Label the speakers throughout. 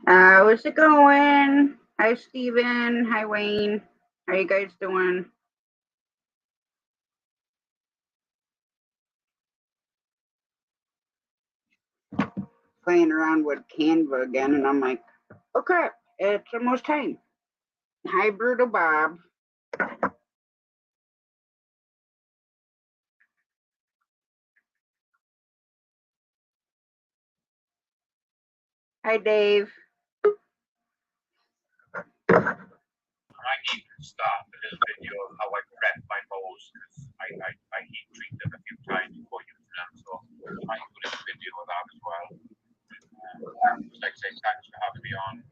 Speaker 1: How's it going? Hi, Steven. Hi, Wayne. How you guys doing? Playing around with Canva again, and I'm like, oh crap, it's almost time. Hi, Brutal Bob. Hi, Dave.
Speaker 2: I need to stop this video of how I prep my bows because I heat treat them a few times before using them. So I put in a video of that as well. Just like I say, thanks for having me on.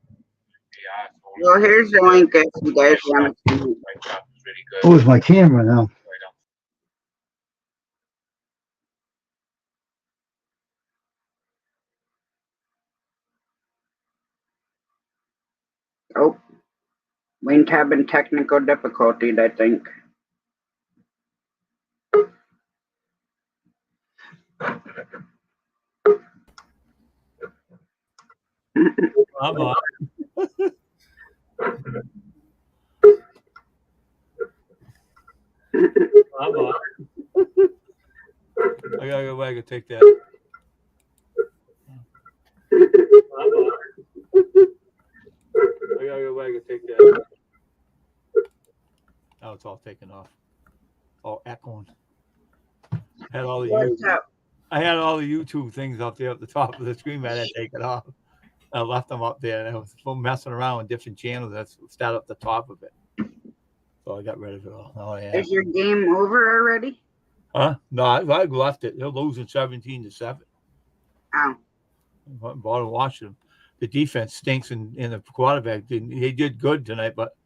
Speaker 2: Yeah, so
Speaker 1: Well, here's the link if you guys want to see it.
Speaker 2: my job was really good.
Speaker 3: Where's my camera now?
Speaker 2: Right on.
Speaker 1: Oh, Wayne's having technical difficulties, I think.
Speaker 3: I'm on. I'm on. I gotta go back and take that. I'm on. I gotta go back and take that. Now it's all taken off. All echoing. Had all the
Speaker 1: What's
Speaker 3: YouTube,
Speaker 1: up?
Speaker 3: I had all the YouTube things up there at the top of the screen, but I had to take it off. I left them up there, and I was messing around with different channels that start up the top of it. So I got rid of it all. Oh yeah.
Speaker 1: Is your game over already?
Speaker 3: Huh? No, I left it. They're losing 17-7.
Speaker 1: Oh,
Speaker 3: Bought and watched them. The defense stinks, and the quarterback didn't. They did good tonight, but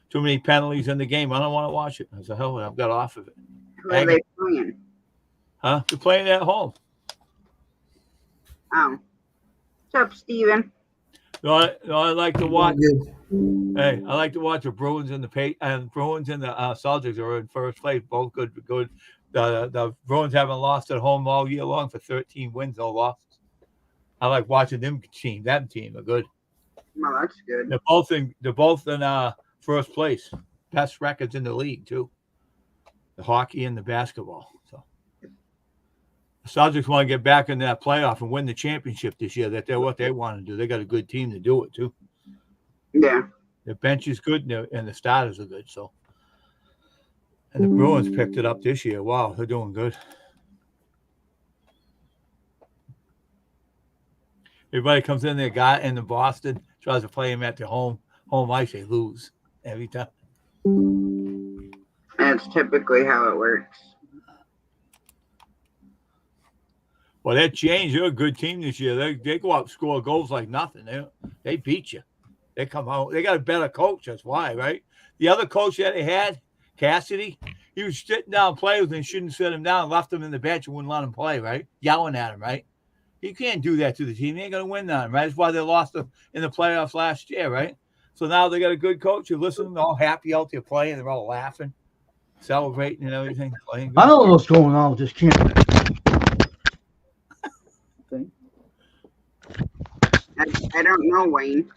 Speaker 3: too many penalties in the game. I don't want to watch it. I said, hell, I've got off of it.
Speaker 1: who are they playing?
Speaker 3: Huh? They're playing at home.
Speaker 1: Oh, what's up, Steven?
Speaker 3: No, I like to watch. Hey, I like to watch the Bruins and the Bruins and the Celtics are in first place, both good. The Bruins haven't lost at home all year long for 13 wins, no losses. I like watching them team. That team are good.
Speaker 1: Well, that's good.
Speaker 3: They're both in first place, best records in the league too. The hockey and the basketball. So the Celtics want to get back in that playoff and win the championship this year. They're what they want to do. They got a good team to do it too.
Speaker 1: Yeah.
Speaker 3: The bench is good and the starters are good. So, and the Bruins picked it up this year. Wow, they're doing good. Everybody comes in there, guy in the Boston tries to play him at the home ice. They lose every time.
Speaker 1: That's typically how it works.
Speaker 3: Well, that changed. They're a good team this year. They go out and score goals like nothing. They beat you. They come out. They got a better coach. That's why, right? The other coach that they had, Cassidy, he was sitting down players and shouldn't sit him down, left him in the bench and wouldn't let him play, right? Yelling at him, right? You can't do that to the team. They ain't going to win that, right? That's why they lost in the playoffs last year, right? So now they got a good coach. You listen, they're all happy out there playing. They're all laughing, celebrating and everything. Playing good.
Speaker 4: I don't know what's going on with this camera.
Speaker 1: I don't know, Wayne.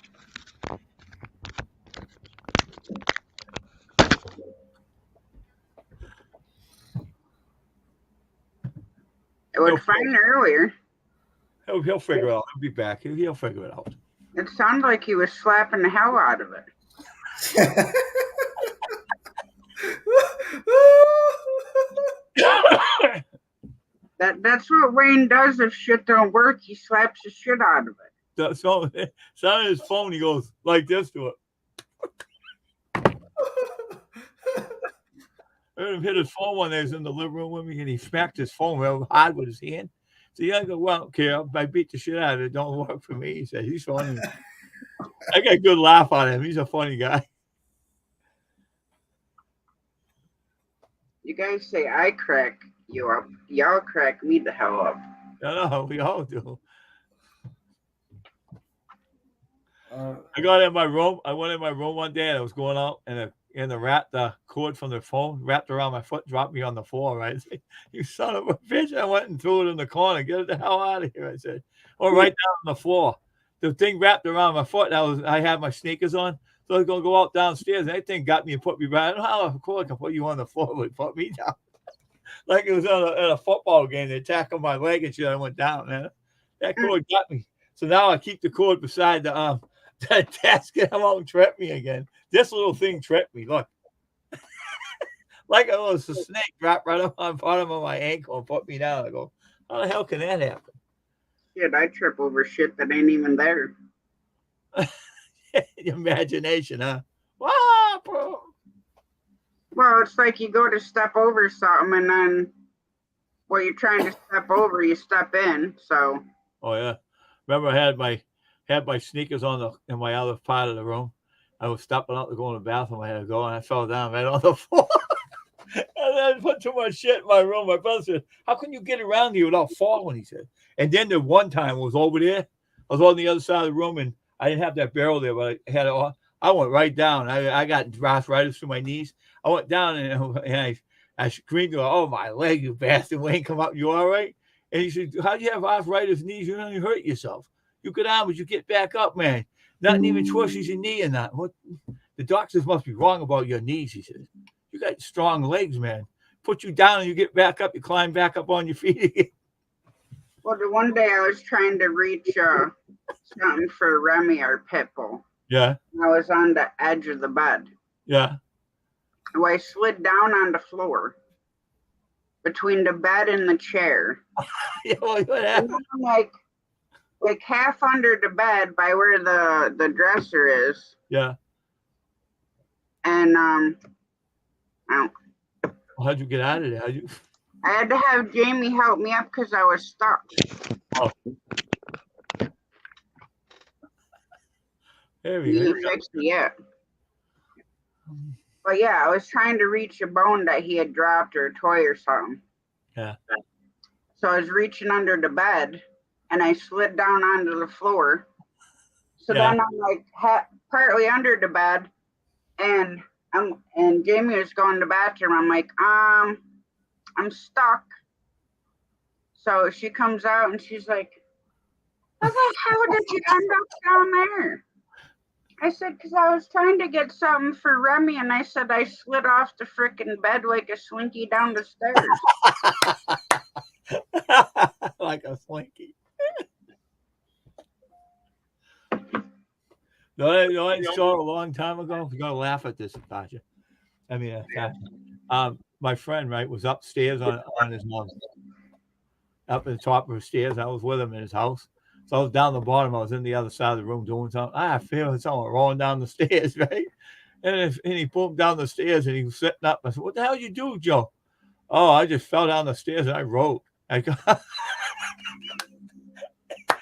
Speaker 1: It was fine earlier.
Speaker 3: He'll figure it out. He'll be back. He'll figure it out.
Speaker 1: It sounded like he was slapping the hell out of it. That's what Wayne does if shit don't work. He slaps the shit out of it.
Speaker 3: So on his phone, he goes like this to it. I heard him hit his phone one day. He was in the living room with me, and he smacked his phone real hard with his hand. So I go, well, I don't care. I beat the shit out of it. Don't work for me. He said, he's funny. I got a good laugh on him. He's a funny guy.
Speaker 1: You guys say I crack you up. Y'all crack me the hell up.
Speaker 3: No, we all do. I got in my room. I went in my room one day and I was going out and the cord from the phone wrapped around my foot, dropped me on the floor. Right, I said, you son of a bitch! I went and threw it in the corner. Get it the hell out of here! I said, or right down on the floor. the thing wrapped around my foot. I had my sneakers on. So I was gonna go out downstairs, and that thing got me and put me back. I don't know how of course I can put you on the floor, but put me down. Like it was at a football game. They tackled my leg and shit. I went down, man. That cord got me. So now I keep the cord beside the desk and I won't trip me again. This little thing tripped me. Look. Like a little snake wrapped right up on the bottom of my ankle and put me down. I go, how the hell can that happen?
Speaker 1: Shit, I trip over shit that ain't even there.
Speaker 3: Imagination, huh? Wow, bro.
Speaker 1: Well, it's like you go to step over something and then what you're trying to step over, you step in. So.
Speaker 3: Oh yeah. Remember I had my sneakers on in my other part of the room. I was stepping out to go in the bathroom. I had to go and I fell down right on the floor. And then I put too much shit in my room. My brother said, how can you get around here without falling? He said. And then the one time I was over there. I was on the other side of the room and I didn't have that barrel there, but I had it all. I went right down. I got arthritis through my knees. I went down and I screamed to her, oh, my leg, you bastard. Wayne, come up. You all right? And he said, how do you have arthritis knees? You don't even hurt yourself. You go down, but you get back up, man. Nothing even twists your knee and that. What? The doctors must be wrong about your knees, he said. You got strong legs, man. Put you down and you get back up. You climb back up on your feet again.
Speaker 1: Well, the one day I was trying to reach something for Remy, our pit bull.
Speaker 3: Yeah.
Speaker 1: I was on the edge of the bed.
Speaker 3: Yeah.
Speaker 1: Well, I slid down on the floor between the bed and the chair.
Speaker 3: Yeah, what happened?
Speaker 1: And I'm like half under the bed by where the dresser is.
Speaker 3: Yeah.
Speaker 1: And
Speaker 3: How'd you get out of there?
Speaker 1: I had to have Jamie help me up because I was stuck.
Speaker 3: Oh. There we
Speaker 1: He
Speaker 3: go.
Speaker 1: fixed it yet. But yeah, I was trying to reach a bone that he had dropped or a toy or something.
Speaker 3: Yeah.
Speaker 1: So I was reaching under the bed and I slid down onto the floor. So then I'm like partly under the bed and Jamie was going to the bathroom. I'm like, I'm stuck. So she comes out and she's like, how did you end up down there? I said, because I was trying to get something for Remy, and I said I slid off the frickin' bed like a slinky down the stairs.
Speaker 3: Like a slinky. No, I saw a long time ago. You're gonna laugh at this, Tasha. I mean, my friend, right, was upstairs on his mom, up at the top of the stairs. I was with him in his house. So I was down the bottom. I was in the other side of the room doing something. I feel someone rolling down the stairs, right? And he pulled down the stairs and he was sitting up. I said, what the hell you do, Joe? Oh, I just fell down the stairs and I rolled. And he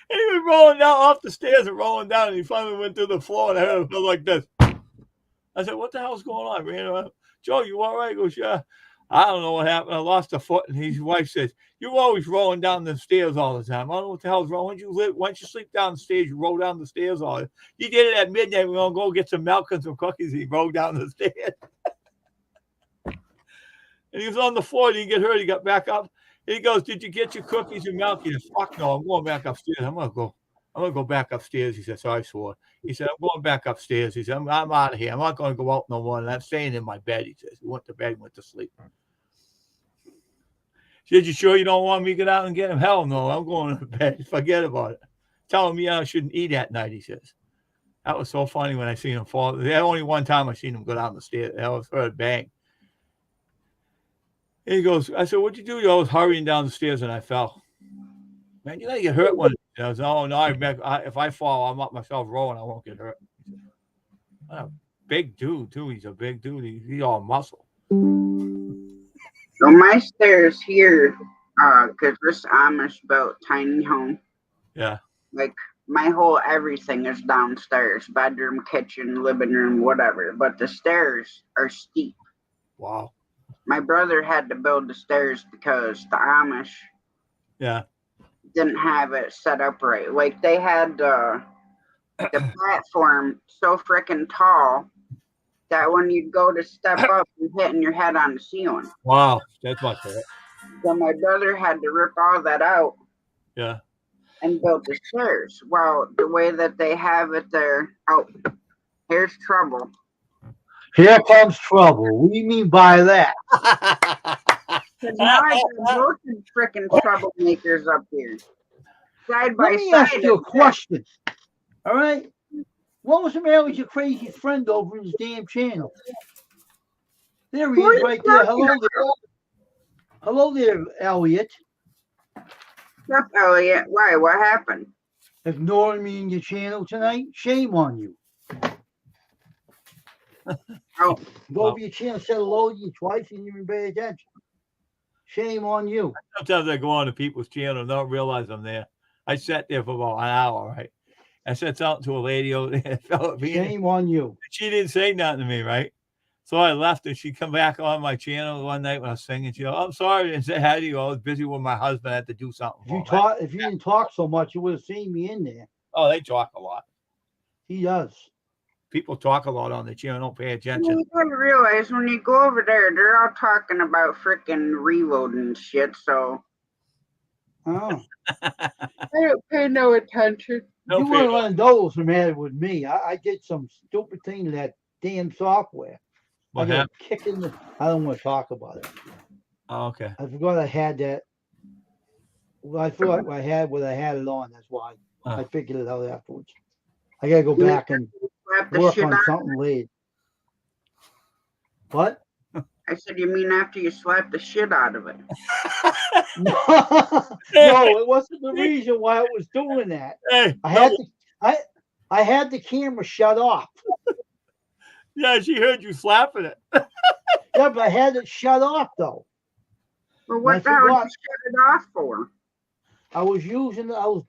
Speaker 3: was rolling down off the stairs and rolling down. And he finally went through the floor and I heard him go like this. I said, what the hell's going on, man? Joe, you all right? He goes, yeah. I don't know what happened. I lost a foot. And his wife says, you're always rolling down the stairs all the time. I don't know what the hell's wrong. Once you sleep down the stairs, you roll down the stairs all the time. You did it at midnight. We're going to go get some milk and some cookies. And he rolled down the stairs. And he was on the floor. He didn't get hurt. He got back up. And he goes, did you get your cookies and milk? He said, fuck no. I'm going back upstairs. I'm going to go back upstairs. He said, so I swore. He said, I'm going back upstairs. He said, I'm out of here. I'm not going to go out no more. And I'm staying in my bed. He says, he went to bed, went to sleep. He said, you sure you don't want me to get out and get him? Hell no. I'm going to bed. Forget about it. Tell him, I shouldn't eat at night, he says. That was so funny when I seen him fall. The only one time I seen him go down the stairs. I was heard a bang. And he goes, I said, what'd you do? I was hurrying down the stairs and I fell. Man, you know, you get hurt one. I was, oh, no, if I fall, I'm up myself rolling. I won't get hurt. What a big dude, too. He's a big dude. He's all muscle.
Speaker 1: So my stairs here, because this Amish built tiny home.
Speaker 3: Yeah.
Speaker 1: Like my whole everything is downstairs, bedroom, kitchen, living room, whatever. But the stairs are steep.
Speaker 3: Wow.
Speaker 1: My brother had to build the stairs because the Amish didn't have it set up right. Like they had the platform so freaking tall that when you'd go to step up, you're hitting your head on the ceiling.
Speaker 3: Wow, that's much better.
Speaker 1: So my brother had to rip all that out.
Speaker 3: Yeah.
Speaker 1: and built the stairs. Well, the way that they have it there, oh, here's trouble.
Speaker 4: Here comes trouble. What do you mean by that?
Speaker 1: Because now I got both of freaking troublemakers up here. Side by
Speaker 4: Let me
Speaker 1: side.
Speaker 4: ask you a question. All right? What was the matter with your crazy friend over in his damn channel? There he
Speaker 1: Who are
Speaker 4: is
Speaker 1: you
Speaker 4: right there.
Speaker 1: talking
Speaker 4: Hello there. Hello there, Elliot.
Speaker 1: about, Elliot? Why? What happened?
Speaker 4: Ignoring me in your channel tonight? Shame on you.
Speaker 1: Oh,
Speaker 4: Go over your channel, said hello to you twice, and you didn't pay attention. Shame on you.
Speaker 3: Sometimes I go on to people's channel and don't realize I'm there. I sat there for about an hour, right? I said something to a lady over there.
Speaker 4: Shame on you.
Speaker 3: She didn't say nothing to me, right? So I left and she come back on my channel one night when I was singing. She goes, I'm sorry I didn't say hi to you. I was busy with my husband. I had to do something.
Speaker 4: If you didn't talk so much, you would have seen me in there.
Speaker 3: Oh, they talk a lot.
Speaker 4: He does.
Speaker 3: People talk a lot on the channel, don't pay
Speaker 1: you
Speaker 3: attention.
Speaker 1: gotta realize when you go over there, they're all talking about freaking reloading shit, so.
Speaker 4: Oh.
Speaker 1: I don't pay no attention.
Speaker 3: No
Speaker 4: You
Speaker 3: pay
Speaker 4: weren't one of those the matter with me. I did some stupid thing to that damn software. I
Speaker 3: What
Speaker 4: got
Speaker 3: happened?
Speaker 4: a kick in the. I don't want to talk about it.
Speaker 3: Oh, okay.
Speaker 4: I forgot I had that. Well, I thought I had what I had it on. That's why I figured it out afterwards. I gotta go back and
Speaker 1: Slap the
Speaker 4: work
Speaker 1: shit
Speaker 4: on
Speaker 1: out.
Speaker 4: something later. What?
Speaker 1: I said, you mean after you slap the shit out of it?
Speaker 4: No, it wasn't the reason why I was doing that.
Speaker 3: Hey,
Speaker 4: I had the camera shut off.
Speaker 3: yeah, she heard you slapping it.
Speaker 4: Yeah, but I had it shut off though.
Speaker 1: Well, what the hell did you shut it off for?
Speaker 4: I was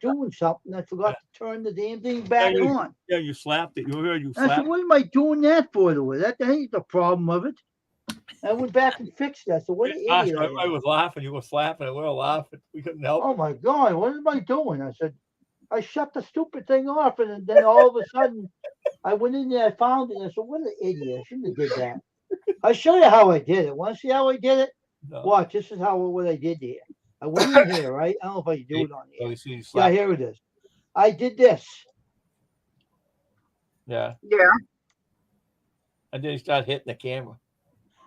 Speaker 4: doing something. I forgot to turn the damn thing back on.
Speaker 3: Yeah, you slapped it. You heard you
Speaker 4: I said,
Speaker 3: slapped it.
Speaker 4: what am I doing that for? That ain't the problem of it. I went back and fixed that. So what an
Speaker 3: Gosh,
Speaker 4: idiot I
Speaker 3: everybody
Speaker 4: am.
Speaker 3: was laughing. You were slapping it. We were laughing. We couldn't help
Speaker 4: Oh my God, what am I doing? I said, I shut the stupid thing off, and then all of a sudden I went in there, I found it, and I said, what an idiot. I shouldn't have did that. I'll show you how I did it. Want to see how I did it?
Speaker 3: No.
Speaker 4: Watch, this is what I did here. I went in here, right? I don't know if I can do it on
Speaker 3: Oh,
Speaker 4: here.
Speaker 3: you see you
Speaker 4: Yeah,
Speaker 3: slapped
Speaker 4: here it is. I did this.
Speaker 3: Yeah.
Speaker 1: Yeah.
Speaker 3: And then you start hitting the camera.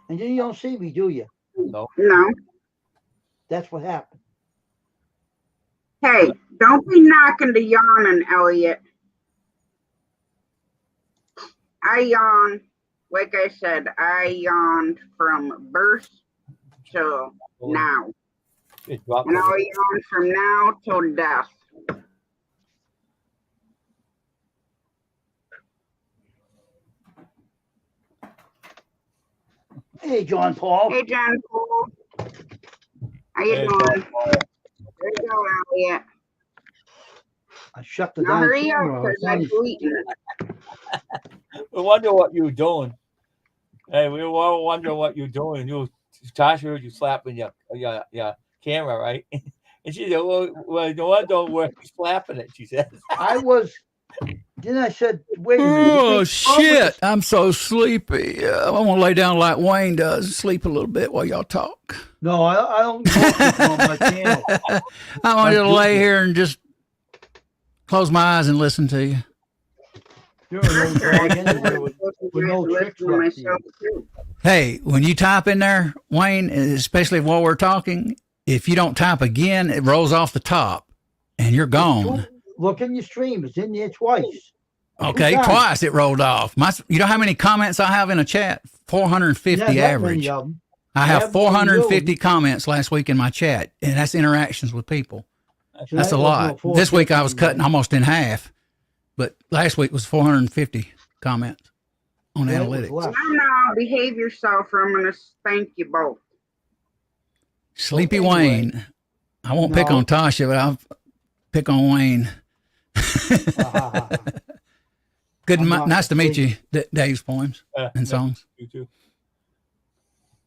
Speaker 4: And then you don't see me, do you?
Speaker 3: No.
Speaker 1: No.
Speaker 4: That's what happened.
Speaker 1: Hey, don't be knocking the yawning, Elliot. I yawn. Like I said, I yawned from birth till now.
Speaker 3: It dropped
Speaker 1: And
Speaker 3: the
Speaker 1: I'll yawn from now till death.
Speaker 4: Hey, John Paul.
Speaker 1: Hey, John Paul. How you
Speaker 3: Hey,
Speaker 1: doing? There you go, Elliot.
Speaker 4: I shut the
Speaker 1: Now
Speaker 4: darn
Speaker 1: hurry up,
Speaker 4: camera off.
Speaker 1: because
Speaker 4: It's
Speaker 1: I'm
Speaker 4: only-
Speaker 1: bleeding.
Speaker 3: We wonder what you were doing. Hey, we were wondering what you're doing. Tasha heard you slapping your camera, right? And she said, well, no one don't work. He's slapping it, she said.
Speaker 4: I was. Then I said, wait a minute.
Speaker 5: Oh, shit. I'm so sleepy. I'm going to lay down like Wayne does, sleep a little bit while y'all talk.
Speaker 4: No, I don't go on my channel.
Speaker 5: I'm going to lay here and just close my eyes and listen to you.
Speaker 4: You're an old dog anyway with no tricks left to you.
Speaker 5: Hey, when you type in there, Wayne, especially while we're talking, if you don't type again, it rolls off the top and you're gone.
Speaker 4: Look in your stream. It's in there twice.
Speaker 5: Okay, twice it rolled off. You know how many comments I have in a chat? 450 average. I have 450 comments last week in my chat, and that's interactions with people. That's a lot. This week I was cutting almost in half, but last week was 450 comments on analytics.
Speaker 1: Now, behave yourself, or I'm going to spank you both.
Speaker 5: Sleepy Wayne. I won't pick on Tasha, but I'll pick on Wayne. Good, nice to meet you, Dave's Poems and Songs.
Speaker 3: You too.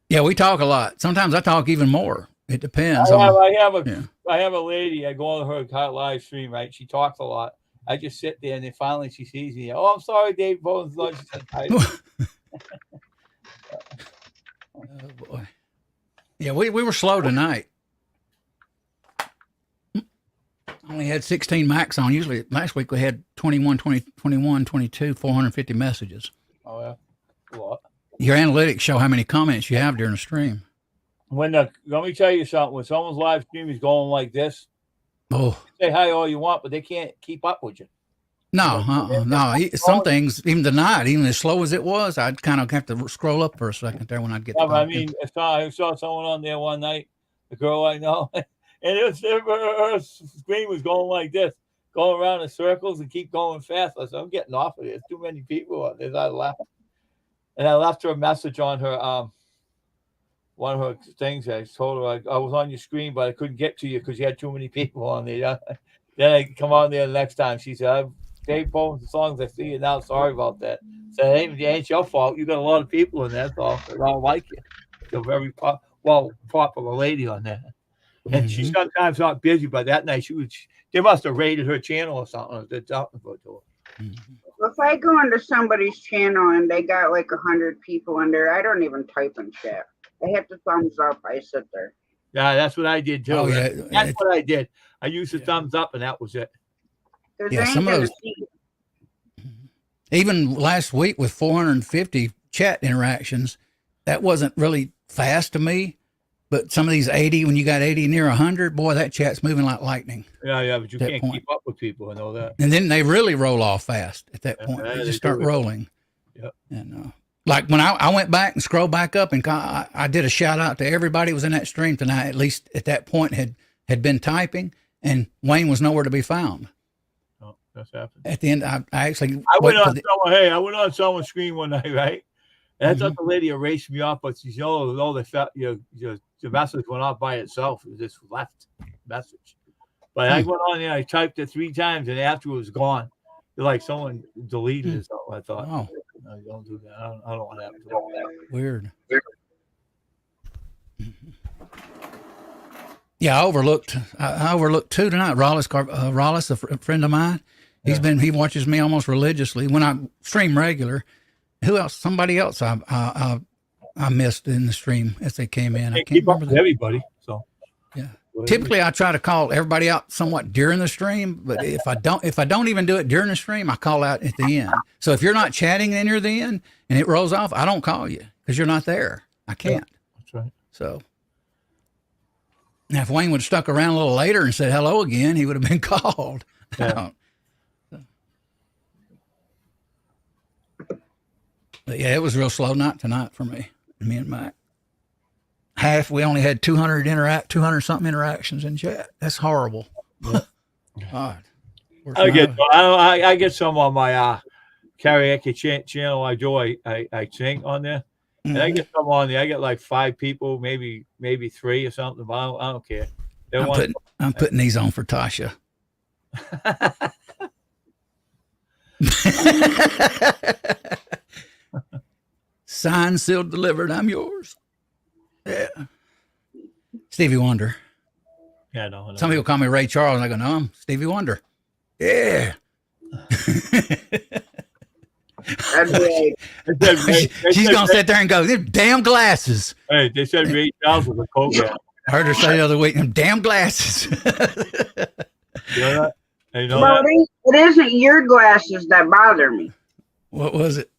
Speaker 5: Yeah, we talk a lot. Sometimes I talk even more. It depends.
Speaker 3: I have a lady. I go on her live stream, right? She talks a lot. I just sit there, and then finally she sees me. Oh, I'm sorry, Dave Bones.
Speaker 5: Oh boy. Yeah, we were slow tonight. Only had 16 max on. Usually last week we had 21, 20, 21, 22, 450 messages.
Speaker 3: Oh yeah. What?
Speaker 5: Your analytics show how many comments you have during the stream.
Speaker 3: Let me tell you something. When someone's live stream is going like this, say hi all you want, but they can't keep up with you.
Speaker 5: No. Some things, even tonight, even as slow as it was, I'd kind of have to scroll up for a second there when I'd get.
Speaker 3: I mean, I saw someone on there one night, a girl I know, and her screen was going like this, going around in circles and keep going fast. I said, I'm getting off of it. There's too many people on this. I left, and I left her a message on her one of her things. I told her I was on your screen, but I couldn't get to you because you had too many people on there. Then I come on there the next time. She said, Dave Bones, as long as I see you now, sorry about that. So it ain't your fault. You got a lot of people in there, so I don't like you. You're very popular lady on there. And she's sometimes not busy, but that night they must have raided her channel or something. Or did something to her.
Speaker 1: Well, if I go into somebody's channel and they got like 100 people in there, I don't even type in chat. I hit the thumbs up. I sit there.
Speaker 3: Yeah, that's what I did too.
Speaker 5: Oh, yeah.
Speaker 3: That's what I did. I used the thumbs up, and that was it.
Speaker 5: Yeah, some of those. Even last week with 450 chat interactions, that wasn't really fast to me. But some of these 80, when you got 80 near 100, boy, that chat's moving like lightning.
Speaker 3: Yeah, but you can't keep up with people. I know that.
Speaker 5: And then they really roll off fast at that point. They just start rolling.
Speaker 3: Yep.
Speaker 5: And like when I went back and scrolled back up, and I did a shout out to everybody who was in that stream tonight, at least at that point had been typing, and Wayne was nowhere to be found.
Speaker 3: Oh, that's happened.
Speaker 5: At the end, I
Speaker 3: went on someone's screen one night, right? And I thought the lady erased me off, but she's the message went off by itself. It was just left message. But I went on there, I typed it 3 times, and after it was gone. Like someone deleted it. So I thought, no, don't do that. I don't want that.
Speaker 5: Weird. Yeah, I overlooked too tonight. Rollis, a friend of mine, he watches me almost religiously when I stream regular. Who else? Somebody else I missed in the stream as they came in. I can't
Speaker 3: keep
Speaker 5: remember
Speaker 3: up with everybody. So
Speaker 5: yeah. Typically, I try to call everybody out somewhat during the stream, but if I don't even do it during the stream, I call out at the end. So if you're not chatting and you're the end and it rolls off, I don't call you because you're not there. I can't.
Speaker 3: Yeah, that's right.
Speaker 5: So now, if Wayne would have stuck around a little later and said hello again, he would have been called.
Speaker 3: Yeah.
Speaker 5: But yeah, it was real slow night tonight for me and Mike. We only had 200 something interactions in chat. That's horrible. God.
Speaker 3: I get some on my karaoke channel. I sing on there, and I get some on there. I get like 5 people, maybe 3 or something. But I don't care.
Speaker 5: I'm putting these on for Tasha. Signed, sealed, delivered. I'm yours. Yeah. Stevie Wonder.
Speaker 3: Yeah, no.
Speaker 5: Some people call me Ray Charles. And I go, no, I'm Stevie Wonder. Yeah. She's going to sit there and go, them damn glasses.
Speaker 3: Hey, they said Ray Charles was a coke guy.
Speaker 5: I heard her say the other week, them damn glasses.
Speaker 3: You know that? You know
Speaker 1: well, it isn't your glasses that bother me.
Speaker 5: What was it?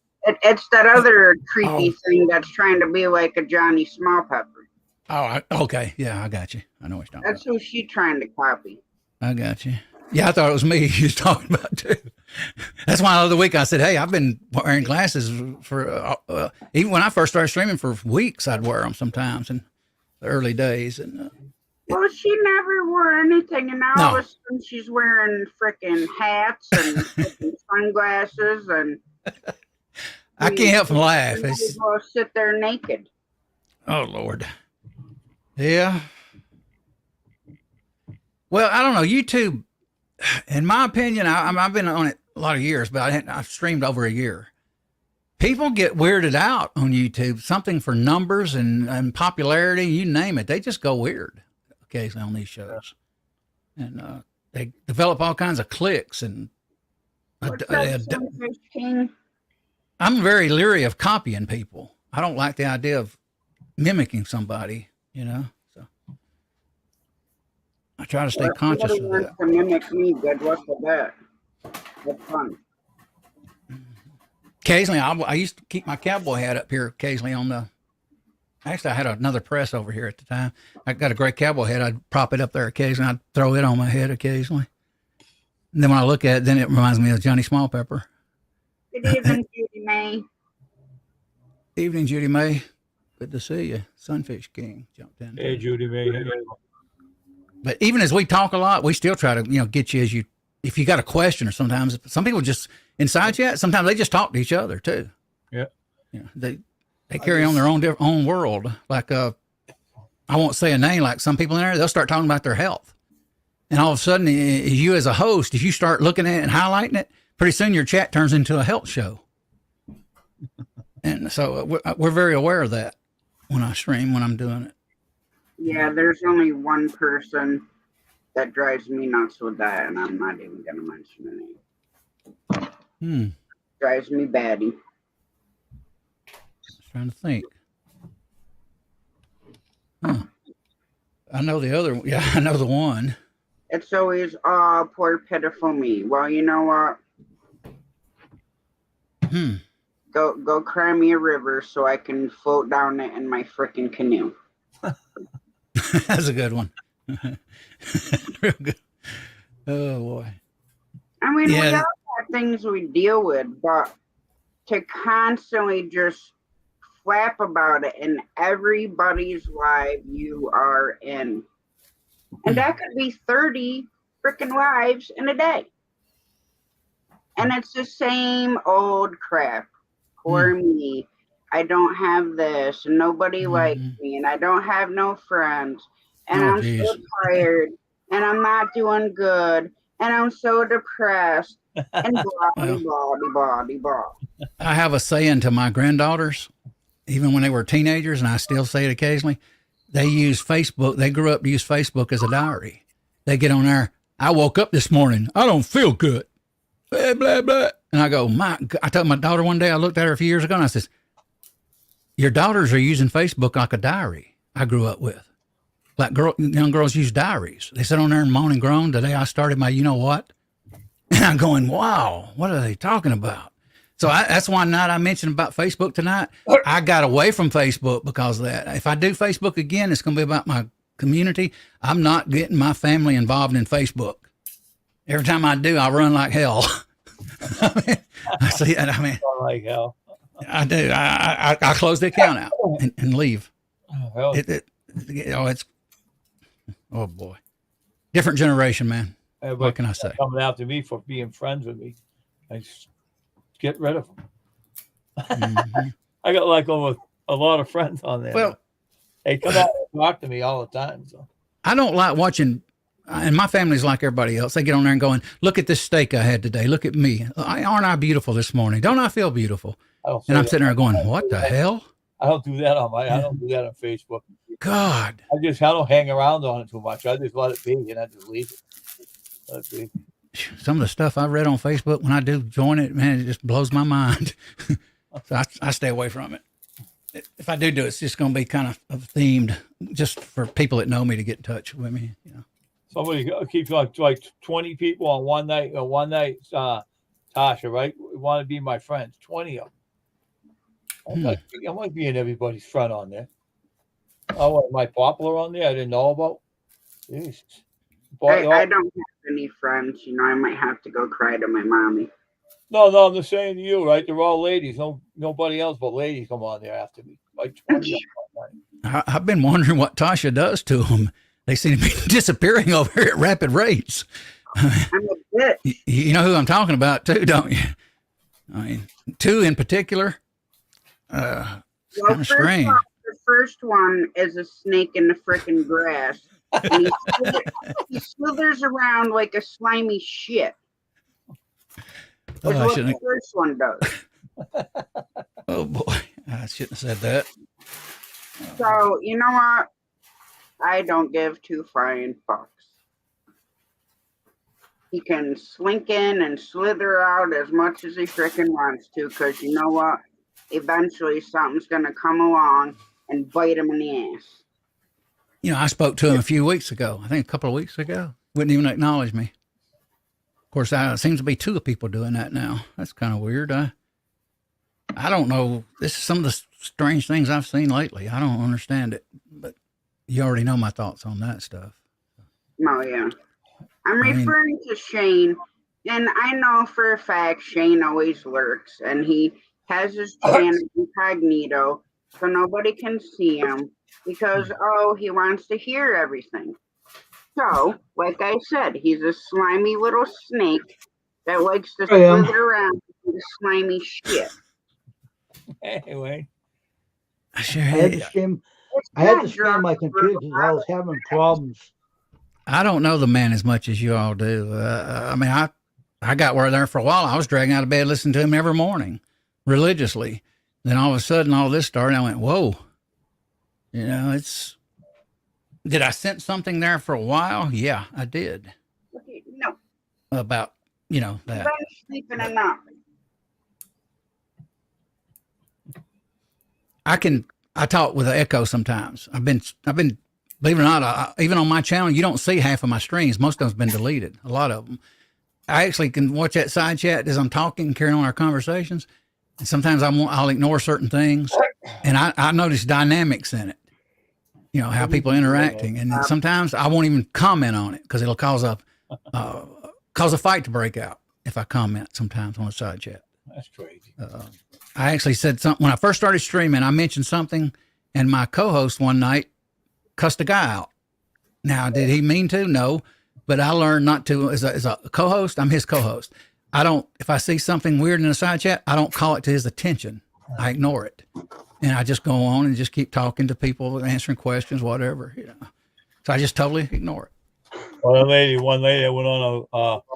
Speaker 1: It's that other creepy thing that's trying to be like a Johnny Small Pepper.
Speaker 5: Oh, okay. Yeah, I got you. I know what you're talking about.
Speaker 1: That's who she's trying to copy.
Speaker 5: I got you. Yeah, I thought it was me he was talking about too. That's why the other week I said, hey, I've been wearing glasses for, even when I first started streaming for weeks, I'd wear them sometimes in the early days. And
Speaker 1: well, she never wore anything, and now all of a sudden she's wearing freaking hats and sunglasses and...
Speaker 5: I can't help from laugh.
Speaker 1: People sit there naked.
Speaker 5: Oh, Lord. Yeah. Well, I don't know. YouTube, in my opinion, I've been on it a lot of years, but I've streamed over a year. People get weirded out on YouTube, something for numbers and popularity, you name it. They just go weird occasionally on these shows. And they develop all kinds of cliques. And I'm very leery of copying people. I don't like the idea of mimicking somebody, you know. So try to stay
Speaker 1: If
Speaker 5: conscious
Speaker 1: somebody
Speaker 5: of
Speaker 1: wants
Speaker 5: that.
Speaker 1: to mimic me, good luck with that. That's fun.
Speaker 5: Occasionally, I used to keep my cowboy hat up here occasionally on the. Actually, I had another press over here at the time. I got a great cowboy hat. I'd prop it up there occasionally. I'd throw it on my head occasionally. And then when I look at it, then it reminds me of Johnny Smallpepper.
Speaker 1: Good evening, Judy May.
Speaker 5: Evening, Judy May. Good to see you. Sunfish King jumped in.
Speaker 3: Hey, Judy May.
Speaker 5: But even as we talk a lot, we still try to, get you if you got a question or sometimes some people just inside chat, sometimes they just talk to each other too.
Speaker 3: Yeah.
Speaker 5: They carry on their own world. Like, I won't say a name, like some people in there, they'll start talking about their health. And all of a sudden, you as a host, if you start looking at it and highlighting it, pretty soon your chat turns into a health show. And so we're very aware of that when I stream, when I'm doing it.
Speaker 1: Yeah, there's only one person that drives me nuts with that, and I'm not even going to mention the name. Drives me batty.
Speaker 5: Just trying to think. I know the other. Yeah, I know the one.
Speaker 1: It's always, oh, poor pitiful me. Well, you know what? Go cry me a river so I can float down it in my freaking canoe.
Speaker 5: That's a good one. Real good. Oh boy.
Speaker 1: I mean, we all have things we deal with, but to constantly just flap about it in everybody's life you are in. And that could be 30 freaking lives in a day. And it's the same old crap. Poor me. I don't have this. And nobody likes me. And I don't have no friends. And I'm so tired. And I'm not doing good. And I'm so depressed. And blah, blah, blah, blah.
Speaker 5: I have a saying to my granddaughters, even when they were teenagers, and I still say it occasionally. They use Facebook. They grew up to use Facebook as a diary. They get on there. I woke up this morning. I don't feel good. Blah, blah, blah. And I go, I told my daughter one day, I looked at her a few years ago, and I says, your daughters are using Facebook like a diary I grew up with. Like young girls use diaries. They sit on there and moan and groan. Today I started my you-know-what. And I'm going, wow, what are they talking about? So that's why not I mentioned about Facebook tonight. I got away from Facebook because of that. If I do Facebook again, it's going to be about my community. I'm not getting my family involved in Facebook. Every time I do, I run like hell. I see it. I mean,
Speaker 3: like hell.
Speaker 5: I do. I close the account out and leave.
Speaker 3: Oh,
Speaker 5: it's oh boy, different generation, man. What can I say?
Speaker 3: Coming after me for being friends with me. I just get rid of them. I got like over a lot of friends on there.
Speaker 5: Well,
Speaker 3: they come out and talk to me all the time. So
Speaker 5: I don't like watching. And my family's like everybody else. They get on there and going, look at this steak I had today. Look at me. Aren't I beautiful this morning? Don't I feel beautiful? And I'm sitting there going, what the hell?
Speaker 3: I don't do that I don't do that on Facebook.
Speaker 5: God.
Speaker 3: I don't hang around on it too much. I just let it be and I just leave it. Let it be.
Speaker 5: Some of the stuff I read on Facebook, when I do join it, man, it just blows my mind. So I stay away from it. If I do it, it's just going to be kind of themed just for people that know me to get in touch with me,
Speaker 3: Somebody keeps like 20 people on one night. Tasha, right? Want to be my friends. 20 of them. I might be in everybody's friend on there. Oh, am I popular on there? I didn't know about. Jesus.
Speaker 1: I don't have any friends. I might have to go cry to my mommy.
Speaker 3: No, I'm just saying to you, right? They're all ladies. Nobody else but ladies come on there after me. Like 20 of them.
Speaker 5: I've been wondering what Tasha does to them. They seem to be disappearing over here at rapid rates.
Speaker 1: I'm a bitch.
Speaker 5: You know who I'm talking about too, don't you? I mean, two in particular. It's kind of strange.
Speaker 1: The first one is a snake in the freaking grass. And he slithers around like a slimy shit. That's what the first one does.
Speaker 5: Oh boy, I shouldn't have said that.
Speaker 1: So, you know what? I don't give two flying fucks. He can slink in and slither out as much as he freaking wants to, because you know what? Eventually something's going to come along and bite him in the ass.
Speaker 5: I spoke to him a few weeks ago. I think a couple of weeks ago. Wouldn't even acknowledge me. Of course, it seems to be two people doing that now. That's kind of weird. I don't know. This is some of the strange things I've seen lately. I don't understand it, but you already know my thoughts on that stuff.
Speaker 1: Oh, yeah. I'm referring to Shane, and I know for a fact Shane always lurks, and he has his channel incognito, so nobody can see him because, he wants to hear everything. So, like I said, he's a slimy little snake that likes to slither around and slimy shit.
Speaker 3: Anyway.
Speaker 4: I had to scan my computer because I was having problems.
Speaker 5: I don't know the man as much as you all do. I got where there for a while. I was dragging out of bed listening to him every morning religiously. Then all of a sudden all this started. I went, whoa. Did I sense something there for a while? Yeah, I did.
Speaker 1: No.
Speaker 5: About, that.
Speaker 1: About sleeping enough.
Speaker 5: I talk with an echo sometimes. I've been, believe it or not, even on my channel, you don't see half of my streams. Most of them's been deleted. A lot of them. I actually can watch that side chat as I'm talking, carrying on our conversations. And sometimes I'll ignore certain things, and I notice dynamics in it. How people are interacting, and sometimes I won't even comment on it because it'll cause a fight to break out if I comment sometimes on a side chat.
Speaker 3: That's crazy.
Speaker 5: I actually said something when I first started streaming. I mentioned something, and my co-host one night cussed a guy out. Now, did he mean to? No, but I learned not to. As a co-host, I'm his co-host. If I see something weird in a side chat, I don't call it to his attention. I ignore it. And I just go on and just keep talking to people, answering questions, whatever. So I just totally ignore it.
Speaker 3: One lady, I went on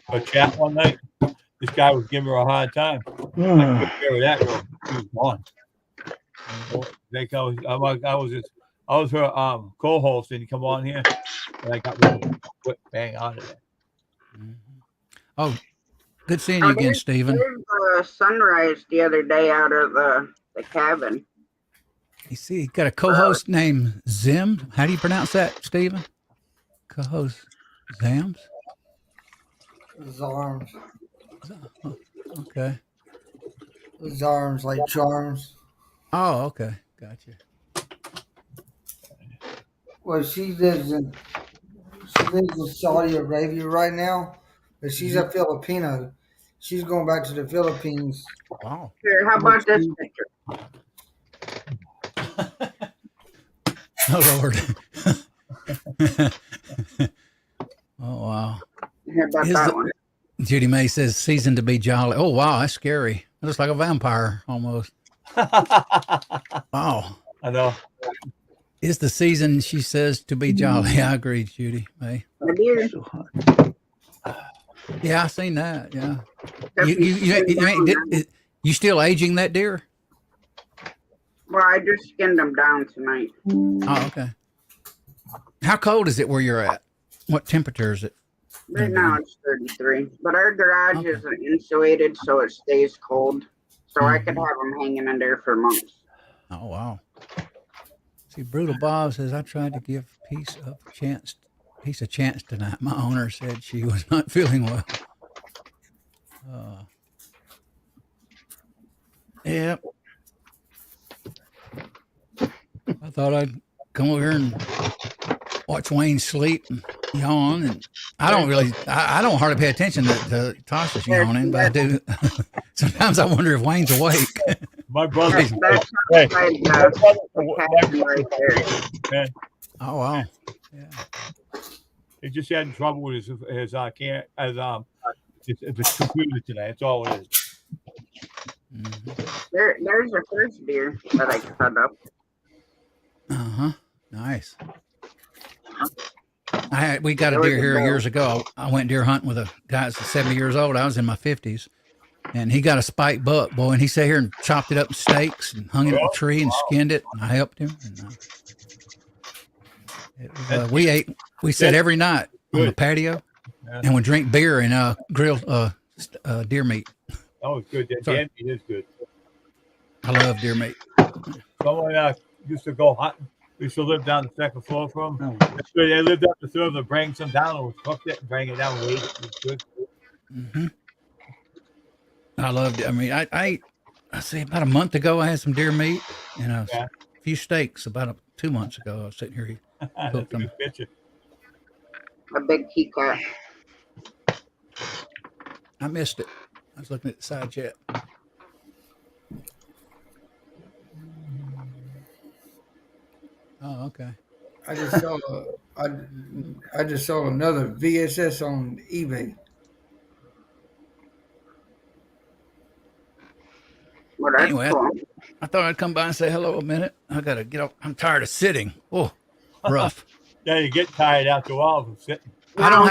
Speaker 3: a chat one night. This guy was giving her a hard time. I took care of that girl. She was gone. I was her co-host, and he come on here, and I got quick bang out of there.
Speaker 5: Mm-hmm. Oh, good seeing you again, Stephen.
Speaker 1: There's a sunrise the other day out of the cabin.
Speaker 5: You see, he got a co-host named Zim. How do you pronounce that, Stephen? Co-host Zams?
Speaker 6: Zarms.
Speaker 5: Oh, okay.
Speaker 6: Zarms, like charms.
Speaker 5: Oh, okay. Gotcha.
Speaker 6: Well, she lives in Saudi Arabia right now, but she's a Filipino. She's going back to the Philippines.
Speaker 5: Wow.
Speaker 1: Here, how about this picture?
Speaker 5: Oh, Lord. Oh, wow.
Speaker 1: How about that one?
Speaker 5: Judy May says, season to be jolly. Oh, wow. That's scary. It looks like a vampire almost. Wow.
Speaker 3: I know.
Speaker 5: Is the season, she says, to be jolly. I agree, Judy May. Yeah, I seen that. Yeah. You still aging that deer?
Speaker 1: Well, I just skinned them down tonight.
Speaker 5: Oh, okay. How cold is it where you're at? What temperature is it?
Speaker 1: Right now it's 33, but our garage isn't insulated, so it stays cold. So I could have them hanging in there for months.
Speaker 5: Oh, wow. See, Brutal Bob says, I tried to give piece of chance tonight. My owner said she was not feeling well. Yep. I thought I'd come over here and watch Wayne sleep and yawn. And I don't hardly pay attention to Tasha's yawning, but I do. Sometimes I wonder if Wayne's awake.
Speaker 3: My brother.
Speaker 5: Oh, wow. Yeah.
Speaker 3: He just had trouble with his computer today. That's all it is.
Speaker 5: Mm-hmm.
Speaker 1: There's a first deer that I cut up.
Speaker 5: Nice. We got a deer here years ago. I went deer hunting with a guy that's 70 years old. I was in my 50s, and he got a spike buck, boy, and he sat here and chopped it up in steaks and hung it up a tree and skinned it. And I helped him. And, we sat every night on the patio and would drink beer and grill deer meat.
Speaker 3: Oh, it's good. That deer meat is good.
Speaker 5: I love deer meat.
Speaker 3: Someone used to go hunting We used to live down the second floor from them.
Speaker 4: Oh.
Speaker 3: They lived up the third to bring some down and cooked it and bring it down. We ate it. It was good.
Speaker 5: Mm-hmm. I loved it. I mean, I ate, I say about a month ago, I had some deer meat and a few steaks. About 2 months ago, I was sitting here,
Speaker 3: That's
Speaker 5: cooked
Speaker 3: a
Speaker 5: them.
Speaker 3: good picture.
Speaker 1: A big teacup.
Speaker 5: I missed it. I was looking at the side chat. Oh, okay.
Speaker 6: I just saw another VSS on eBay.
Speaker 1: Well, that's
Speaker 5: Anyway,
Speaker 1: cool.
Speaker 5: I thought I'd come by and say hello a minute. I gotta get up. I'm tired of sitting. Oh, rough.
Speaker 3: Yeah, you get tired after a while from sitting.
Speaker 5: I don't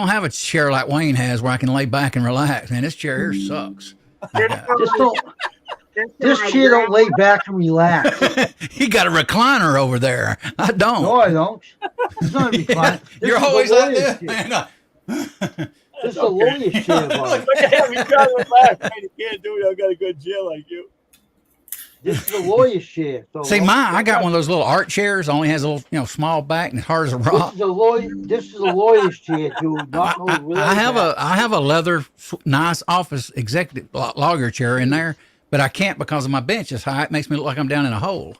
Speaker 5: have a chair like Wayne has where I can lay back and relax. Man, this chair here sucks.
Speaker 4: This chair don't lay back and relax.
Speaker 5: He got a recliner over there. I don't.
Speaker 4: No, I don't. It's not a recliner.
Speaker 5: You're always like this.
Speaker 4: This is the lowest chair, buddy.
Speaker 3: Look at him. He's trying to relax. Man, you can't do it. I got a good chair like you.
Speaker 4: This is the lowest chair. So
Speaker 5: see, I got one of those little art chairs. Only has a little, small back and it's hard as a rock.
Speaker 4: This is the lowest chair, dude.
Speaker 5: I have a leather, nice office executive lawyer chair in there, but I can't because of my bench is high. It makes me look like I'm down in a hole.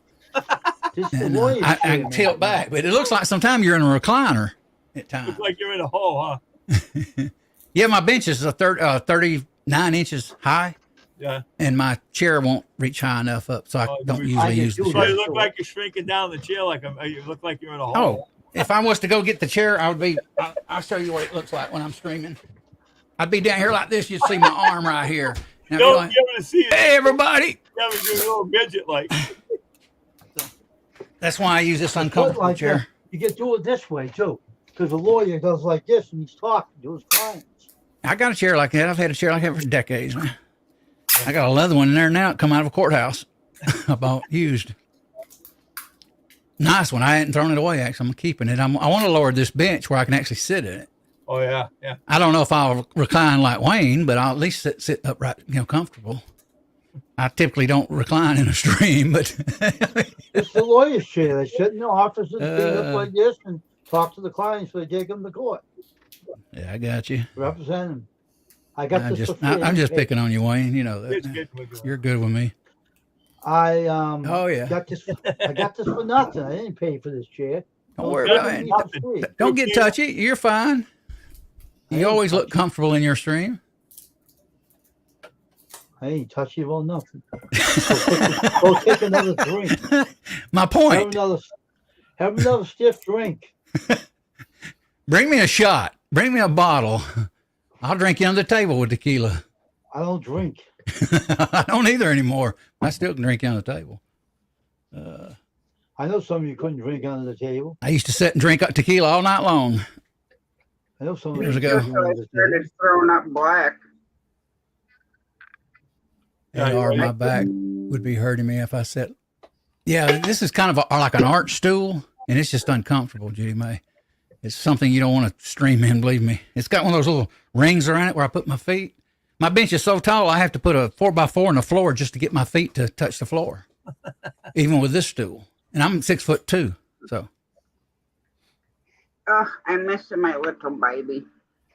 Speaker 4: This is the
Speaker 5: And,
Speaker 4: lowest
Speaker 5: I
Speaker 4: chair,
Speaker 5: can tilt back, but it looks like sometimes you're in a recliner at times.
Speaker 3: Looks like you're in a hole, huh?
Speaker 5: Yeah, my bench is 39 inches high.
Speaker 3: Yeah.
Speaker 5: And my chair won't reach high enough up, so I don't usually use the
Speaker 3: So
Speaker 5: chair.
Speaker 3: you look like you're shrinking down the chair you look like you're in a hole.
Speaker 5: Oh, if I was to go get the chair, I'll show you what it looks like when I'm streaming. I'd be down here like this. You'd see my arm right here. And I'd be like,
Speaker 3: you ever see it?
Speaker 5: hey, everybody.
Speaker 3: You ever do a little midget like.
Speaker 5: That's why I use this uncomfortable chair.
Speaker 4: That. You can do it this way, too, because the lawyer does like this and he's talking to his clients.
Speaker 5: I got a chair like that. I've had a chair like that for decades, man. I got a leather one in there now. It come out of a courthouse. I bought used. Nice one. I hadn't thrown it away, actually. I'm keeping it. I want to lower this bench where I can actually sit in it.
Speaker 3: Oh, yeah.
Speaker 5: I don't know if I'll recline like Wayne, but I'll at least sit upright, comfortable. I typically don't recline in a stream, but
Speaker 4: it's the lawyer's chair. They sit in the office and stand up like this and talk to the clients so they take them to court.
Speaker 5: Yeah, I got you.
Speaker 4: Represent them. I'm
Speaker 5: just picking on you, Wayne. You know that. You're good with me.
Speaker 4: Oh yeah. I got this for nothing. I didn't pay for this chair.
Speaker 5: Don't worry about it. Don't get touchy. You're fine. You always look comfortable in your stream.
Speaker 4: I ain't touchy about nothing. Go take another drink.
Speaker 5: My point.
Speaker 4: Have another stiff drink.
Speaker 5: Bring me a shot. Bring me a bottle. I'll drink you under the table with tequila.
Speaker 4: I don't drink.
Speaker 5: I don't either anymore. I still can drink you on the table.
Speaker 4: I know some of you couldn't drink under the table.
Speaker 5: I used to sit and drink tequila all night long.
Speaker 4: I know some
Speaker 5: years ago.
Speaker 1: I started throwing up black.
Speaker 5: My back would be hurting me if I sat. Yeah, this is kind of like an arch stool, and it's just uncomfortable, Judy May. It's something you don't want to stream in, believe me. It's got one of those little rings around it where I put my feet. My bench is so tall, I have to put a 4x4 in the floor just to get my feet to touch the floor, even with this stool. And I'm 6'2", so.
Speaker 1: Oh, I'm missing my little baby.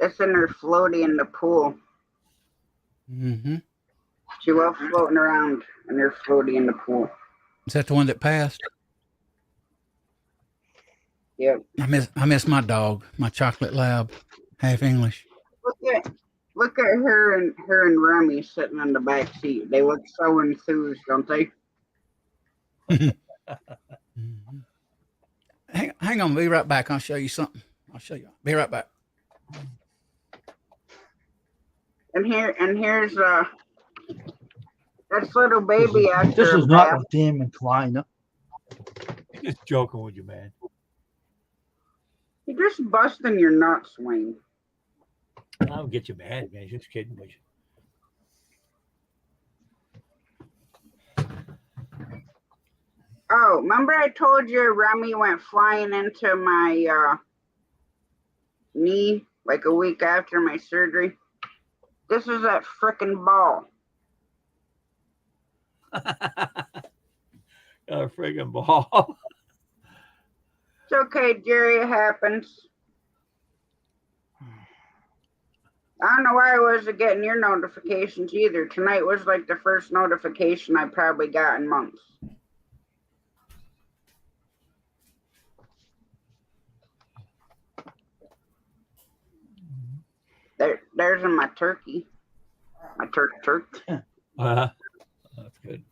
Speaker 1: It's in her floaty in the pool.
Speaker 5: Mm-hmm.
Speaker 1: She was floating around in her floaty in the pool.
Speaker 5: Is that the one that passed?
Speaker 1: Yep.
Speaker 5: I miss my dog, my chocolate lab, half English.
Speaker 1: Look at her and Remy sitting in the back seat. They look so enthused, don't they?
Speaker 5: Hang on, be right back. I'll show you something. I'll show you. Be right back.
Speaker 1: And here's this little baby after.
Speaker 4: This is not a damn incliner.
Speaker 3: Just joking with you, man.
Speaker 1: You're just busting your nuts, Wayne.
Speaker 3: I don't get you mad, man. Just kidding with you.
Speaker 1: Oh, remember I told you Remy went flying into my knee like a week after my surgery? This is that frickin' ball.
Speaker 3: A friggin' ball.
Speaker 1: It's okay, Jerry. It happens. I don't know why I wasn't getting your notifications either. Tonight was like the first notification I probably got in months. There's my turkey. My turk.
Speaker 3: That's good.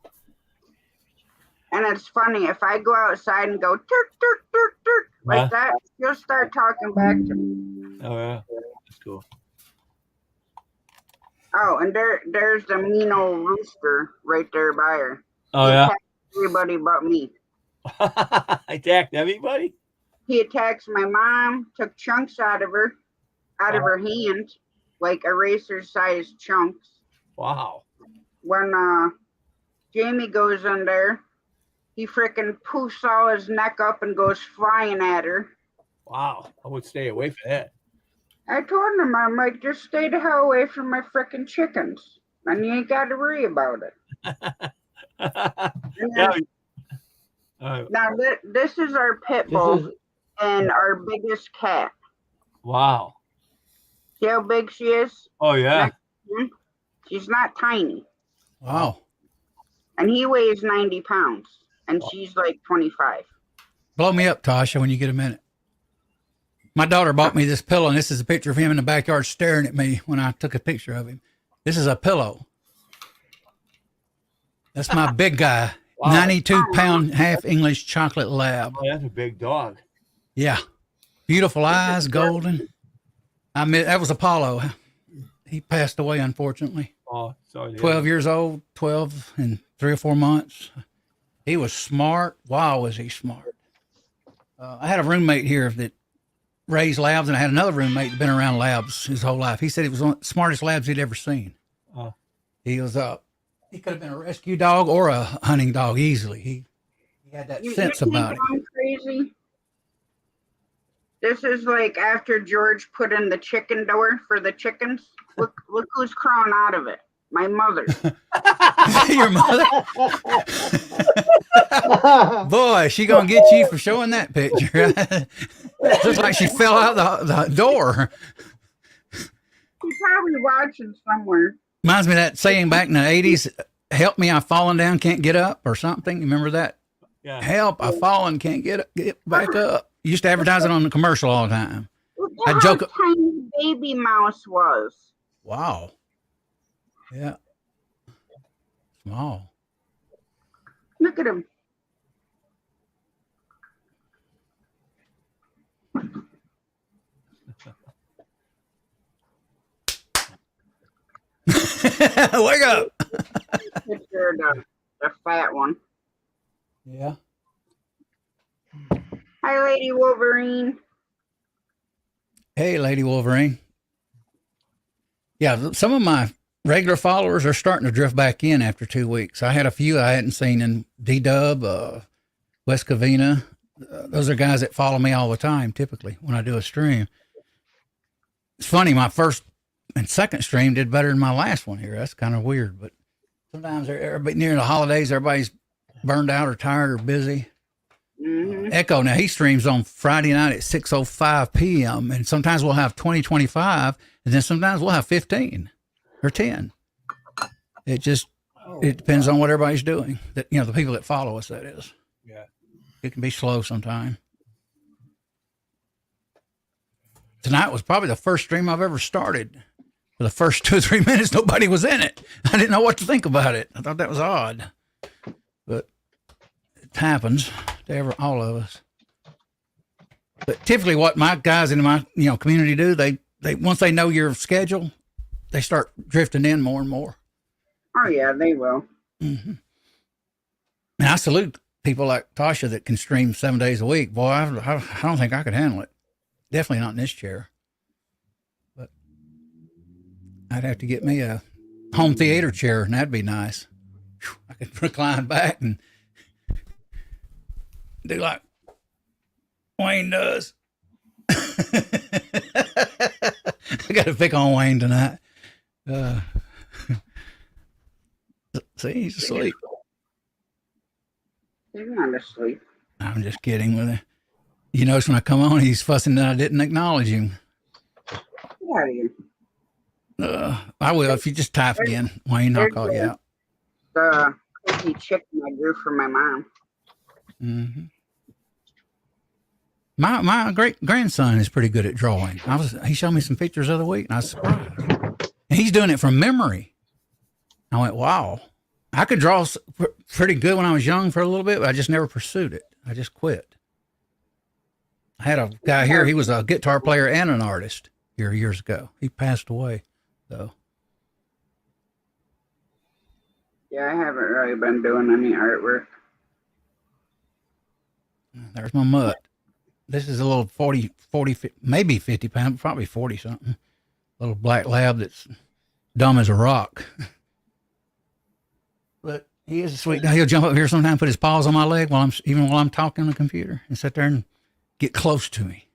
Speaker 1: And it's funny, if I go outside and go turk like that, you'll start talking back to me.
Speaker 3: Oh yeah, that's cool.
Speaker 1: Oh, and there's the mean old rooster right there by her.
Speaker 3: Oh
Speaker 1: he
Speaker 3: yeah.
Speaker 1: attacks everybody but me.
Speaker 3: Attacked everybody?
Speaker 1: He attacks my mom, took chunks out of her hand, like eraser-sized chunks.
Speaker 3: Wow.
Speaker 1: When Jamie goes in there, he frickin' poofs all his neck up and goes flying at her.
Speaker 3: Wow. I would stay away from that.
Speaker 1: I told him, I'm like, just stay the hell away from my frickin' chickens. And you ain't got to worry about it.
Speaker 3: Yeah.
Speaker 1: Now, this is our pit bull and our biggest cat.
Speaker 3: Wow.
Speaker 1: See how big she is?
Speaker 3: Oh, yeah.
Speaker 1: She's not tiny.
Speaker 5: Wow.
Speaker 1: And he weighs 90 pounds. And she's like 25.
Speaker 5: Blow me up, Tasha, when you get a minute. My daughter bought me this pillow, and this is a picture of him in the backyard staring at me when I took a picture of him. This is a pillow. That's my big guy. Wow. 92-pound half English chocolate lab.
Speaker 3: Oh, that's a big dog.
Speaker 5: Yeah. Beautiful eyes, golden. That was Apollo. He passed away, unfortunately.
Speaker 3: Oh, sorry.
Speaker 5: 12 years old, 12 in 3 or 4 months. He was smart. Wow, was he smart. I had a roommate here that raised labs, and I had another roommate that been around labs his whole life. He said he was one of the smartest labs he'd ever seen. He was he could have been a rescue dog or a hunting dog easily. He had that sense about him.
Speaker 1: I'm crazy. This is like after George put in the chicken door for the chickens. Look who's crawling out of it. My mother.
Speaker 5: Your mother? Boy, she gonna get you for showing that picture. Looks like she fell out the door.
Speaker 1: She's probably watching somewhere.
Speaker 5: Reminds me of that saying back in the 80s, help me, I've fallen down, can't get up, or something. You remember that?
Speaker 3: Yeah.
Speaker 5: Help, I've fallen, can't get back up. You used to advertise it on the commercial all the time.
Speaker 1: Look at how tiny baby mouse was.
Speaker 5: Wow. Yeah. Small.
Speaker 1: Look at him.
Speaker 5: Wake up.
Speaker 1: Picture the fat one.
Speaker 5: Yeah.
Speaker 1: Hi, Lady Wolverine.
Speaker 5: Hey, Lady Wolverine. Yeah, some of my regular followers are starting to drift back in after 2 weeks. I had a few I hadn't seen in D-Dub, West Covina. Those are guys that follow me all the time, typically, when I do a stream. It's funny, my first and second stream did better than my last one here. That's kind of weird, but sometimes everybody, near the holidays, everybody's burned out or tired or busy.
Speaker 1: Mm-hmm.
Speaker 5: Echo, now he streams on Friday night at 6:05 p.m. and sometimes we'll have 20, 25, and then sometimes we'll have 15 or 10. It just it depends on what everybody's doing. That the people that follow us, that is.
Speaker 3: Yeah.
Speaker 5: It can be slow sometimes. Tonight was probably the first stream I've ever started. For the first 2 or 3 minutes, nobody was in it. I didn't know what to think about it. I thought that was odd, but it happens to all of us. But typically, what my guys in my community do, they once they know your schedule, they start drifting in more and more.
Speaker 1: Oh yeah, they will.
Speaker 5: Mm-hmm. And I salute people like Tasha that can stream 7 days a week. Boy, I don't think I could handle it. Definitely not in this chair. But I'd have to get me a home theater chair, and that'd be nice. I could recline back and do like Wayne does. I got to pick on Wayne tonight. See, he's asleep.
Speaker 1: He's not asleep.
Speaker 5: I'm just kidding with him. You notice when I come on, he's fussing that I didn't acknowledge him.
Speaker 1: Get out of here.
Speaker 5: I will if you just type again, Wayne. I'll call you out.
Speaker 1: The cookie chicken I grew for my mom.
Speaker 5: Mm-hmm. My great grandson is pretty good at drawing. He showed me some pictures the other week, and I was surprised. And he's doing it from memory. I went, wow. I could draw pretty good when I was young for a little bit, but I just never pursued it. I just quit. I had a guy here. He was a guitar player and an artist here years ago. He passed away, though.
Speaker 1: Yeah, I haven't really been doing any artwork.
Speaker 5: There's my mutt. This is a little 40, maybe 50 pound, probably 40 something. Little black lab that's dumb as a rock. But he is a sweet guy. He'll jump up here sometime, put his paws on my leg while I'm talking on the computer and sit there and get close to me.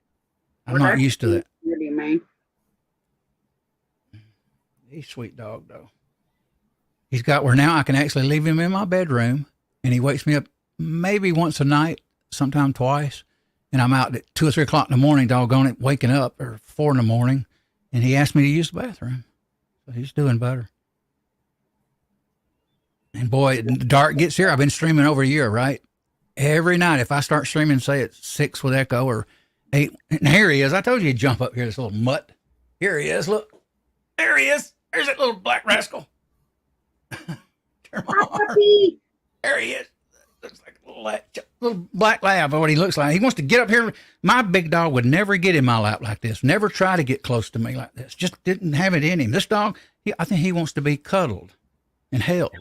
Speaker 5: I'm not used to that.
Speaker 1: Really, man.
Speaker 5: He's a sweet dog, though. He's got where now I can actually leave him in my bedroom, and he wakes me up maybe once a night, sometime twice, and I'm out at 2 or 3 o'clock in the morning, doggone it, waking up, or 4 in the morning, and he asked me to use the bathroom. So he's doing better. And boy, the dark gets here. I've been streaming over a year, right? Every night, if I start streaming, say it's 6 with echo or 8, and here he is. I told you he'd jump up here, this little mutt. Here he is. Look, there he is. There's that little black rascal. Turn my arm. There he is. Looks like a little black lab, what he looks like. He wants to get up here. My big dog would never get in my lap like this. Never try to get close to me like this. Just didn't have it in him. This dog, I think he wants to be cuddled and held.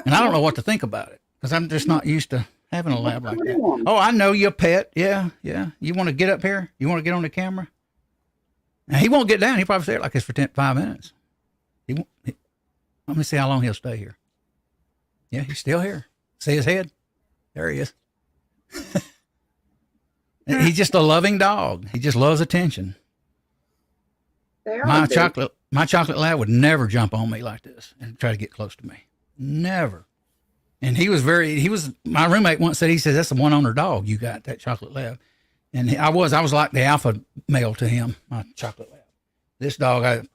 Speaker 5: And I don't know what to think about it because I'm just not used to having a lab like that. Oh, I know you're a pet. Yeah. You want to get up here? You want to get on the camera? Now, he won't get down. He'll probably stay like this for 5 minutes. Let me see how long he'll stay here. Yeah, he's still here. See his head? There he is. He's just a loving dog. He just loves attention. My chocolate lab would never jump on me like this and try to get close to me. Never. And my roommate once said, he says, that's the one owner dog you got, that chocolate lab. And I was like the alpha male to him, my chocolate lab. This dog,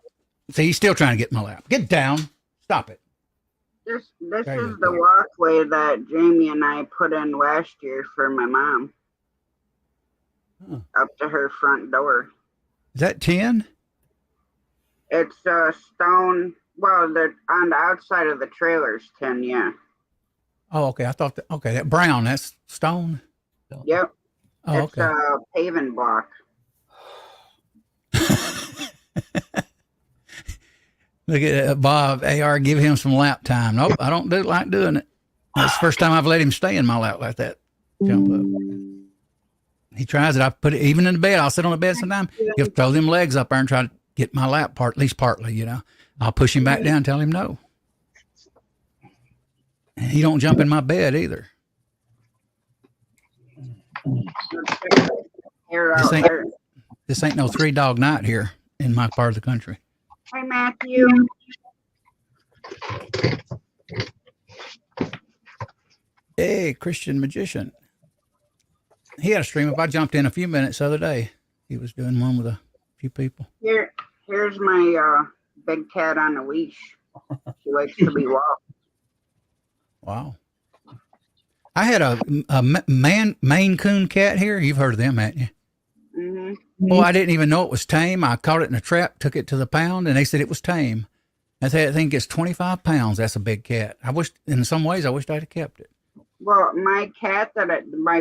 Speaker 5: he's still trying to get in my lap. Get down. Stop it.
Speaker 1: This is the walkway that Jamie and I put in last year for my mom. Up to her front door.
Speaker 5: Is that 10?
Speaker 1: It's stone. Well, on the outside of the trailer's 10, yeah.
Speaker 5: Oh, okay. I thought that brown, that's stone?
Speaker 1: Yep.
Speaker 5: Oh,
Speaker 1: it's a paving block.
Speaker 5: Look at Bob, AR, give him some lap time. Nope, I don't like doing it. That's the first time I've let him stay in my lap like that. Jump up. He tries it. I put it even in the bed. I'll sit on the bed sometime. He'll throw them legs up there and try to get my lap at least partly, I'll push him back down and tell him no. And he don't jump in my bed either. This ain't no 3-dog night here in my part of the country.
Speaker 1: Hi, Matthew.
Speaker 5: Hey, Christian Magician. He had a stream up. I jumped in a few minutes the other day. He was doing one with a few people.
Speaker 1: Here's my big cat on a leash. She likes to be walked.
Speaker 5: Wow. I had a Maine Coon cat here. You've heard of them, haven't you? Mm-hmm. Oh, I didn't even know it was tame. I caught it in a trap, took it to the pound, and they said it was tame. I think it's 25 pounds. That's a big cat. In some ways, I wished I'd have kept it.
Speaker 1: Well, my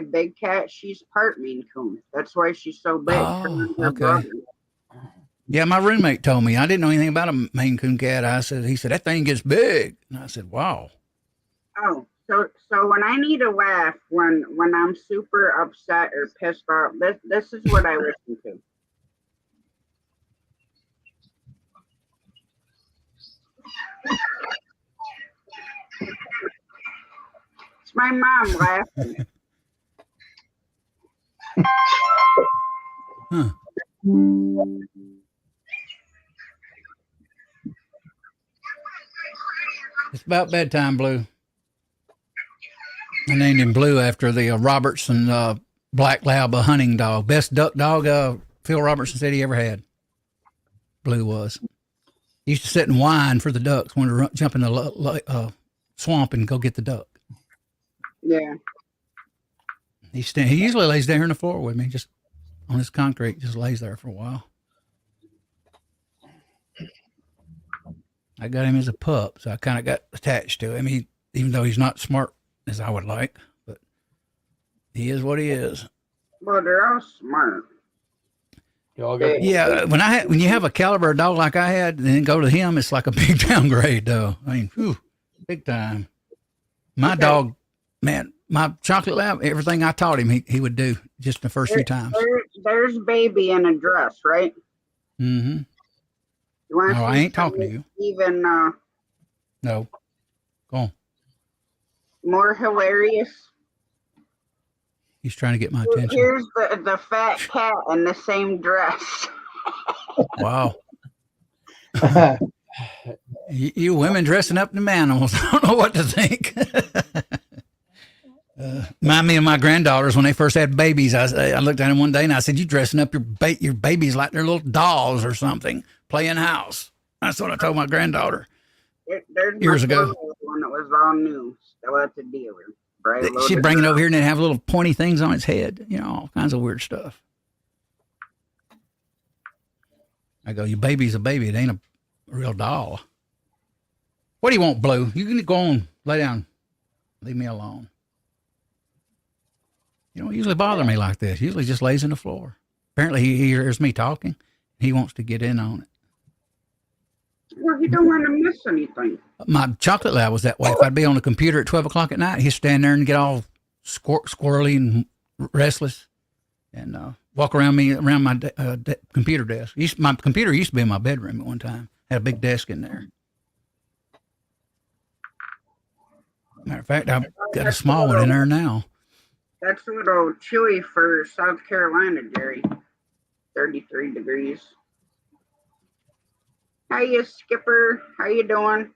Speaker 1: big cat, she's part Maine Coon. That's why she's so big.
Speaker 5: Oh, okay. Yeah, my roommate told me. I didn't know anything about a Maine Coon cat. He said, that thing gets big. And I said, wow.
Speaker 1: Oh, so when I need a laugh, when I'm super upset or pissed off, this is what I listen to. It's my mom laughing.
Speaker 5: Huh. It's about bedtime, Blue. I named him Blue after the Robertson black lab, a hunting dog. Best duck dog Phil Robertson said he ever had. Blue was. He used to sit and whine for the ducks when to jump in the swamp and go get the duck.
Speaker 1: Yeah.
Speaker 5: He usually lays down here on the floor with me, just on his concrete, just lays there for a while. I got him as a pup, so I kind of got attached to him. Even though he's not smart as I would like, but he is what he is.
Speaker 1: Well, they're all smart.
Speaker 5: Yeah, when you have a caliber dog like I had, and then go to him, it's like a big downgrade, though. I mean, whew, big time. My dog, man, my chocolate lab, everything I taught him, he would do just the first few times.
Speaker 1: There's baby in a dress, right?
Speaker 5: Mm-hmm. No, I ain't talking to you.
Speaker 1: Even
Speaker 5: no. Go on.
Speaker 1: More hilarious.
Speaker 5: He's trying to get my attention.
Speaker 1: Here's the fat cat in the same dress.
Speaker 5: Wow. You women dressing up the animals. I don't know what to think. Me and my granddaughters, when they first had babies, I looked at them one day and I said, "You dressing up your babies like they're little dolls or something, playing house." That's what I told my granddaughter years ago.
Speaker 1: When it was all new, still at the dealer. Right?
Speaker 5: She'd bring it over here and they'd have little pointy things on its head, all kinds of weird stuff. I go, "Your baby's a baby. It ain't a real doll." What do you want, Blue? You can go on, lay down. Leave me alone. You don't usually bother me like this. Usually just lays on the floor. Apparently he hears me talking. He wants to get in on it.
Speaker 1: Well, he don't want to miss anything.
Speaker 5: My chocolate lab was that way. If I'd be on the computer at 12 o'clock at night, he'd stand there and get all squirrely and restless and walk around my computer desk. My computer used to be in my bedroom at one time. Had a big desk in there. Matter of fact, I've got a small one in there now.
Speaker 1: That's a little chilly for South Carolina, Jerry. 33 degrees. How you, Skipper? How you doing?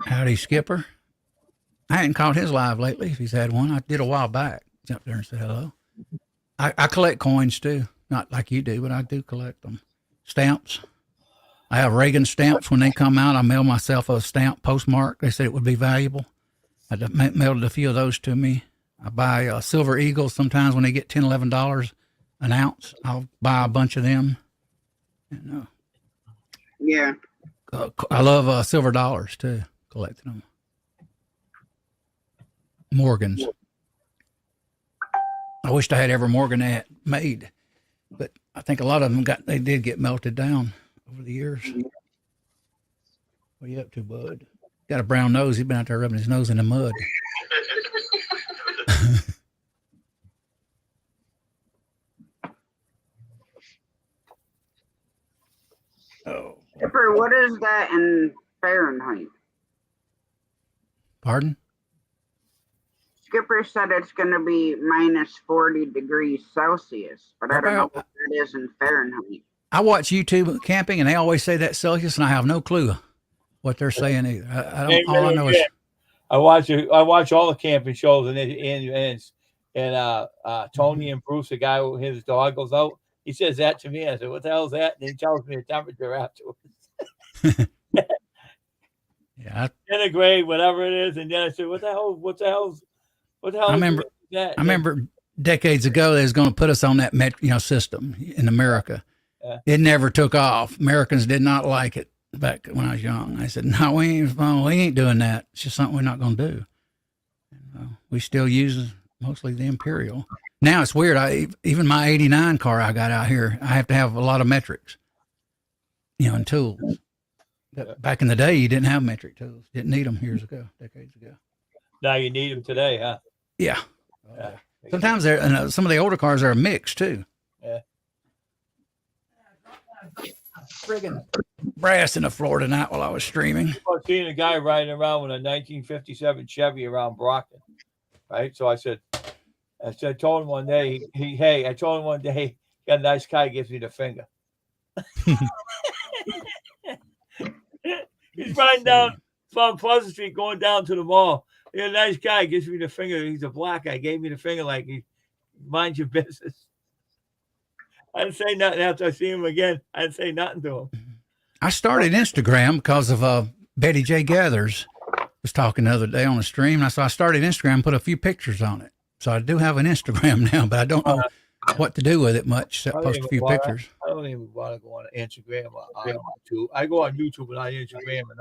Speaker 5: Howdy, Skipper. I hadn't caught his live lately, if he's had one. I did a while back. Jumped there and said hello. I collect coins, too. Not like you do, but I do collect them. Stamps. I have Reagan stamps. When they come out, I mail myself a stamp postmark. They said it would be valuable. I mailed a few of those to me. I buy Silver Eagles sometimes when they get $10, $11 an ounce. I'll buy a bunch of them. And,
Speaker 1: yeah.
Speaker 5: I love silver dollars, too, collecting them. Morgans. I wished I had every Morgan I made, but I think a lot of them did get melted down over the years. What are you up to, bud? Got a brown nose. He's been out there rubbing his nose in the mud. Oh.
Speaker 1: Skipper, what is that in Fahrenheit?
Speaker 5: Pardon?
Speaker 1: Skipper said it's going to be minus 40 degrees Celsius, but I don't know what that is in Fahrenheit.
Speaker 5: I watch YouTube camping, and they always say that Celsius, and I have no clue what they're saying either. I don't. All I know is
Speaker 3: I watch all the camping shows, and Tony and Bruce, the guy with his dog goes out. He says that to me. I said, "What the hell is that?" And he tells me the temperature afterwards.
Speaker 5: Yeah,
Speaker 3: centigrade, whatever it is, and then I said, "What the hell?
Speaker 5: I remember decades ago they was going to put us on that system in America. Yeah. It never took off. Americans did not like it back when I was young. I said, "No, we ain't doing that. It's just something we're not going to do." We still use mostly the Imperial. Now it's weird. Even my '89 car I got out here, I have to have a lot of metrics, and tools. Back in the day, you didn't have metric tools. Didn't need them decades ago.
Speaker 2: Now you need them today, huh?
Speaker 5: Yeah. Sometimes some of the older cars are a mix too.
Speaker 3: Yeah.
Speaker 5: Friggin' brass in the floor tonight while I was streaming.
Speaker 3: I was seeing a guy riding around with a 1957 Chevy around Brockton, right? So I told him one day, he got a nice car, gives me the finger. He's riding down from Pleasant Street, going down to the mall. He got a nice guy, gives me the finger. He's a black guy, gave me the finger like mind your business. I didn't say nothing after I see him again. I didn't say nothing to him.
Speaker 5: I started Instagram because of Betty J. Gathers was talking the other day on a stream. And so I started Instagram, put a few pictures on it. So I do have an Instagram now, but I don't know what to do with it much except post a few pictures.
Speaker 3: I don't even want to go on Instagram or on YouTube. I go on YouTube and on Instagram and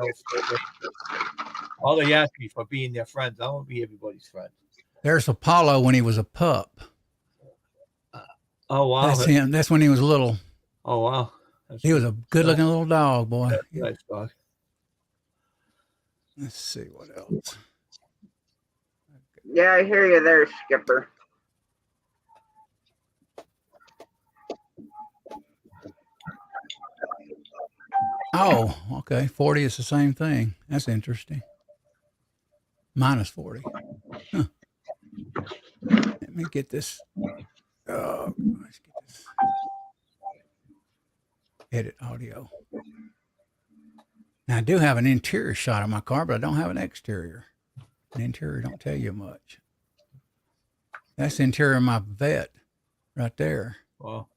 Speaker 3: all they ask me for being their friends. I want to be everybody's friend.
Speaker 5: There's Apollo when he was a pup.
Speaker 3: Oh, wow.
Speaker 5: That's him. That's when he was little.
Speaker 3: Oh, wow.
Speaker 5: He was a good-looking little dog, boy.
Speaker 3: That's a nice dog.
Speaker 5: Let's see what else.
Speaker 1: Yeah, I hear you there, Skipper.
Speaker 5: Oh, okay. 40 is the same thing. That's interesting. Minus 40. Huh. Let me get this. Let's get this. Edit audio. Now, I do have an interior shot of my car, but I don't have an exterior. An interior don't tell you much. That's the interior of my vet right there.
Speaker 3: Wow.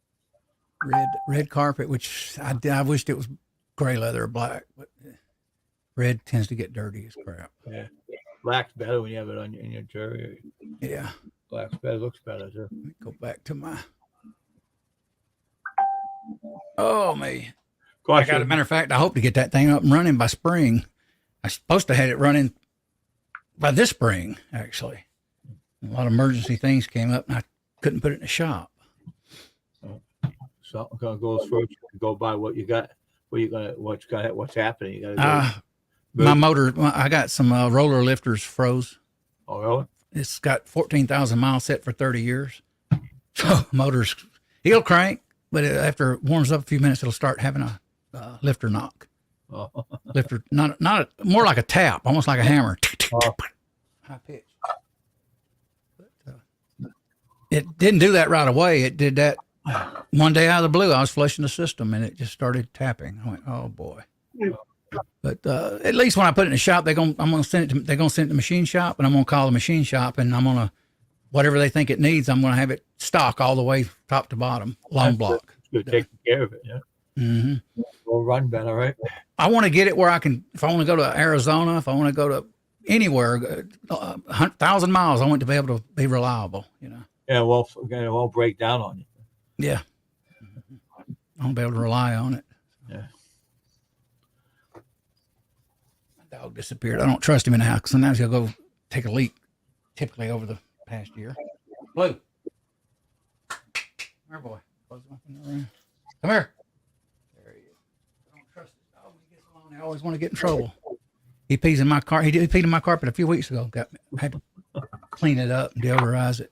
Speaker 5: Red carpet, which I wished it was gray leather or black, but red tends to get dirty as crap.
Speaker 3: Yeah. Black's better when you have it on in your interior.
Speaker 5: Yeah.
Speaker 3: Black's better, looks better too.
Speaker 5: Let me go back to my. Oh, me.
Speaker 3: Gosh,
Speaker 5: As a matter of fact, I hope to get that thing up and running by spring. I'm supposed to have it running by this spring, actually. A lot of emergency things came up, and I couldn't put it in the shop.
Speaker 3: Something gonna go first. Go by what you got. What's happening? You gotta go.
Speaker 5: My motor. I got some roller lifters froze.
Speaker 3: Oh, really?
Speaker 5: It's got 14,000 miles set for 30 years. So motors, it'll crank, but after it warms up a few minutes, it'll start having a lifter knock.
Speaker 3: Oh.
Speaker 5: Lifter, more like a tap, almost like a hammer.
Speaker 3: Oh.
Speaker 5: High pitch. But, it didn't do that right away. It did that one day out of the blue. I was flushing the system and it just started tapping. I went, oh boy. But at least when I put it in the shop, they're gonna send it to the machine shop, and I'm gonna call the machine shop, and I'm gonna whatever they think it needs, I'm gonna have it stock all the way top to bottom, long block.
Speaker 3: Good, taking care of it, yeah.
Speaker 5: Mm-hmm.
Speaker 3: Will run better, right?
Speaker 5: I want to get it where I can. If I want to go to Arizona, if I want to go to anywhere, 1,000 miles, I want to be able to be reliable. You know.
Speaker 3: Yeah, well, it won't break down on you.
Speaker 5: Yeah. I won't be able to rely on it.
Speaker 3: Yeah.
Speaker 5: My dog disappeared. I don't trust him in the house. Sometimes he'll go take a leak. Typically over the past year. Blue. Come here, boy. Come here. There he is. I don't trust this dog when he gets alone. I always want to get in trouble. He pees in my car. He peed in my carpet a few weeks ago. Had to clean it up and deodorize it.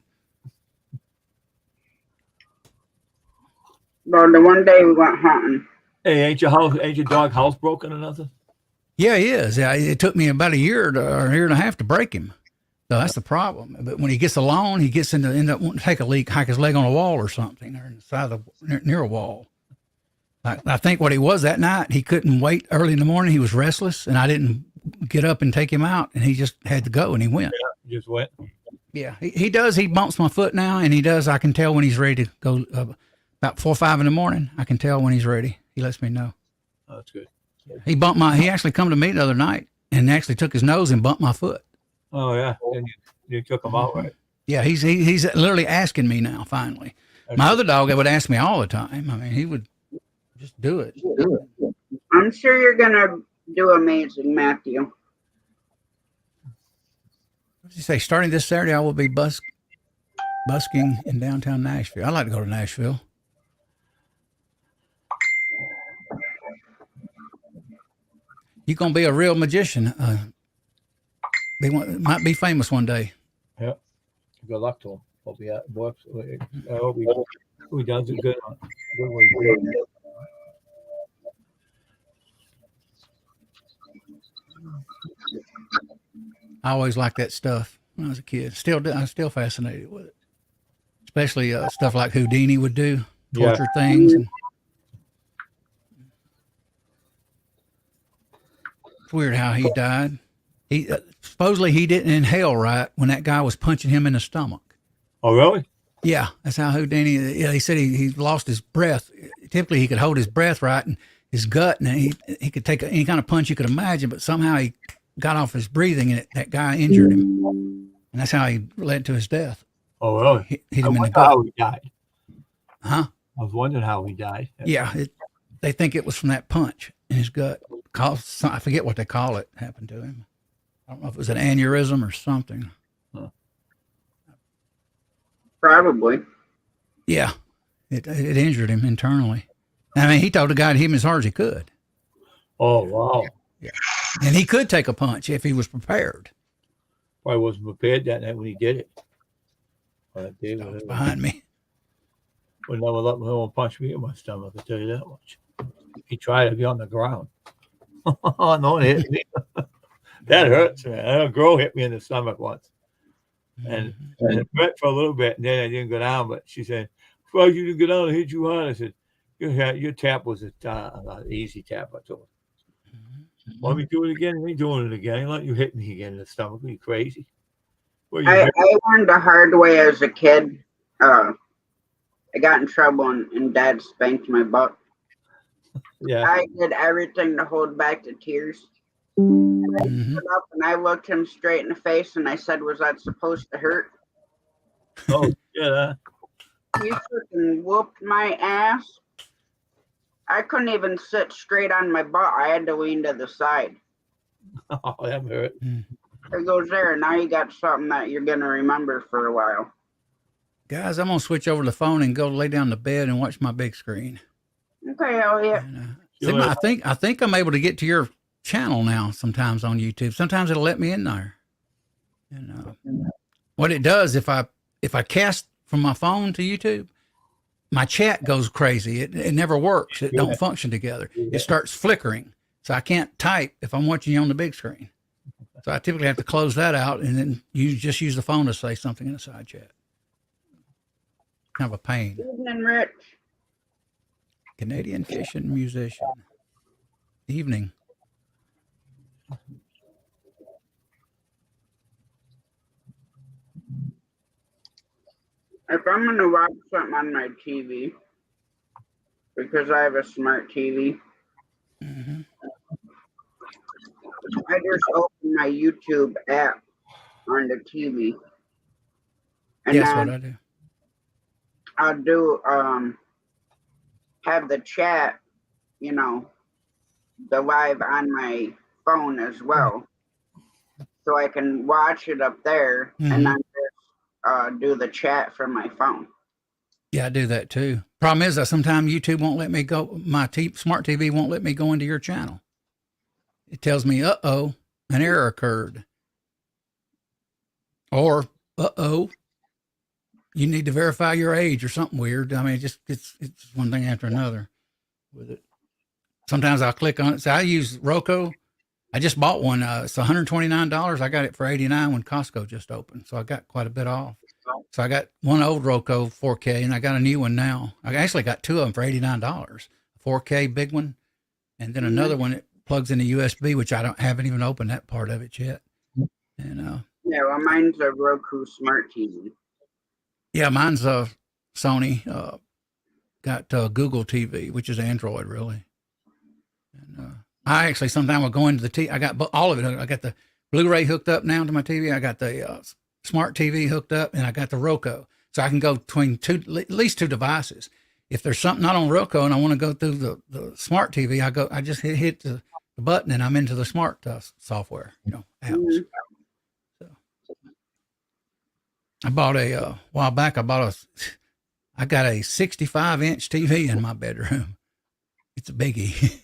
Speaker 1: Well, the one day we went hunting.
Speaker 3: Hey, ain't your dog house broken or nothing?
Speaker 5: Yeah, he is. Yeah, it took me about a year or a year and a half to break him. So that's the problem. But when he gets alone, he gets end up wanting to take a leak, hike his leg on a wall or something, or inside near a wall. I think what he was that night, he couldn't wait early in the morning. He was restless, and I didn't get up and take him out, and he just had to go, and he went.
Speaker 3: Yeah, just went.
Speaker 5: Yeah, he does. He bumps my foot now, and he does. I can tell when he's ready to go. About 4 or 5 in the morning, I can tell when he's ready. He lets me know.
Speaker 3: Oh, that's good.
Speaker 5: He actually come to me the other night and actually took his nose and bumped my foot.
Speaker 3: Oh yeah, and you took him out, right?
Speaker 5: Yeah, he's literally asking me now. Finally, my other dog would ask me all the time. I mean, he would just do it.
Speaker 1: I'm sure you're gonna do amazing, Matthew.
Speaker 5: What did you say? Starting this Saturday, I will be busking in downtown Nashville. I'd like to go to Nashville. You're gonna be a real magician. Might be famous one day.
Speaker 3: Yeah. Good luck to him. Hope he works. I hope he does it good. Good way.
Speaker 5: I always liked that stuff when I was a kid. I'm still fascinated with it, especially stuff like Houdini would do, torture things. And it's weird how he died. Supposedly he didn't inhale right when that guy was punching him in the stomach.
Speaker 3: Oh, really?
Speaker 5: Yeah, that's how Houdini. Yeah, he said he lost his breath. Typically, he could hold his breath right and his gut, and he could take any kind of punch you could imagine. But somehow he got off his breathing, and that guy injured him, and that's how he led to his death.
Speaker 3: Oh, really?
Speaker 5: Hit him in the
Speaker 3: How
Speaker 5: gut.
Speaker 3: he died.
Speaker 5: Huh?
Speaker 3: I was wondering how he died.
Speaker 5: Yeah, they think it was from that punch in his gut. I forget what they call it. Happened to him. I don't know if it was an aneurysm or something.
Speaker 3: Huh.
Speaker 1: Probably.
Speaker 5: Yeah, it injured him internally. I mean, he told the guy to hit him as hard as he could.
Speaker 3: Oh, wow.
Speaker 5: Yeah, and he could take a punch if he was prepared.
Speaker 3: Probably wasn't prepared that night when he did it.
Speaker 5: Behind me.
Speaker 3: Would never let him punch me in my stomach, I'll tell you that much. He tried to be on the ground. Oh, no one hit me. That hurts, man. A girl hit me in the stomach once. And it hurt for a little bit, and then I didn't go down. But she said, "Well, you didn't go down and hit you hard." I said, "Your tap was an easy tap." I told her. Want me to do it again? I ain't doing it again. I ain't letting you hit me again in the stomach. Are you crazy?
Speaker 1: I learned the hard way as a kid. I got in trouble and Dad spanked my butt.
Speaker 3: Yeah.
Speaker 1: I did everything to hold back the tears. And I stood up and I looked him straight in the face and I said, "Was that supposed to hurt?"
Speaker 3: Oh, yeah.
Speaker 1: He freaking whooped my ass. I couldn't even sit straight on my butt. I had to lean to the side.
Speaker 3: Oh, that hurt.
Speaker 1: It goes there. Now you got something that you're going to remember for a while.
Speaker 5: Guys, I'm going to switch over the phone and go lay down the bed and watch my big screen.
Speaker 1: Okay, hell yeah.
Speaker 5: And, I think I'm able to get to your channel now sometimes on YouTube. Sometimes it'll let me in there. And what it does, if I cast from my phone to YouTube, my chat goes crazy. It never works. It don't function together. It starts flickering. So I can't type if I'm watching you on the big screen. So I typically have to close that out and then you just use the phone to say something in a side chat. Kind of a pain.
Speaker 1: Evening, Rich.
Speaker 5: Canadian fishing musician. Evening.
Speaker 1: If I'm going to watch something on my TV, because I have a smart TV, I just open my YouTube app on the TV. And
Speaker 5: that's what I do.
Speaker 1: I'll do, have the chat, the live on my phone as well. So I can watch it up there and then just do the chat from my phone.
Speaker 5: Yeah, I do that too. Problem is that sometimes YouTube won't let me go. My smart TV won't let me go into your channel. It tells me, "Uh-oh, an error occurred," or "Uh-oh, you need to verify your age," or something weird. I mean, it's one thing after another with it. Sometimes I'll click on it. So I use Roku. I just bought one. It's $129. I got it for $89 when Costco just opened. So I got quite a bit off. So I got one old Roku 4K and I got a new one now. I actually got two of them for $89. 4K big one. And then another one that plugs into USB, which I haven't even opened that part of it yet. And
Speaker 1: yeah, well, mine's a Roku smart TV.
Speaker 5: Yeah, mine's a Sony. Got Google TV, which is Android really. And I actually sometimes will go into the TV. I got all of it. I got the Blu-ray hooked up now to my TV. I got the smart TV hooked up, and I got the Roku, so I can go between at least two devices. If there's something not on Roku and I want to go through the smart TV, I just hit the button and I'm into the smart software, apps. So I bought a while back. I got a 65-inch TV in my bedroom. It's a biggie.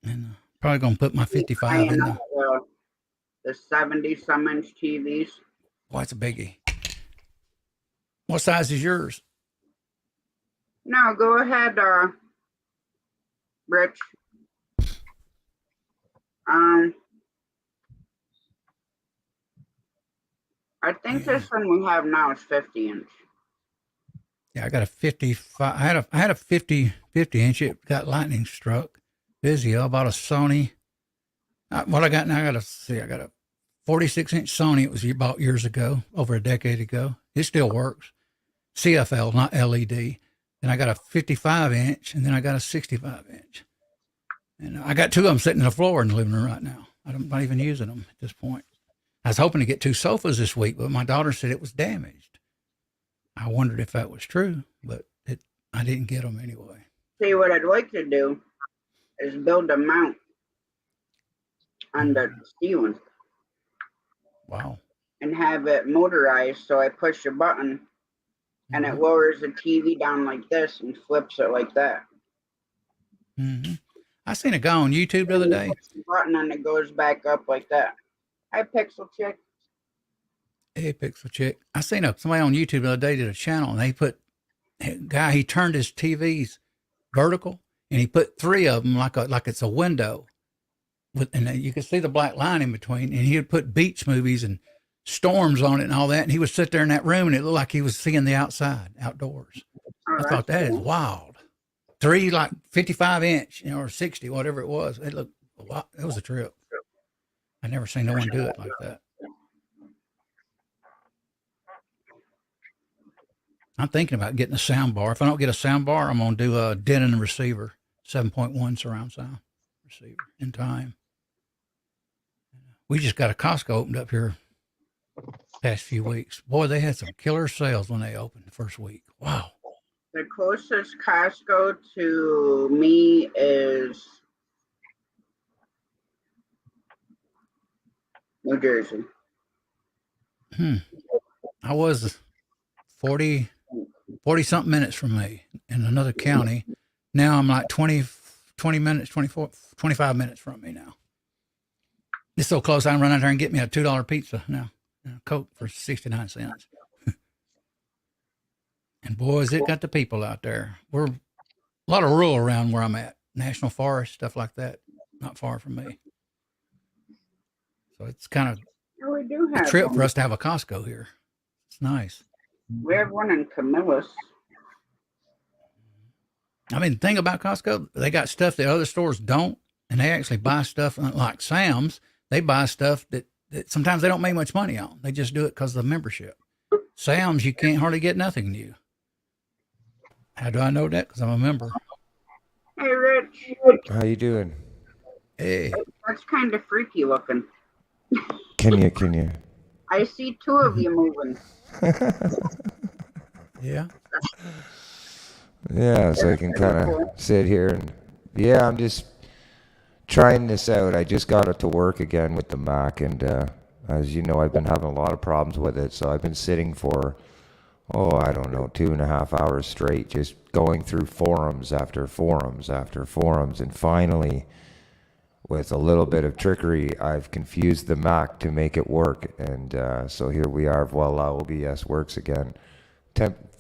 Speaker 5: And probably gonna put my 55 in
Speaker 1: the 70-some inch TVs.
Speaker 5: Well, it's a biggie. What size is yours?
Speaker 1: No, go ahead, Rich. I think this one we have now is 50-inch.
Speaker 5: Yeah, I got a 55. I had a 50-inch. It got lightning struck. Busy. I bought a Sony. What I got now, I got a 46-inch Sony. It was bought years ago, over a decade ago. It still works. CFL, not LED. Then I got a 55-inch, and then I got a 65-inch. And I got two of them sitting on the floor in the living room right now. I'm not even using them at this point. I was hoping to get 2 sofas this week, but my daughter said it was damaged. I wondered if that was true, but I didn't get them anyway.
Speaker 1: See, what I'd like to do is build a mount on the ceiling.
Speaker 5: Wow.
Speaker 1: And have it motorized, so I push a button and it lowers the TV down like this and flips it like that.
Speaker 5: Mm-hmm. I seen a guy on YouTube the other day.
Speaker 1: Button and it goes back up like that. Hi, Pixel Chick.
Speaker 5: Hey, Pixel Chick. I seen somebody on YouTube the other day did a channel, and he turned his TVs vertical, and he put 3 of them like it's a window, and you could see the black line in between. And he would put beach movies and storms on it and all that, and he would sit there in that room, and it looked like he was seeing the outdoors. I thought that is wild. 3 like 55-inch, or 60, whatever it was. It looked wow. It was a trip. I never seen no one do it like that. I'm thinking about getting a sound bar. If I don't get a sound bar, I'm going to do a Denon receiver, 7.1 surround sound receiver in time. We just got a Costco opened up here past few weeks. Boy, they had some killer sales when they opened the first week. Wow.
Speaker 1: The closest Costco to me is New Jersey.
Speaker 5: I was 40 something minutes from me in another county. Now I'm like 25 minutes from me now. It's so close I can run out there and get me a $2 pizza now. And a Coke for 69 cents. And boys, it got the people out there. We're a lot of rural around where I'm at. National forest, stuff like that. Not far from me. So it's kind of a trip for us to have a Costco here. It's nice.
Speaker 1: We have one in Camillus.
Speaker 5: I mean, the thing about Costco, they got stuff that other stores don't, and they actually buy stuff like Sam's. They buy stuff that sometimes they don't make much money on. They just do it because of the membership. Sam's, you can't hardly get nothing new. How do I know that? Because I'm a member.
Speaker 1: Hey, Rich.
Speaker 7: How you doing?
Speaker 5: Hey.
Speaker 1: That's kind of freaky looking.
Speaker 7: Can you?
Speaker 1: I see 2 of you moving.
Speaker 5: Yeah.
Speaker 7: Yeah, so I can kind of sit here and I'm just trying this out. I just got it to work again with the Mac, and as you know, I've been having a lot of problems with it. So I've been sitting for 2.5 hours straight, just going through forums after forums after forums, and finally, with a little bit of trickery, I've confused the Mac to make it work, and so here we are. Voila, OBS works again.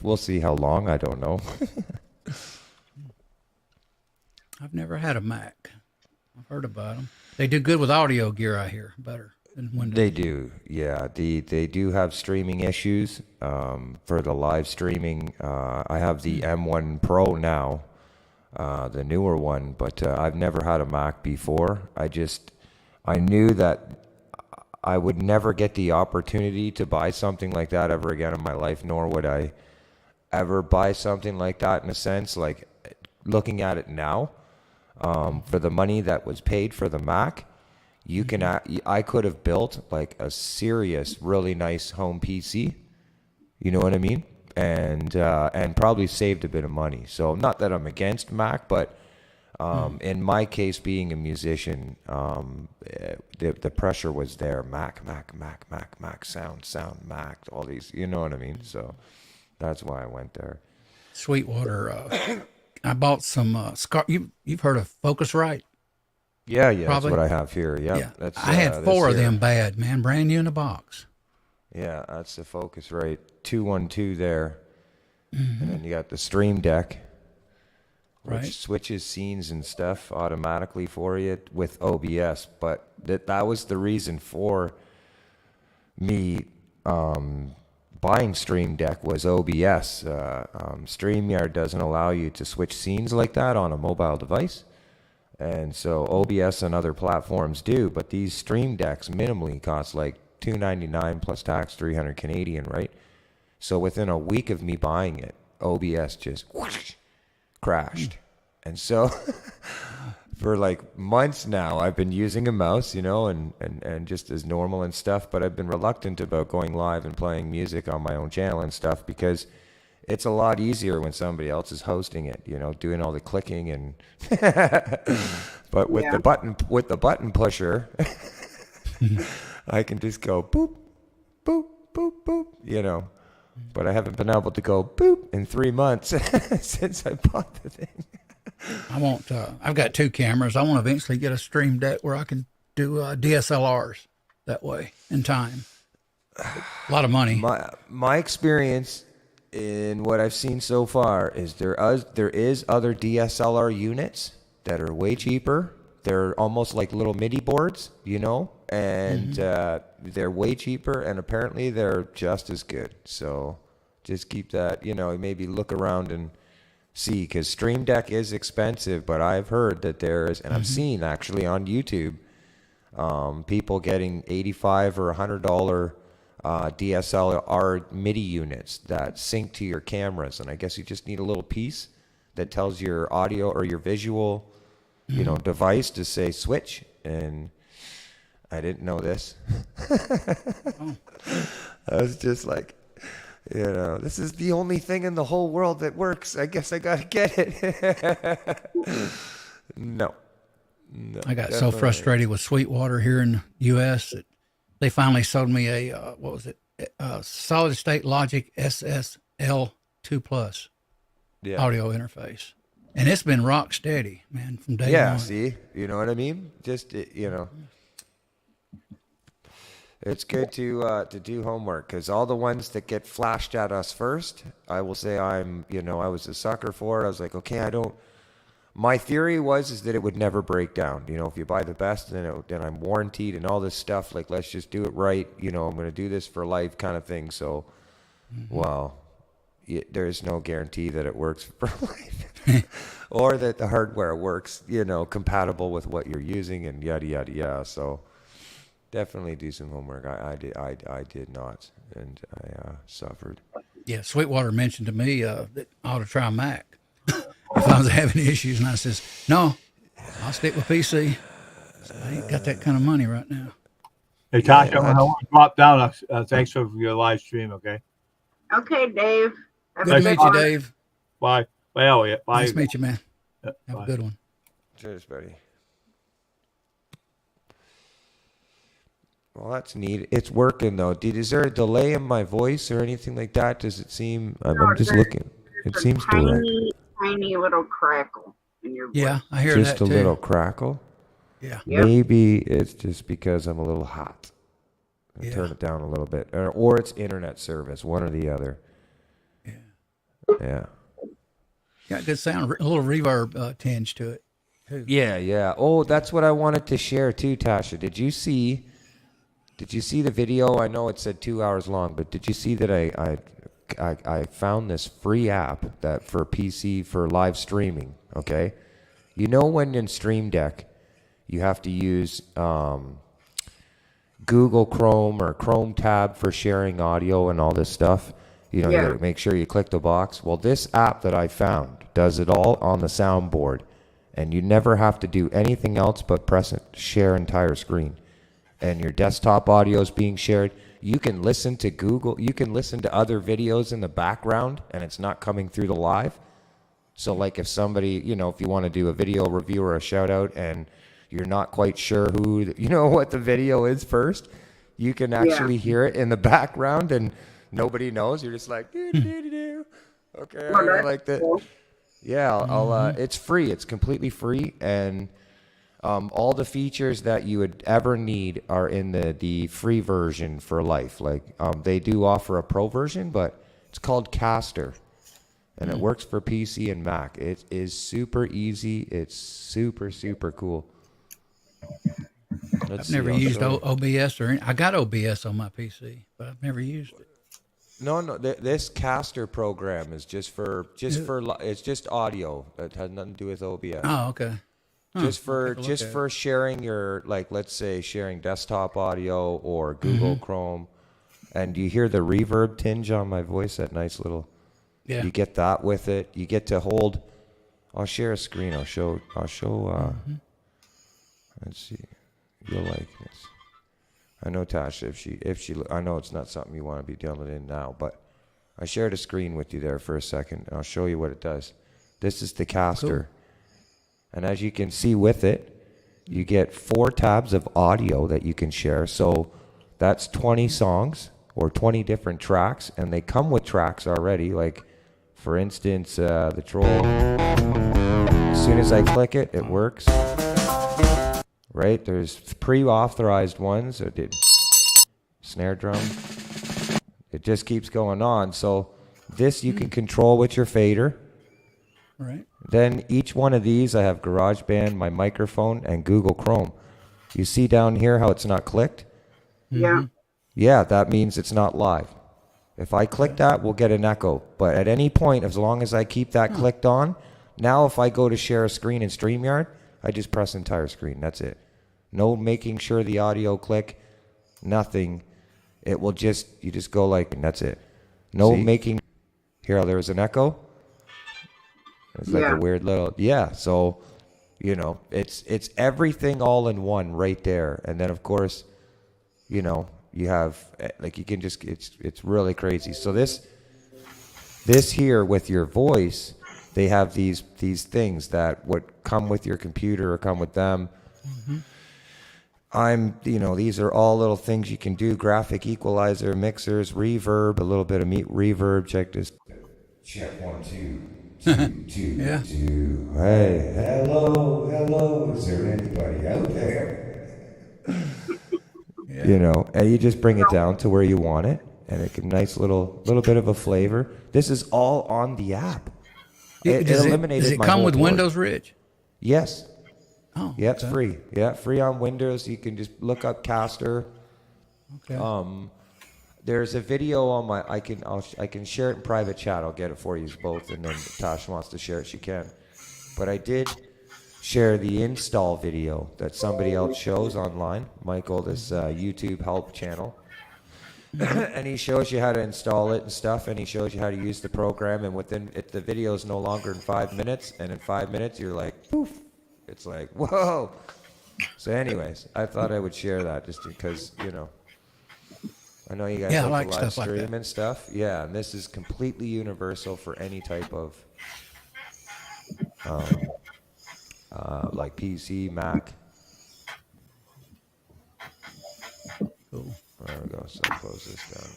Speaker 7: We'll see how long. I don't know.
Speaker 5: I've never had a Mac. I've heard about them. They do good with audio gear, I hear, better than Windows.
Speaker 7: They do, yeah. They do have streaming issues for the live streaming. I have the M1 Pro now, the newer one, but I've never had a Mac before. I knew that I would never get the opportunity to buy something like that ever again in my life, nor would I ever buy something like that, in a sense. Like, looking at it now, for the money that was paid for the Mac, I could have built like a serious, really nice home PC. You know what I mean? And probably saved a bit of money. So not that I'm against Mac, but in my case, being a musician, the pressure was there. Mac, sound, Mac, all these, you know what I mean? So that's why I went there.
Speaker 5: Sweetwater, I bought some you've heard of Focusrite?
Speaker 7: Yeah,
Speaker 5: Probably.
Speaker 7: That's what I have here. Yep.
Speaker 5: Yeah,
Speaker 7: That's,
Speaker 5: I had 4 of them bad, man, brand new in the box.
Speaker 7: Yeah, that's the Focusrite 212 there. And then you got the Stream Deck, which switches scenes and stuff automatically for you with OBS. But that was the reason for me buying Stream Deck was OBS. StreamYard doesn't allow you to switch scenes like that on a mobile device. And so OBS and other platforms do, but these stream decks minimally cost like $299 plus tax, 300 Canadian, right? So within a week of me buying it, OBS just whoosh, crashed. And so for like months now, I've been using a mouse, and just as normal and stuff, but I've been reluctant about going live and playing music on my own channel and stuff because it's a lot easier when somebody else is hosting it, doing all the clicking and but with the button pusher, I can just go boop, boop, boop, boop, but I haven't been able to go boop in 3 months since I bought the thing.
Speaker 5: I've got 2 cameras. I want to eventually get a stream deck where I can do DSLRs that way in time. A lot of money.
Speaker 7: My experience in what I've seen so far is there is other DSLR units that are way cheaper. They're almost like little MIDI boards, and they're way cheaper, and apparently they're just as good. So just keep that, maybe look around and see, because Stream Deck is expensive, but I've heard that there's, and I've seen actually on YouTube, people getting $85 or $100 DSLR MIDI units that sync to your cameras, and I guess you just need a little piece that tells your audio or your visual, device to say switch. And I didn't know this. I was just like, this is the only thing in the whole world that works. I guess I gotta get it. No,
Speaker 5: I got so frustrated with Sweetwater here in the U.S. that they finally sold me a solid state Logic SSL2 Plus audio interface, and it's been rock steady, man, from day one.
Speaker 7: Yeah, see, you know what I mean? Just it's good to do homework, because all the ones that get flashed at us first, I will say I was a sucker for it. I was like, okay, my theory is that it would never break down. If you buy the best, then I'm warranted and all this stuff. Like, let's just do it right. I'm going to do this for life kind of thing. So, there's no guarantee that it works for life or that the hardware works, compatible with what you're using and yada, yada, yada. So definitely do some homework. I did not, and I suffered.
Speaker 5: Yeah, Sweetwater mentioned to me that I ought to try Mac if I was having issues, and I says, no, I'll stick with PC. So I ain't got that kind of money right now.
Speaker 3: Hey, Tasha, I want to drop down. Thanks for your live stream, okay?
Speaker 1: Okay, Dave.
Speaker 5: Good to meet you, Dave.
Speaker 3: Bye. Bye, Elliot. Bye.
Speaker 5: Nice to meet you, man.
Speaker 3: Have
Speaker 5: a good one.
Speaker 7: Cheers, buddy. Well, that's neat. It's working, though. Is there a delay in my voice or anything like that? Does it seem... I'm just looking. It seems to work.
Speaker 1: Tiny little crackle in your voice.
Speaker 5: Yeah, I hear
Speaker 7: just
Speaker 5: that,
Speaker 7: a little crackle?
Speaker 5: Yeah.
Speaker 7: Maybe it's just because I'm a little hot. Turn it down a little bit. Or it's internet service, one or the other. Yeah.
Speaker 5: Got good sound, a little reverb tinge to it, too.
Speaker 7: Yeah. Oh, that's what I wanted to share, too, Tasha. Did you see the video? I know it said 2 hours long, but did you see that I found this free app that for PC for live streaming, okay? When in Stream Deck, you have to use Google Chrome or Chrome tab for sharing audio and all this stuff. You gotta make sure you click the box. Well, this app that I found does it all on the soundboard, and you never have to do anything else but press it, share entire screen. And your desktop audio is being shared. You can listen to you can listen to other videos in the background, and it's not coming through the live. So like if somebody, if you want to do a video review or a shout out and you're not quite sure what the video is first, you can actually hear it in the background and nobody knows. You're just like, okay, I like that. Cool. Yeah, it's free. It's completely free, and all the features that you would ever need are in the free version for life. Like they do offer a pro version, but it's called Caster, and it works for PC and Mac. It is super easy. It's super, super cool.
Speaker 5: I've never used OBS I got OBS on my PC, but I've never used it.
Speaker 7: No. This Caster program is just for it's just audio. It has nothing to do with OBS.
Speaker 5: Oh, okay.
Speaker 7: just
Speaker 5: I'll take
Speaker 7: for
Speaker 5: a look at it.
Speaker 7: sharing your, like, let's say sharing desktop audio or Google Chrome. And you hear the reverb tinge on my voice, that nice little,
Speaker 5: Yeah.
Speaker 7: you get that with it. You get to hold, I'll share a screen. I'll show, let's see. You'll like this. I know Tasha, if she, I know it's not something you want to be dealing in now, but I shared a screen with you there for a second, and I'll show you what it does. This is the caster. Cool. And as you can see with it, you get 4 tabs of audio that you can share. So that's 20 songs or 20 different tracks, and they come with tracks already. Like, for instance, the Troll. As soon as I click it, it works. Right? There's pre-authorized ones. I did snare drum. It just keeps going on. So this you can control with your fader.
Speaker 5: Right.
Speaker 7: Then each one of these, I have GarageBand, my microphone, and Google Chrome. You see down here how it's not clicked?
Speaker 1: Yeah.
Speaker 7: Yeah, that means it's not live. If I click that, we'll get an echo. But at any point, as long as I keep that clicked on, now if I go to share a screen in StreamYard, I just press entire screen. That's it. No making sure the audio click, nothing. It will just, you just go like, and that's it. No making, here, there was an echo. It's like a weird little, so, you know, it's everything all in one right there. And then, of course, you know, you have, like, you can just, it's really crazy. So this here with your voice, they have these things that would come with your computer or come with them. You know, these are all little things you can do. Graphic equalizer, mixers, reverb, a little bit of reverb. Check this. Check 1, 2. Two. Hey, hello. Is there anybody out there? You know, and you just bring it down to where you want it, and it can nice little bit of a flavor. This is all on the app. It eliminated.
Speaker 5: Does it
Speaker 7: my
Speaker 5: come
Speaker 7: whole
Speaker 5: with
Speaker 7: board.
Speaker 5: Windows, Rich?
Speaker 7: Yes.
Speaker 5: Oh,
Speaker 7: yeah, it's free. Yeah, free on Windows. You can just look up Caster.
Speaker 5: Okay.
Speaker 7: There's a video on my. I can share it in private chat. I'll get it for you both, and then if Tasha wants to share it, she can. But I did share the install video that somebody else shows online. Michael, this YouTube help channel, and he shows you how to install it and stuff, and he shows you how to use the program. And the video is no longer in 5 minutes, and in 5 minutes you're like, poof. It's like, whoa. So, anyways, I thought I would share that just because, you know. I know you guys like to live stream and stuff. Yeah, and this is completely universal for any type of like PC, Mac.
Speaker 5: Cool.
Speaker 7: There we go. So I'll close this down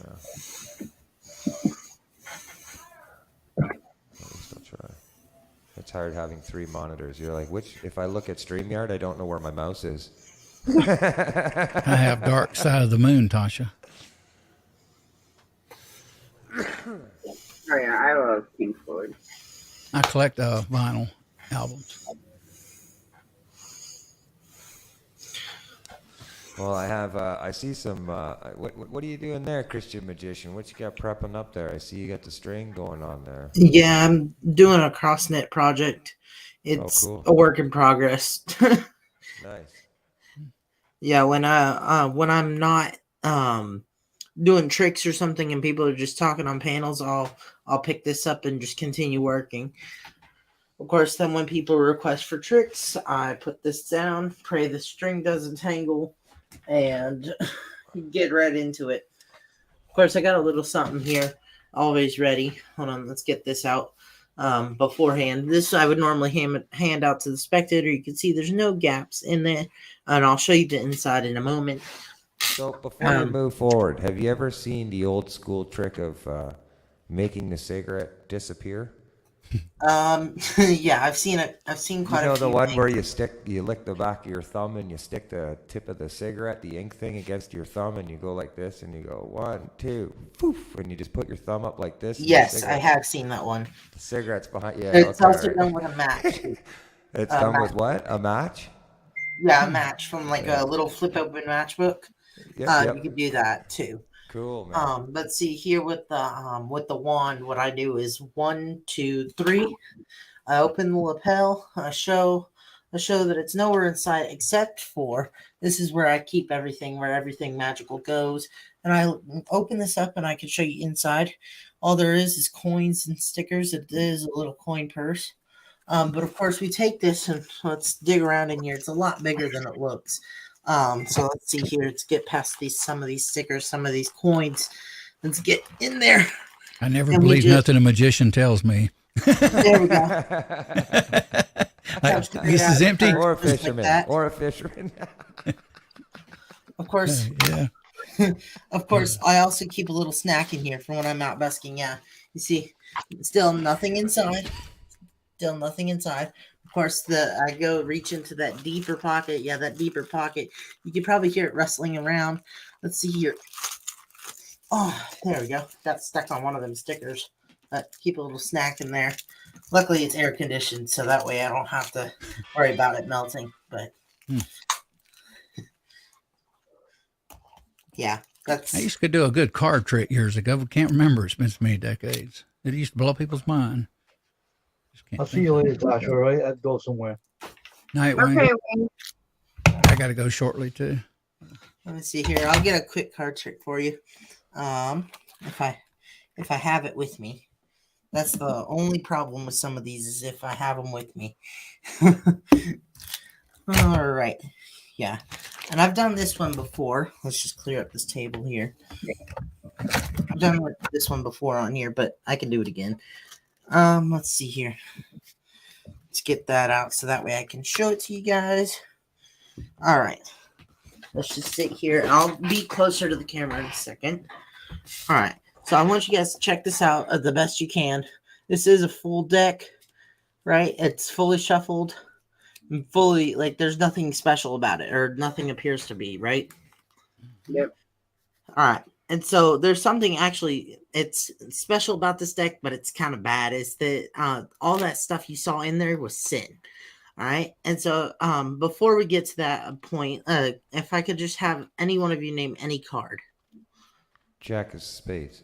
Speaker 7: now. I'll still try. It's hard having 3 monitors. You're like, if I look at StreamYard, I don't know where my mouse is.
Speaker 5: I have Dark Side of the Moon, Tasha.
Speaker 1: Oh yeah, I love Pink Floyd.
Speaker 5: I collect vinyl albums.
Speaker 7: Well, I have. I see some. What are you doing there, Christian Magician? What you got prepping up there? I see you got the string going on there.
Speaker 8: Yeah, I'm doing a CrossNet project. It's
Speaker 7: cool.
Speaker 8: a work in progress.
Speaker 7: Nice.
Speaker 8: Yeah, when I'm not doing tricks or something and people are just talking on panels, I'll pick this up and just continue working. Of course, then when people request for tricks, I put this down, pray the string doesn't tangle, and get right into it. Of course, I got a little something here, always ready. Hold on, let's get this out beforehand. This I would normally hand out to the spectator. You can see there's no gaps in there, and I'll show you the inside in a moment.
Speaker 7: So before you move forward, have you ever seen the old school trick of making the cigarette disappear?
Speaker 8: Yeah, I've seen it. I've seen quite a few.
Speaker 7: You know the one where you lick the back of your thumb and you stick the tip of the cigarette, the ink thing, against your thumb, and you go like this, and you go 1, 2, poof, and you just put your thumb up like this.
Speaker 8: Yes, I have seen that one.
Speaker 7: The cigarette's behind. Yeah,
Speaker 8: it's also done with a match.
Speaker 7: It's done with what? A match?
Speaker 8: Yeah, a match from like a little flip open matchbook.
Speaker 7: Yep.
Speaker 8: You can do that too.
Speaker 7: Cool, man.
Speaker 8: Let's see here with the wand. What I do is 1, 2, 3. I open the lapel. I show I'll show that it's nowhere inside except for this is where I keep everything, where everything magical goes. And I open this up and I can show you inside. All there is coins and stickers. It is a little coin purse. But of course, we take this and let's dig around in here. It's a lot bigger than it looks. So let's see here. Let's get past some of these stickers, some of these coins. Let's get in there.
Speaker 5: I never believe nothing a magician tells me.
Speaker 8: There we go.
Speaker 5: This is empty.
Speaker 7: Or a fisherman. Like or a fisherman.
Speaker 8: Of course.
Speaker 5: Yeah.
Speaker 8: Of course, I also keep a little snack in here for when I'm out busking. Yeah. You see, still nothing inside. Still nothing inside. Of course, I go reach into that deeper pocket. Yeah, that deeper pocket. You can probably hear it rustling around. Let's see here. Oh, there we go. Got stuck on one of them stickers. But keep a little snack in there. Luckily, it's air conditioned, so that way I don't have to worry about it melting. But yeah, that's.
Speaker 5: I used to do a good card trick years ago. But can't remember. It's been so many decades. It used to blow people's mind.
Speaker 4: I'll see you later, Josh. All right, I'd go somewhere.
Speaker 5: Night, Wayne. Okay, Wayne. I got to go shortly too.
Speaker 8: Let me see here. I'll get a quick card trick for you. If I have it with me. That's the only problem with some of these is if I have them with me. All right. Yeah. And I've done this one before. Let's just clear up this table here. I've done this one before on here, but I can do it again. Let's see here. Let's get that out so that way I can show it to you guys. All right. Let's just sit here. I'll be closer to the camera in a second. All right. So I want you guys to check this out the best you can. This is a full deck, right? It's fully shuffled, fully, like there's nothing special about it, or nothing appears to be, right?
Speaker 1: Yep.
Speaker 8: All right. And so there's something actually, it's special about this deck, but it's kind of bad. Is that all that stuff you saw in there was sin. All right. And so before we get to that point, if I could just have any one of you name any card.
Speaker 7: Jack of Spades.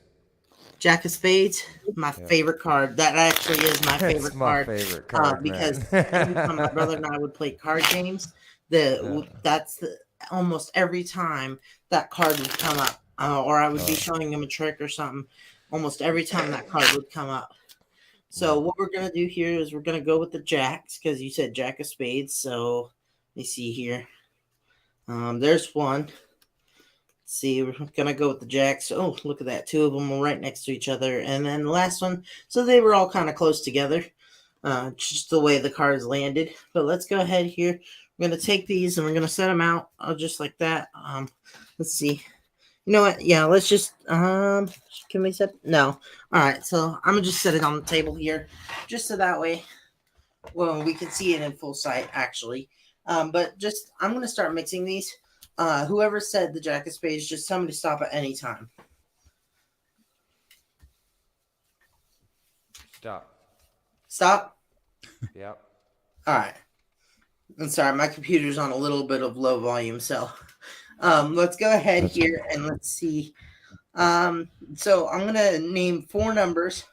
Speaker 8: Jack of Spades, my favorite card. That actually is my favorite card.
Speaker 7: Favorite card,
Speaker 8: because every time my brother and I would play card games, almost every time that card would come up, or I would be showing him a trick or something. Almost every time that card would come up. So what we're gonna do here is we're gonna go with the jacks because you said Jack of Spades. So let me see here. There's one. See, we're gonna go with the jacks. Oh, look at that. Two of them were right next to each other. And then the last one, so they were all kind of close together. Just the way the cards landed. But let's go ahead here. We're gonna take these and we're gonna set them out just like that. Let's see. You know what? Yeah, let's just can we set no. All right, so I'm gonna just set it on the table here, just so that way we can see it in full sight actually. But just I'm gonna start mixing these. Whoever said the Jack of Spades, just tell me to stop at any time. Stop?
Speaker 7: Yep.
Speaker 8: All right. I'm sorry, my computer's on a little bit of low volume, so let's go ahead here and let's see. So I'm going to name 4 numbers.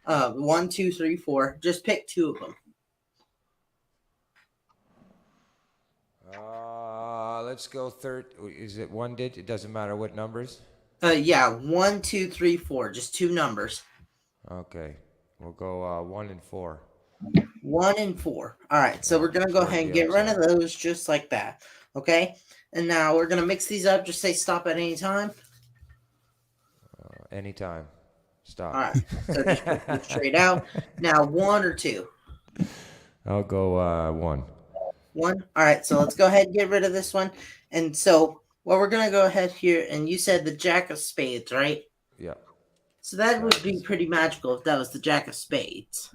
Speaker 8: 1, 2, 3, 4. Just pick 2 of them.
Speaker 7: Let's go is it 1 digit? It doesn't matter what numbers?
Speaker 8: Yeah, 1, 2, 3, 4. Just 2 numbers.
Speaker 7: Okay. We'll go 1 and 4.
Speaker 8: 1 and 4. All right, so we're going to go ahead and get rid of those just like that. Okay? And now we're going to mix these up. Just say stop at any time.
Speaker 7: Anytime. Stop.
Speaker 8: All right. So just put them straight out. Now 1 or 2.
Speaker 7: I'll go 1.
Speaker 8: 1. All right. So let's go ahead and get rid of this one. And so we're going to go ahead here. And you said the Jack of Spades, right?
Speaker 7: Yep.
Speaker 8: So that would be pretty magical if that was the Jack of Spades.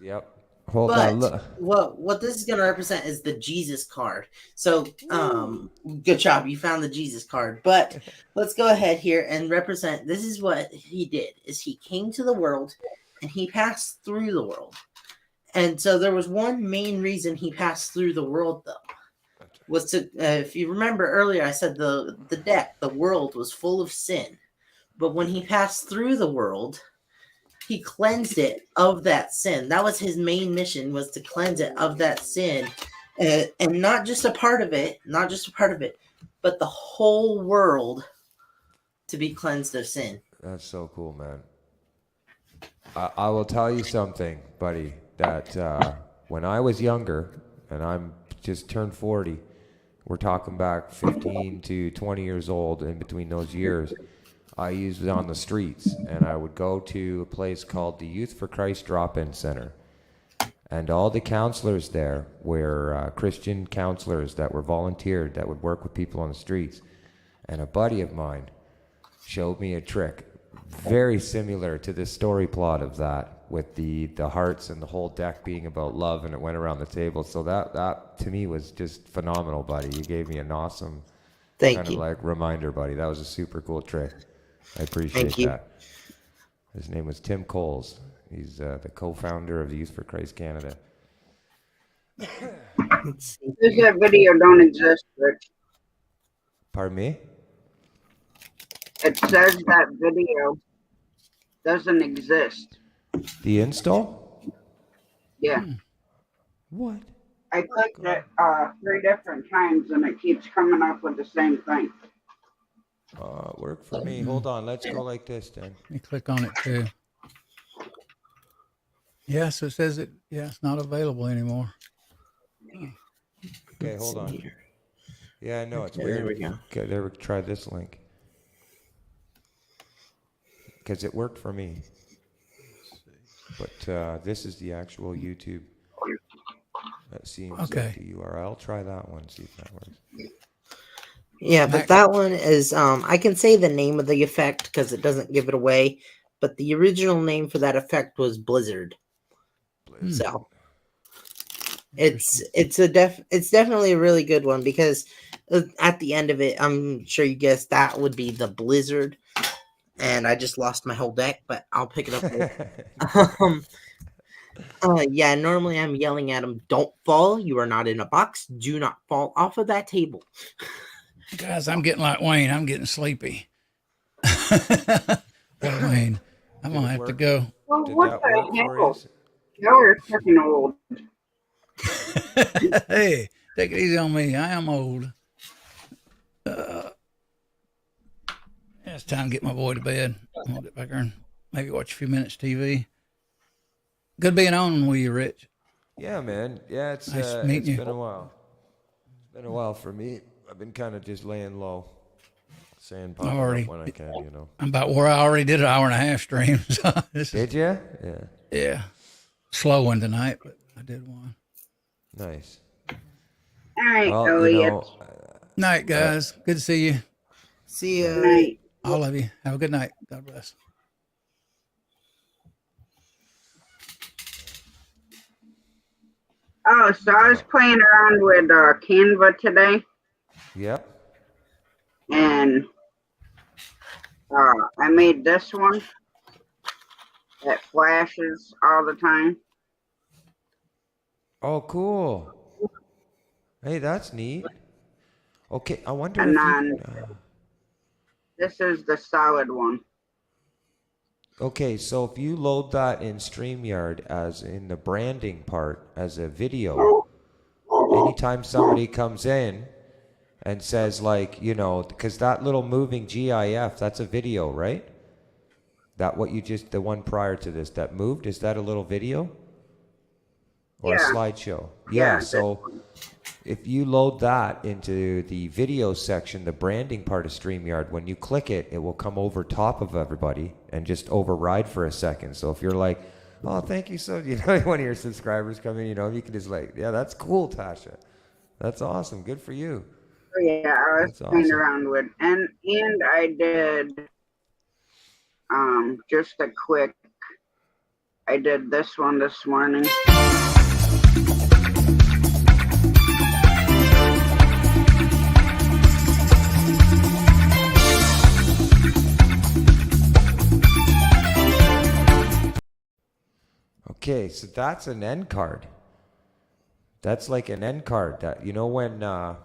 Speaker 7: Yep. Hold on. Look.
Speaker 8: What this is going to represent is the Jesus card. So, good job. You found the Jesus card. But let's go ahead here and represent. This is what he did. Is he came to the world and he passed through the world. And so there was one main reason he passed through the world, though, was to, if you remember earlier, I said the deck, the world was full of sin. But when he passed through the world, he cleansed it of that sin. That was his main mission, was to cleanse it of that sin And not just a part of it, but the whole world to be cleansed of sin.
Speaker 7: That's so cool, man. I will tell you something, buddy, that when I was younger, and I'm just turned 40, we're talking back 15 to 20 years old, in between those years, I used it on the streets, and I would go to a place called the Youth for Christ Drop-In Center. And all the counselors there were Christian counselors that were volunteered, that would work with people on the streets. And a buddy of mine showed me a trick very similar to the story plot of that, with the hearts and the whole deck being about love, and it went around the table. So that to me was just phenomenal, buddy. You gave me an awesome kind of like reminder, buddy. That was a super cool trick. I appreciate that. His name was Tim Coles. He's the co-founder of the Youth for Christ Canada.
Speaker 1: Says that video don't exist, Rich.
Speaker 7: Pardon me?
Speaker 1: It says that video doesn't exist.
Speaker 7: The install?
Speaker 1: Yeah.
Speaker 7: What?
Speaker 1: I clicked it 3 different times and it keeps coming up with the same thing.
Speaker 7: Work for me. Hold on. Let's go like this then.
Speaker 5: You click on it too. Yeah, so it says it's not available anymore.
Speaker 7: Okay, hold on. Yeah, I know. It's
Speaker 8: Okay,
Speaker 7: weird.
Speaker 8: there we go.
Speaker 7: Okay, there we try this link. Because it worked for me. But this is the actual YouTube. That seems like the URL. Try that one, see if that works.
Speaker 8: Yeah, but that one is, I can say the name of the effect because it doesn't give it away, but the original name for that effect was Blizzard. So it's definitely a really good one, because at the end of it, I'm sure you guessed that would be the Blizzard, and I just lost my whole deck, but I'll pick it up later. Yeah, normally I'm yelling at him, don't fall, you are not in a box, do not fall off of that table.
Speaker 5: Guys, I'm getting like Wayne, I'm getting sleepy. Wayne, I'm gonna have to go.
Speaker 1: Well, what the hell? Y'all are fucking old.
Speaker 5: Hey, take it easy on me. I am old. It's time to get my boy to bed. I'm gonna get back there and maybe watch a few minutes TV. Good being on with you, Rich.
Speaker 7: Yeah, man. Yeah, it's been a while. It's been a while for me. I've been kind of just laying low, saying pop up when I can, you know.
Speaker 5: I'm about where I already did an hour and a half stream. So
Speaker 7: did you? Yeah.
Speaker 5: Yeah. Slow one tonight, but I did one.
Speaker 7: Nice.
Speaker 1: All right,
Speaker 7: Elliot.
Speaker 5: Night, guys. Good to see you.
Speaker 8: See you.
Speaker 1: Night.
Speaker 5: All of you. Have a good night. God bless.
Speaker 1: Oh, so I was playing around with Canva today.
Speaker 7: Yep.
Speaker 1: And I made this one that flashes all the time.
Speaker 7: Oh, cool. Hey, that's neat. Okay, I wonder
Speaker 1: and
Speaker 7: if
Speaker 1: then this is the solid one.
Speaker 7: Okay, so if you load that in StreamYard as in the branding part as a video, anytime somebody comes in and says, like, you know, because that little moving GIF, that's a video, right? That what you just, the one prior to this that moved, is that a little video? Or a slideshow? Yeah, so if you load that into the video section, the branding part of StreamYard, when you click it, it will come over top of everybody and just override for a second. So if you're like, oh, thank you so, you know, one of your subscribers come in, you know, you can just like, yeah, that's cool, Tasha. That's awesome. Good for you.
Speaker 1: Oh, yeah, I was playing around with, and I did just a quick, I did this one this morning.
Speaker 7: Okay, so that's an end card. That's like an end card that, you know, when, I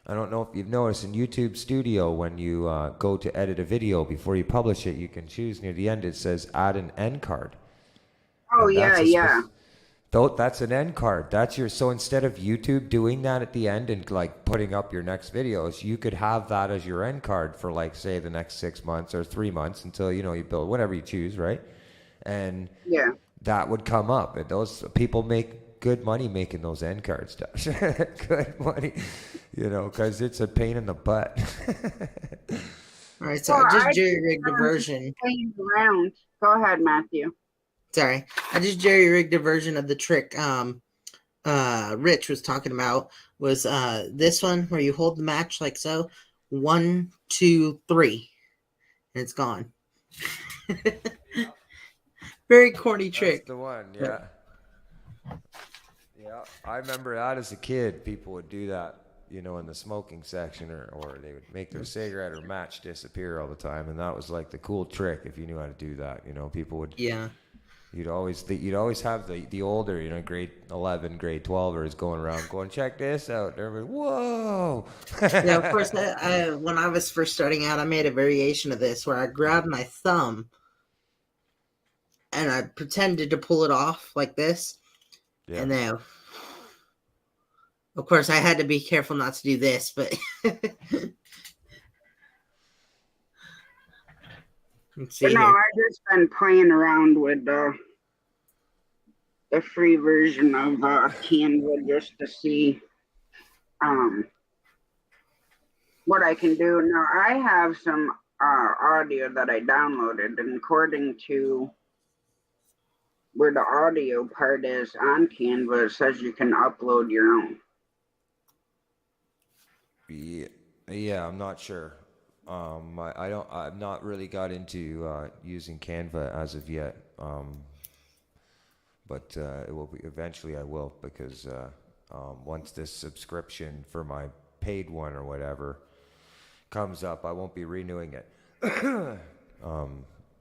Speaker 7: don't know if you've noticed in YouTube Studio, when you go to edit a video before you publish it, you can choose near the end, it says add an end card.
Speaker 1: Oh, yeah.
Speaker 7: That's an end card. That's your, so instead of YouTube doing that at the end and like putting up your next videos, you could have that as your end card for like, say, the next 6 months or 3 months until, you build whatever you choose, right? And that would come up, and those people make good money making those end cards. Good money, because it's a pain in the butt.
Speaker 8: All right, so I just jerry-rigged a version.
Speaker 1: Around. Go ahead, Matthew.
Speaker 8: Sorry, I just jerry-rigged a version of the trick Rich was talking about. Was this one where you hold the match like so, 1, 2, 3, and it's gone. Very corny trick.
Speaker 7: That's the one, yeah. Yeah, I remember that as a kid. People would do that, in the smoking section, or they would make their cigarette or match disappear all the time, and that was like the cool trick if you knew how to do that. People would. Yeah. You'd always have the older, grade 11, grade 12ers going around going, check this out. And everybody, whoa.
Speaker 8: Yeah, of course. When I was first starting out, I made a variation of this where I grabbed my thumb and I pretended to pull it off like this. Yeah. And then, of course, I had to be careful not to do this, but.
Speaker 1: I've just been playing around with the free version of Canva just to see what I can do. Now, I have some audio that I downloaded, and according to where the audio part is on Canva, it says you can upload your own.
Speaker 7: Yeah, I'm not sure. I've not really got into using Canva as of yet. But it will be, eventually I will, because once this subscription for my paid one or whatever comes up, I won't be renewing it.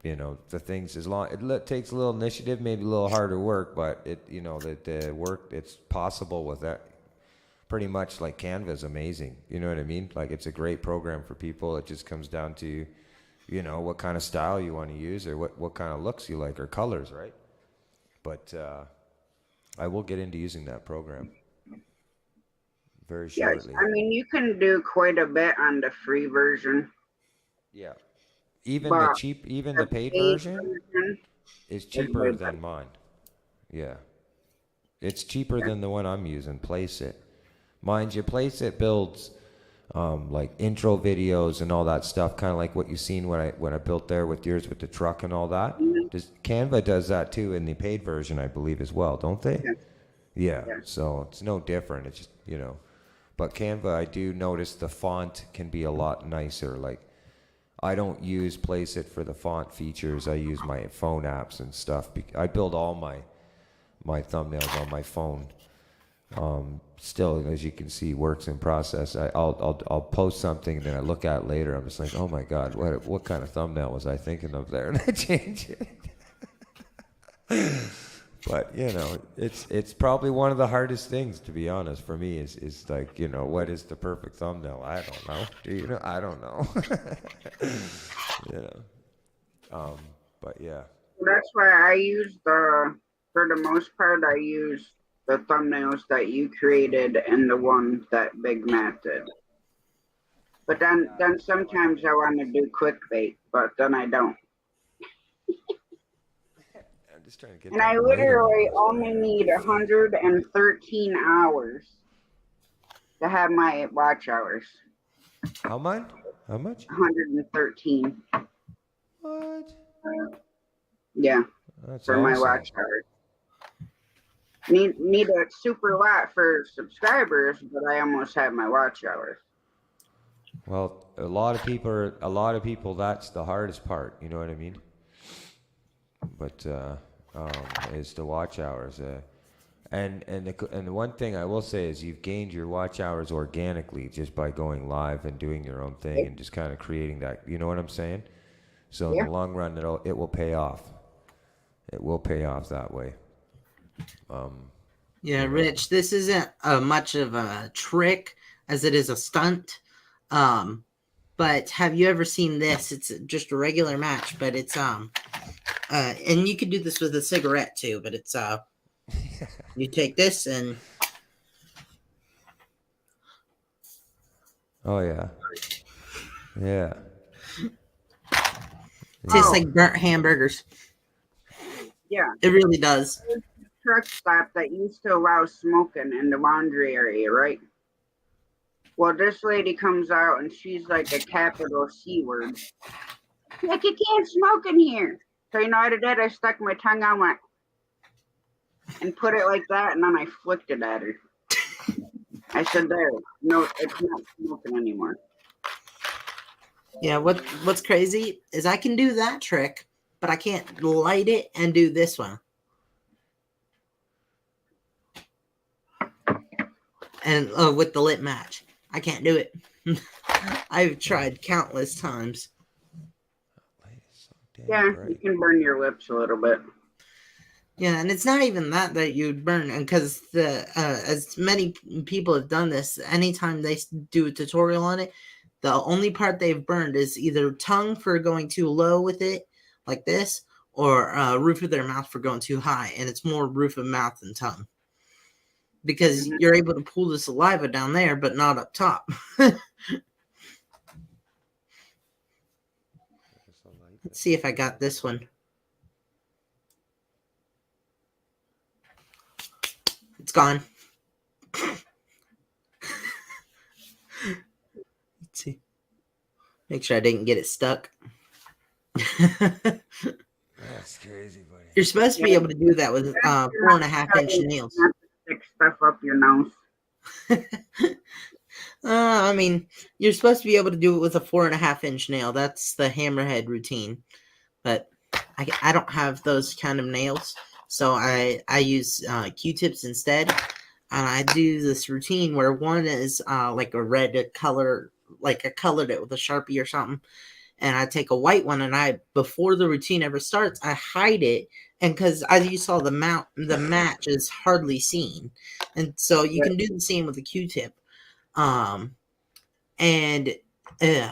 Speaker 7: The things, as long, it takes a little initiative, maybe a little harder work, but the work, it's possible with that. Pretty much like Canva is amazing. You know what I mean? Like, it's a great program for people. It just comes down to, what kind of style you want to use, or what kind of looks you like, or colors, right? But I will get into using that program very shortly.
Speaker 1: Yes, I mean, you can do quite a bit on the free version.
Speaker 7: Yeah. The paid version is cheaper than mine. Yeah. It's cheaper than the one I'm using, Placeit. Mind you, Placeit builds like intro videos and all that stuff, kind of like what you seen when I built there with yours with the truck and all that. Canva does that too in the paid version, I believe, as well, don't they? Yeah. So it's no different. It's just, but Canva, I do notice the font can be a lot nicer. Like, I don't use Placeit for the font features. I use my phone apps and stuff. I build all my thumbnails on my phone. Still, as you can see, works in process. I'll post something and then I look at it later. I'm just like, oh my god, what kind of thumbnail was I thinking of there? And I change it. But it's probably one of the hardest things, to be honest, for me is like, what is the perfect thumbnail? I don't know. Do you know? I don't know. But yeah.
Speaker 1: That's why I use for the most part, I use the thumbnails that you created and the one that Big Matt did. But then sometimes I want to do clickbait, but then I don't.
Speaker 7: I'm just trying to get.
Speaker 1: And I literally only need 113 hours to have my watch hours.
Speaker 7: How much?
Speaker 1: 113.
Speaker 7: What?
Speaker 1: Yeah.
Speaker 7: That's
Speaker 1: for
Speaker 7: awesome.
Speaker 1: My watch hours. Need a super lot for subscribers, but I almost have my watch hours.
Speaker 7: Well, a lot of people, that's the hardest part. You know what I mean? But is the watch hours. And the one thing I will say is you've gained your watch hours organically just by going live and doing your own thing and just kind of creating that. You know what I'm saying? So in the long run, it will pay off. It will pay off that way.
Speaker 8: Yeah, Rich, this isn't much of a trick as it is a stunt. But have you ever seen this? It's just a regular match, but it's and you could do this with a cigarette too, but it's You take this and
Speaker 7: Oh yeah. Yeah.
Speaker 8: tastes
Speaker 1: Oh.
Speaker 8: like burnt hamburgers.
Speaker 1: Yeah.
Speaker 8: It really does.
Speaker 1: Truck stop that used to allow smoking in the laundry area, right? Well, this lady comes out and she's like a capital C word. Like, you can't smoke in here. So, you know what I did? I stuck my tongue out and put it like that, and then I flicked it at her. I said, there, no, it's not smoking anymore.
Speaker 8: Yeah, what's crazy is I can do that trick, but I can't light it and do this one. And with the lit match, I can't do it. I've tried countless times.
Speaker 1: Yeah, you can burn your lips a little bit.
Speaker 8: Yeah, and it's not even that you'd burn, because as many people have done this, anytime they do a tutorial on it, the only part they've burned is either tongue for going too low with it, like this, or roof of their mouth for going too high, and it's more roof of mouth than tongue. Because you're able to pull the saliva down there, but not up top. Let's see if I got this one. It's gone. Let's see. Make sure I didn't get it stuck.
Speaker 7: That's crazy, buddy.
Speaker 8: You're supposed to be able to do that with 4.5-inch nails.
Speaker 1: Not to stick stuff up your nose.
Speaker 8: I mean, you're supposed to be able to do it with a 4.5-inch nail. That's the hammerhead routine. But I don't have those kind of nails, so I use Q-tips instead. And I do this routine where one is like a red color, like I colored it with a Sharpie or something. And I take a white one, and before the routine ever starts, I hide it. And because as you saw, the match is hardly seen. And so you can do the same with a Q-tip. And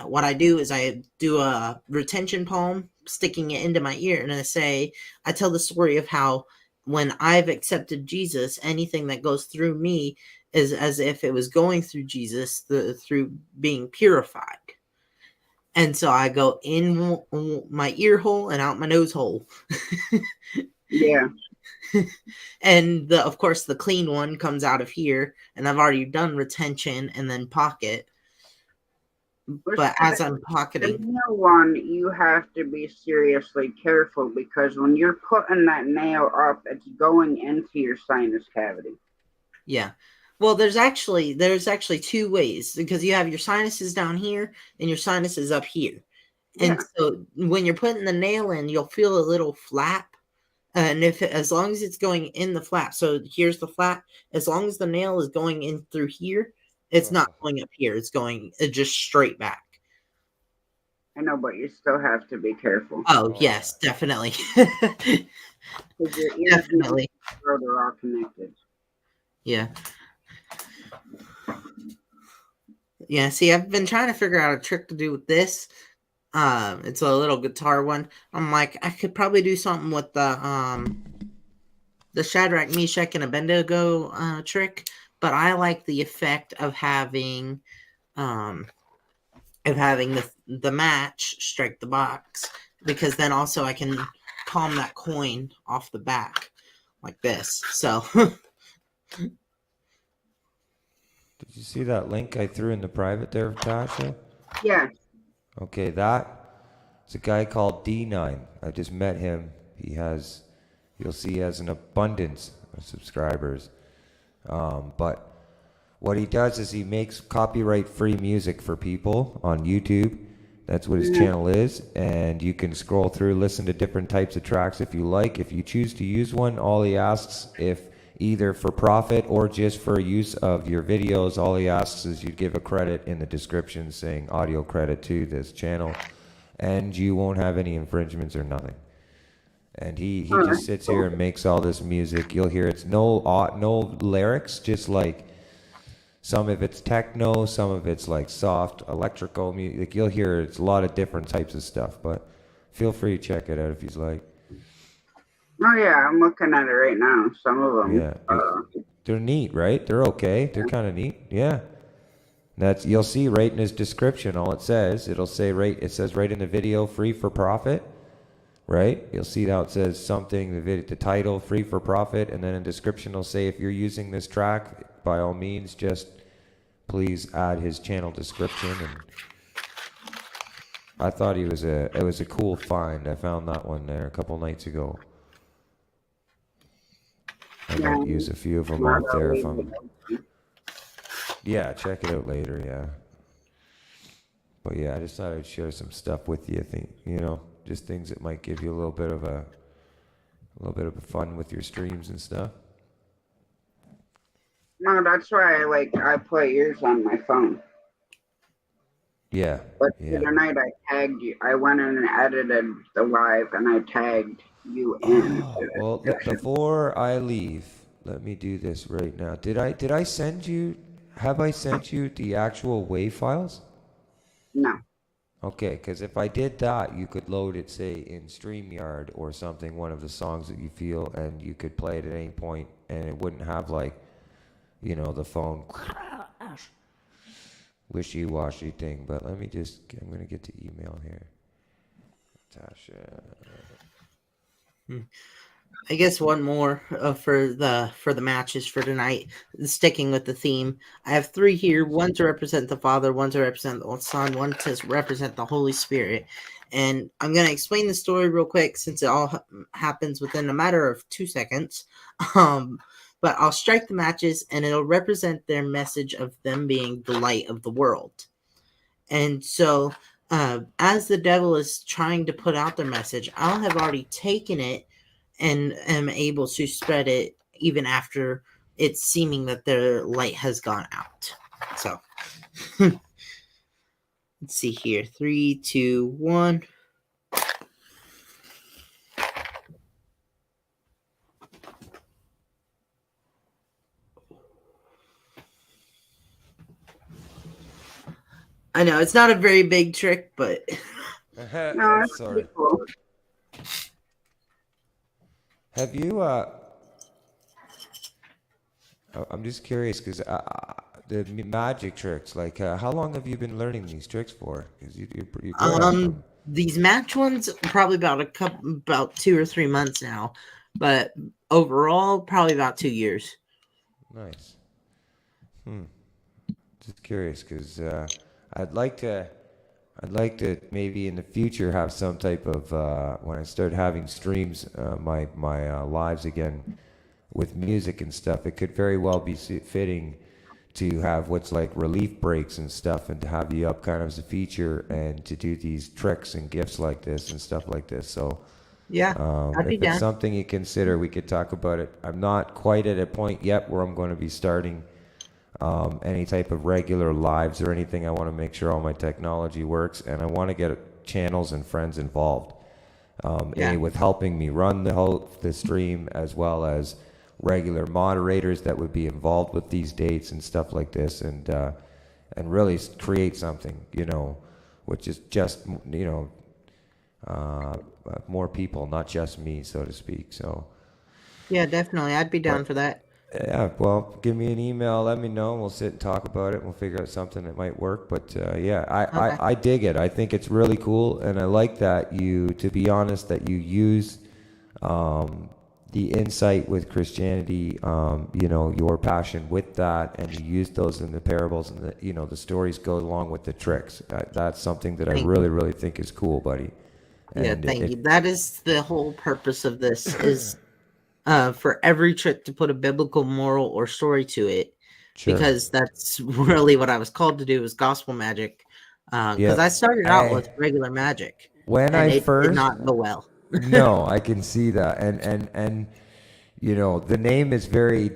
Speaker 8: what I do is I do a retention palm, sticking it into my ear, and I tell the story of how when I've accepted Jesus, anything that goes through me is as if it was going through Jesus, through being purified. And so I go in my ear hole and out my nose hole.
Speaker 1: Yeah.
Speaker 8: And of course, the clean one comes out of here, and I've already done retention and then pocket. But as I'm pocketing,
Speaker 1: the nail one, you have to be seriously careful, because when you're putting that nail up, it's going into your sinus cavity.
Speaker 8: Yeah. Well, there's actually two ways, because you have your sinuses down here and your sinuses up here. Yeah. And so when you're putting the nail in, you'll feel a little flap. And as long as it's going in the flap, so here's the flap, as long as the nail is going in through here, it's not going up here. It's going just straight back.
Speaker 1: I know, but you still have to be careful.
Speaker 8: Oh, yes, definitely.
Speaker 1: Because your ears
Speaker 8: Definitely.
Speaker 1: and your throat are all connected.
Speaker 8: Yeah. Yeah, see, I've been trying to figure out a trick to do with this. It's a little guitar one. I'm like, I could probably do something with the Shadrach, Meshach, and Abednego trick, but I like the effect of having the match strike the box, because then also I can palm that coin off the back like this. So
Speaker 7: did you see that link I threw in the private there, Tasha?
Speaker 1: Yeah.
Speaker 7: Okay, it's a guy called D9. I just met him. You'll see he has an abundance of subscribers. But what he does is he makes copyright-free music for people on YouTube. That's what his channel is. And you can scroll through, listen to different types of tracks if you like. If you choose to use one, all he asks, if either for profit or just for use of your videos, all he asks is you give a credit in the description saying audio credit to this channel, and you won't have any infringements or nothing. And he just sits here and makes all this music. You'll hear it's no lyrics, just like some of it's techno, some of it's like soft electrical music. You'll hear it's a lot of different types of stuff, but feel free to check it out if you like.
Speaker 1: Oh yeah, I'm looking at it right now. Some of them.
Speaker 7: Yeah, they're neat, right? They're okay. They're kind of neat. Yeah. That's you'll see right in his description. All it says, it'll say right. It says right in the video, free for profit. Right? You'll see how it says something. The title, free for profit, and then in description, it'll say if you're using this track, by all means, just please add his channel description. And I thought it was a cool find. I found that one there a couple nights ago. I might use a few of them out there if I'm. Yeah, check it out later. Yeah. But yeah, I just thought I'd share some stuff with you. I think just things that might give you a little bit of fun with your streams and stuff.
Speaker 1: No, that's why I put yours on my phone.
Speaker 7: Yeah.
Speaker 1: But tonight I tagged you. I went in and edited the live and I tagged you in.
Speaker 7: Well, before I leave, let me do this right now. Did I send you? Have I sent you the actual WAV files?
Speaker 1: No.
Speaker 7: Okay, because if I did that, you could load it, say, in StreamYard or something, one of the songs that you feel, and you could play it at any point, and it wouldn't have the phone wishy-washy thing. But let me I'm going to get the email here. Tasha.
Speaker 8: I guess one more for the matches for tonight, sticking with the theme. I have 3 here, one to represent the Father, one to represent the Son, one to represent the Holy Spirit. And I'm going to explain the story real quick since it all happens within a matter of 2 seconds. But I'll strike the matches and it'll represent their message of them being the light of the world. And so as the devil is trying to put out their message, I'll have already taken it and am able to spread it even after it's seeming that their light has gone out. So let's see here. 3, 2, 1. I know it's not a very big trick, but
Speaker 1: No, it's pretty cool.
Speaker 7: Have you? I'm just curious because the magic tricks. How long have you been learning these tricks for? Because you're good at them.
Speaker 8: These match ones probably about 2 or 3 months now, but overall probably about 2 years.
Speaker 7: Nice. Just curious because I'd like to maybe in the future have some type of when I start having streams, my lives again with music and stuff. It could very well be fitting to have what's like relief breaks and stuff, and to have you up kind of as a feature, and to do these tricks and gifts like this and stuff like this. So
Speaker 8: yeah,
Speaker 7: if it's something you consider, we could talk about it. I'm not quite at a point yet where I'm going to be starting any type of regular lives or anything. I want to make sure all my technology works, and I want to get channels and friends involved. With helping me run the stream, as well as regular moderators that would be involved with these dates and stuff like this, and really create something, which is just more people, not just me, so to speak. So
Speaker 8: yeah, definitely, I'd be down for that.
Speaker 7: Yeah, well, give me an email, let me know, and we'll sit and talk about it, and we'll figure out something that might work. But I dig it. I think it's really cool, and I like that to be honest, that you use the insight with Christianity, your passion with that, and you use those in the parables, and the stories go along with the tricks. That's something that I really, really think is cool, buddy.
Speaker 8: And thank you. That is the whole purpose of this is for every trick to put a biblical moral or story to it, because that's really what I was called to do, was gospel magic. Because I started out with regular magic, it did not go well.
Speaker 7: No, I can see that, and the name is very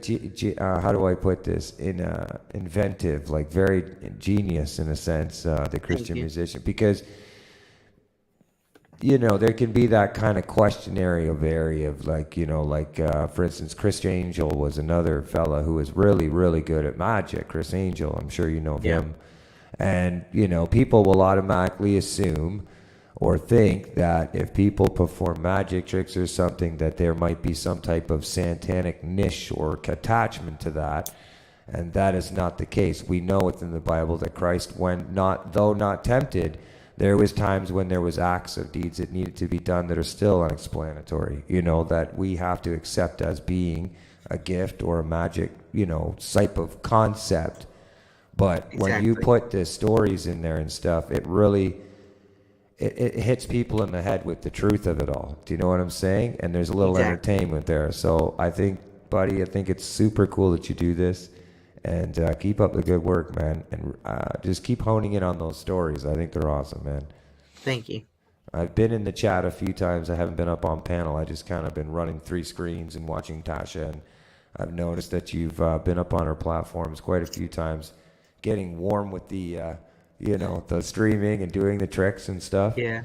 Speaker 7: how do I put this, inventive, like very genius in a sense, the Christian musician, because there can be that kind of questionary area of for instance, Chris Angel was another fella who was really, really good at magic. Chris Angel, I'm sure you know of him. And, people will automatically assume, or think that if people perform magic tricks or something, that there might be some type of satanic niche or attachment to that. And that is not the case. We know within the Bible that Christ, though not tempted, there was times when there was acts of deeds that needed to be done that are still unexplanatory, that we have to accept as being a gift or a magic, type of concept. But when you put the stories in there and stuff, it really, it hits people in the head with the truth of it all. Do you know what I'm saying? And there's a little entertainment there. So I think, buddy, it's super cool that you do this. And keep up the good work, man. And just keep honing in on those stories. I think they're awesome, man.
Speaker 8: Thank you.
Speaker 7: I've been in the chat a few times. I haven't been up on panel. I just kind of been running 3 screens and watching Tasha. And I've noticed that you've been up on her platforms quite a few times, getting warm with the, the streaming and doing the tricks and stuff.
Speaker 8: Yeah.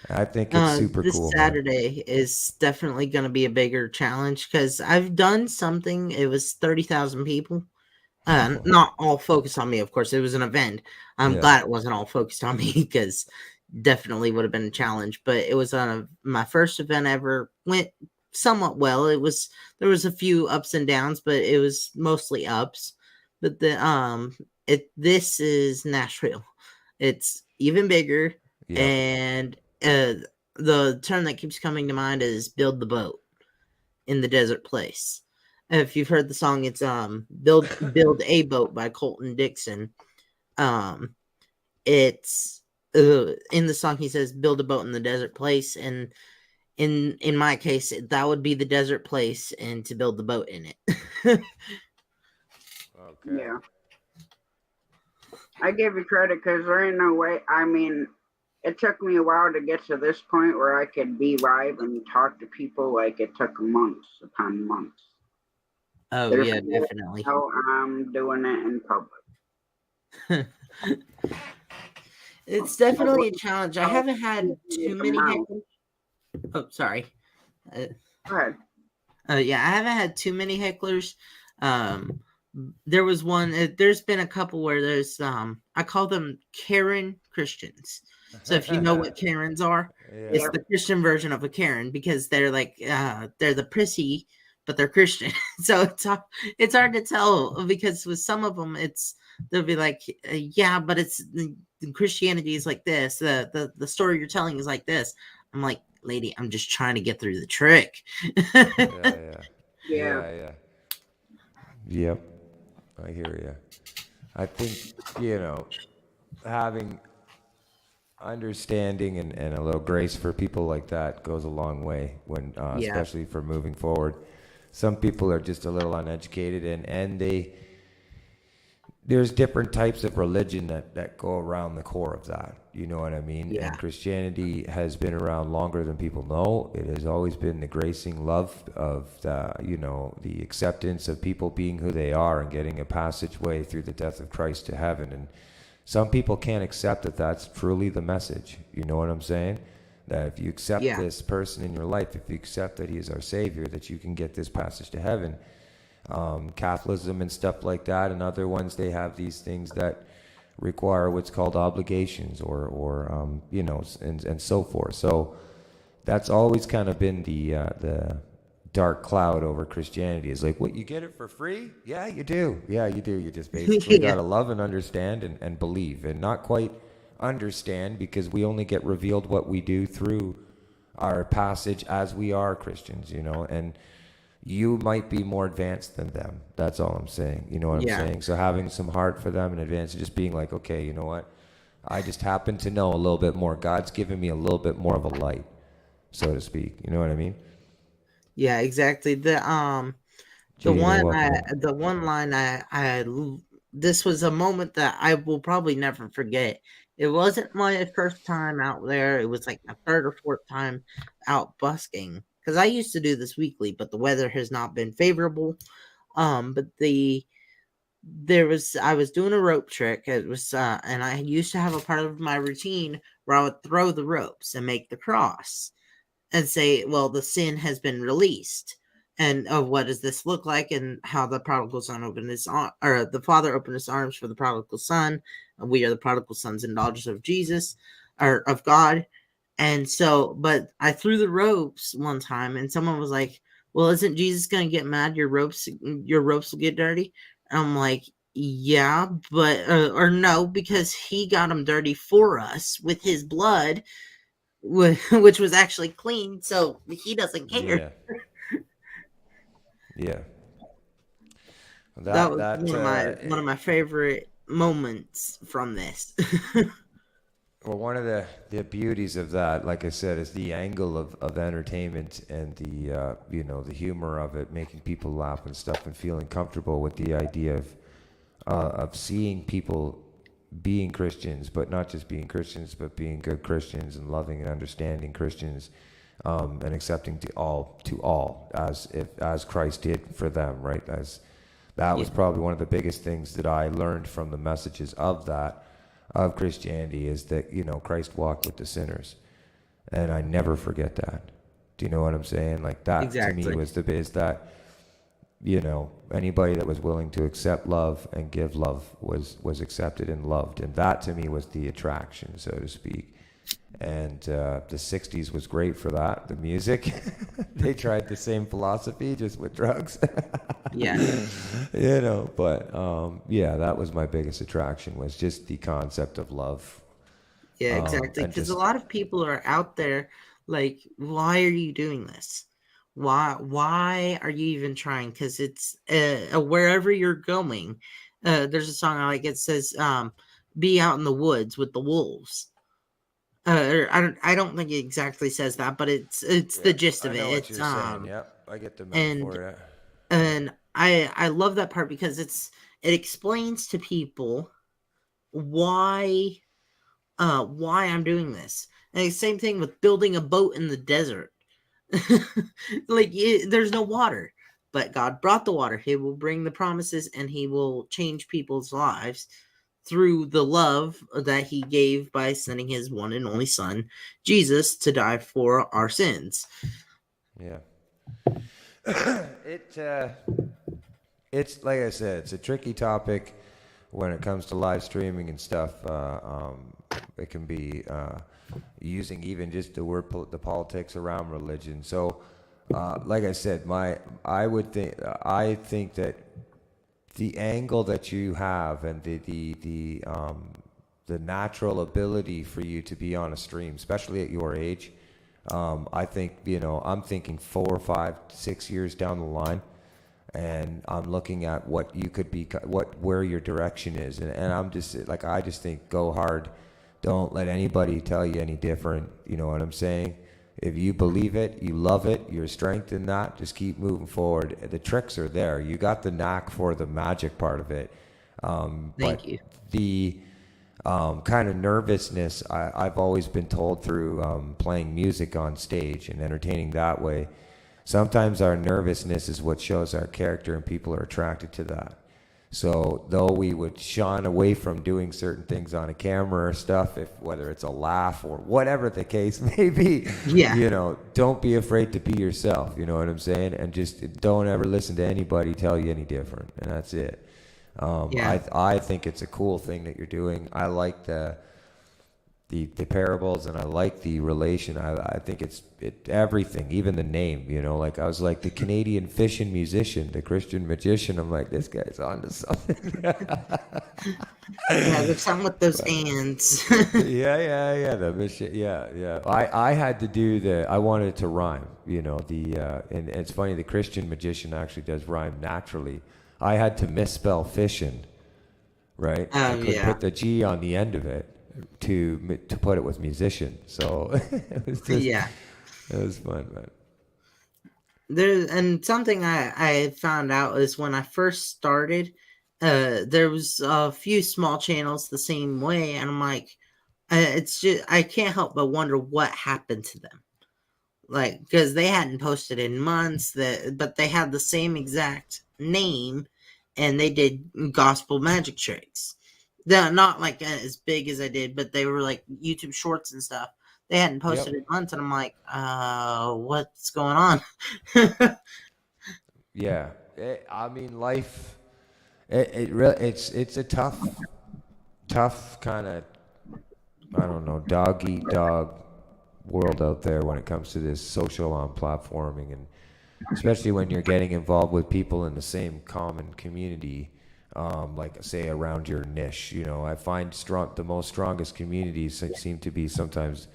Speaker 7: I think it's super
Speaker 8: this
Speaker 7: cool.
Speaker 8: This Saturday is definitely going to be a bigger challenge because I've done something. It was 30,000 people. Not all focused on me, of course. It was an event. I'm glad it wasn't all focused on me because definitely would have been a challenge. But it was my first event ever. Went somewhat well. There was a few ups and downs, but it was mostly ups. But this is Nashville. It's even bigger, and the term that keeps coming to mind is "build the boat in the desert place." If you've heard the song, it's "Build a Boat" by Colton Dixon. It's in the song he says "build a boat in the desert place," and in my case that would be the desert place, and to build the boat in it.
Speaker 7: Okay.
Speaker 1: Yeah, I give you credit because there ain't no way. I mean, it took me a while to get to this point where I could be live and talk to people. Like it took months upon months.
Speaker 8: Oh, yeah, definitely.
Speaker 1: How I'm doing it in public.
Speaker 8: It's definitely a challenge. I haven't had too many hecklers. Oh, sorry.
Speaker 1: Go ahead.
Speaker 8: Yeah, I haven't had too many hecklers. There was one. There's been a couple where there's I call them Karen Christians. So if you know what Karens are, it's the Christian version of a Karen because they're like they're the prissy, but they're Christian. So it's hard to tell because with some of them they'll be like, yeah, but it's Christianity is like this. The story you're telling is like this. I'm like, lady, I'm just trying to get through the trick.
Speaker 1: Yeah.
Speaker 7: Yep. I hear you. I think, having understanding and a little grace for people like that goes a long way when, especially for moving forward. Some people are just a little uneducated and there's different types of religion that go around the core of that. You know what I mean?
Speaker 8: Yeah.
Speaker 7: And Christianity has been around longer than people know. It has always been the gracing love of the acceptance of people being who they are and getting a passageway through the death of Christ to heaven. And some people can't accept that that's truly the message. You know what I'm saying? That if you accept this person in your life, if you accept that he is our Savior, that you can get this passage to heaven. Catholicism and stuff like that, and other ones, they have these things that require what's called obligations or and so forth. So that's always kind of been the dark cloud over Christianity. Is like, what, you get it for free? Yeah, you do. Yeah, you do. You just basically gotta love and understand and believe, and not quite understand because we only get revealed what we do through our passage as we are Christians, and you might be more advanced than them. That's all I'm saying. You know what I'm saying? So having some heart for them in advance, just being like, okay, you know what? I just happen to know a little bit more. God's given me a little bit more of a light, so to speak. You know what I mean?
Speaker 8: Yeah, exactly. The one line this was a moment that I will probably never forget. It wasn't my first time out there. It was like my third or fourth time out busking. Because I used to do this weekly, but the weather has not been favorable. But I was doing a rope trick. It was, and I used to have a part of my routine where I would throw the ropes and make the cross and say, well, the sin has been released. And what does this look like? And how the prodigal son opened his arms, or the father opened his arms for the prodigal son. And we are the prodigal sons and daughters of Jesus, or of God. And so, but I threw the ropes one time, and someone was like, "Well, isn't Jesus going to get mad? Your ropes will get dirty." And I'm like, "Yeah, but or no, because he got them dirty for us with his blood, which was actually clean, so he doesn't care."
Speaker 7: Yeah.
Speaker 8: That was
Speaker 7: That
Speaker 8: one of my favorite moments from this.
Speaker 7: Well, one of the beauties of that, like I said, is the angle of entertainment and the the humor of it, making people laugh and stuff, and feeling comfortable with the idea of seeing people being Christians, but not just being Christians, but being good Christians and loving and understanding Christians, and accepting to all as Christ did for them, right? As that was probably one of the biggest things that I learned from the messages of Christianity, is that, Christ walked with the sinners, and I never forget that. Do you know what I'm saying? Like, that
Speaker 8: Exactly.
Speaker 7: to me is that, anybody that was willing to accept love and give love was accepted and loved, and that to me was the attraction, so to speak. And the 60s was great for that. The music, they tried the same philosophy, just with drugs.
Speaker 8: Yeah.
Speaker 7: But that was my biggest attraction, was just the concept of love.
Speaker 8: Yeah, exactly.
Speaker 7: And
Speaker 8: Because a
Speaker 7: just,
Speaker 8: lot of people are out there like, why are you doing this? Why are you even trying? Because it's wherever you're going. There's a song I like. It says, "Be out in the woods with the wolves." I don't think it exactly says that, but it's the gist of
Speaker 7: I
Speaker 8: it.
Speaker 7: know what
Speaker 8: It's
Speaker 7: you're saying. Yep, I get the
Speaker 8: and
Speaker 7: metaphor.
Speaker 8: and I love that part because it explains to people why I'm doing this. And the same thing with building a boat in the desert. Like, there's no water, but God brought the water. He will bring the promises, and he will change people's lives through the love that he gave by sending his one and only son, Jesus, to die for our sins.
Speaker 7: Yeah. It's like I said, it's a tricky topic when it comes to live streaming and stuff. It can be using even just the word the politics around religion. So, like I said, I think that the angle that you have, and the natural ability for you to be on a stream, especially at your age, I think, I'm thinking 4, 5, 6 years down the line, and I'm looking at what you could be, where your direction is, and I'm just like, I just think, go hard. Don't let anybody tell you any different. You know what I'm saying? If you believe it, you love it, your strength in that, just keep moving forward. The tricks are there. You got the knack for the magic part of it.
Speaker 8: Thank you.
Speaker 7: The kind of nervousness, I've always been told through playing music on stage and entertaining that way. Sometimes our nervousness is what shows our character, and people are attracted to that. So though we would shun away from doing certain things on a camera or stuff, whether it's a laugh or whatever the case may be, don't be afraid to be yourself. You know what I'm saying? And just don't ever listen to anybody tell you any different. And that's it. I think it's a cool thing that you're doing. I like the parables, and I like the relation. I think it's everything, even the name, like I was like the Canadian fishing musician, the Christian magician. I'm like, this guy's on to something.
Speaker 8: Yeah, there's something with those ands.
Speaker 7: Yeah. The mission, yeah. I had to do I wanted it to rhyme, and it's funny, the Christian magician actually does rhyme naturally. I had to misspell fishing, right? I could put the G on the end of it to put it with musician. So it was just, it was fun, man.
Speaker 8: And something I found out is when I first started, there was a few small channels the same way, and I'm like, it's just, I can't help but wonder what happened to them. Like, because they hadn't posted in months, but they had the same exact name, and they did gospel magic tricks. They're not like as big as I did, but they were like YouTube shorts and stuff. They hadn't posted in months, and I'm like, what's going on?
Speaker 7: Yeah, I mean, life. It's a tough kind of, I don't know, dog eat dog world out there when it comes to this social platforming, and especially when you're getting involved with people in the same common community, like say around your niche. You know, I find the most strongest communities seem to be sometimes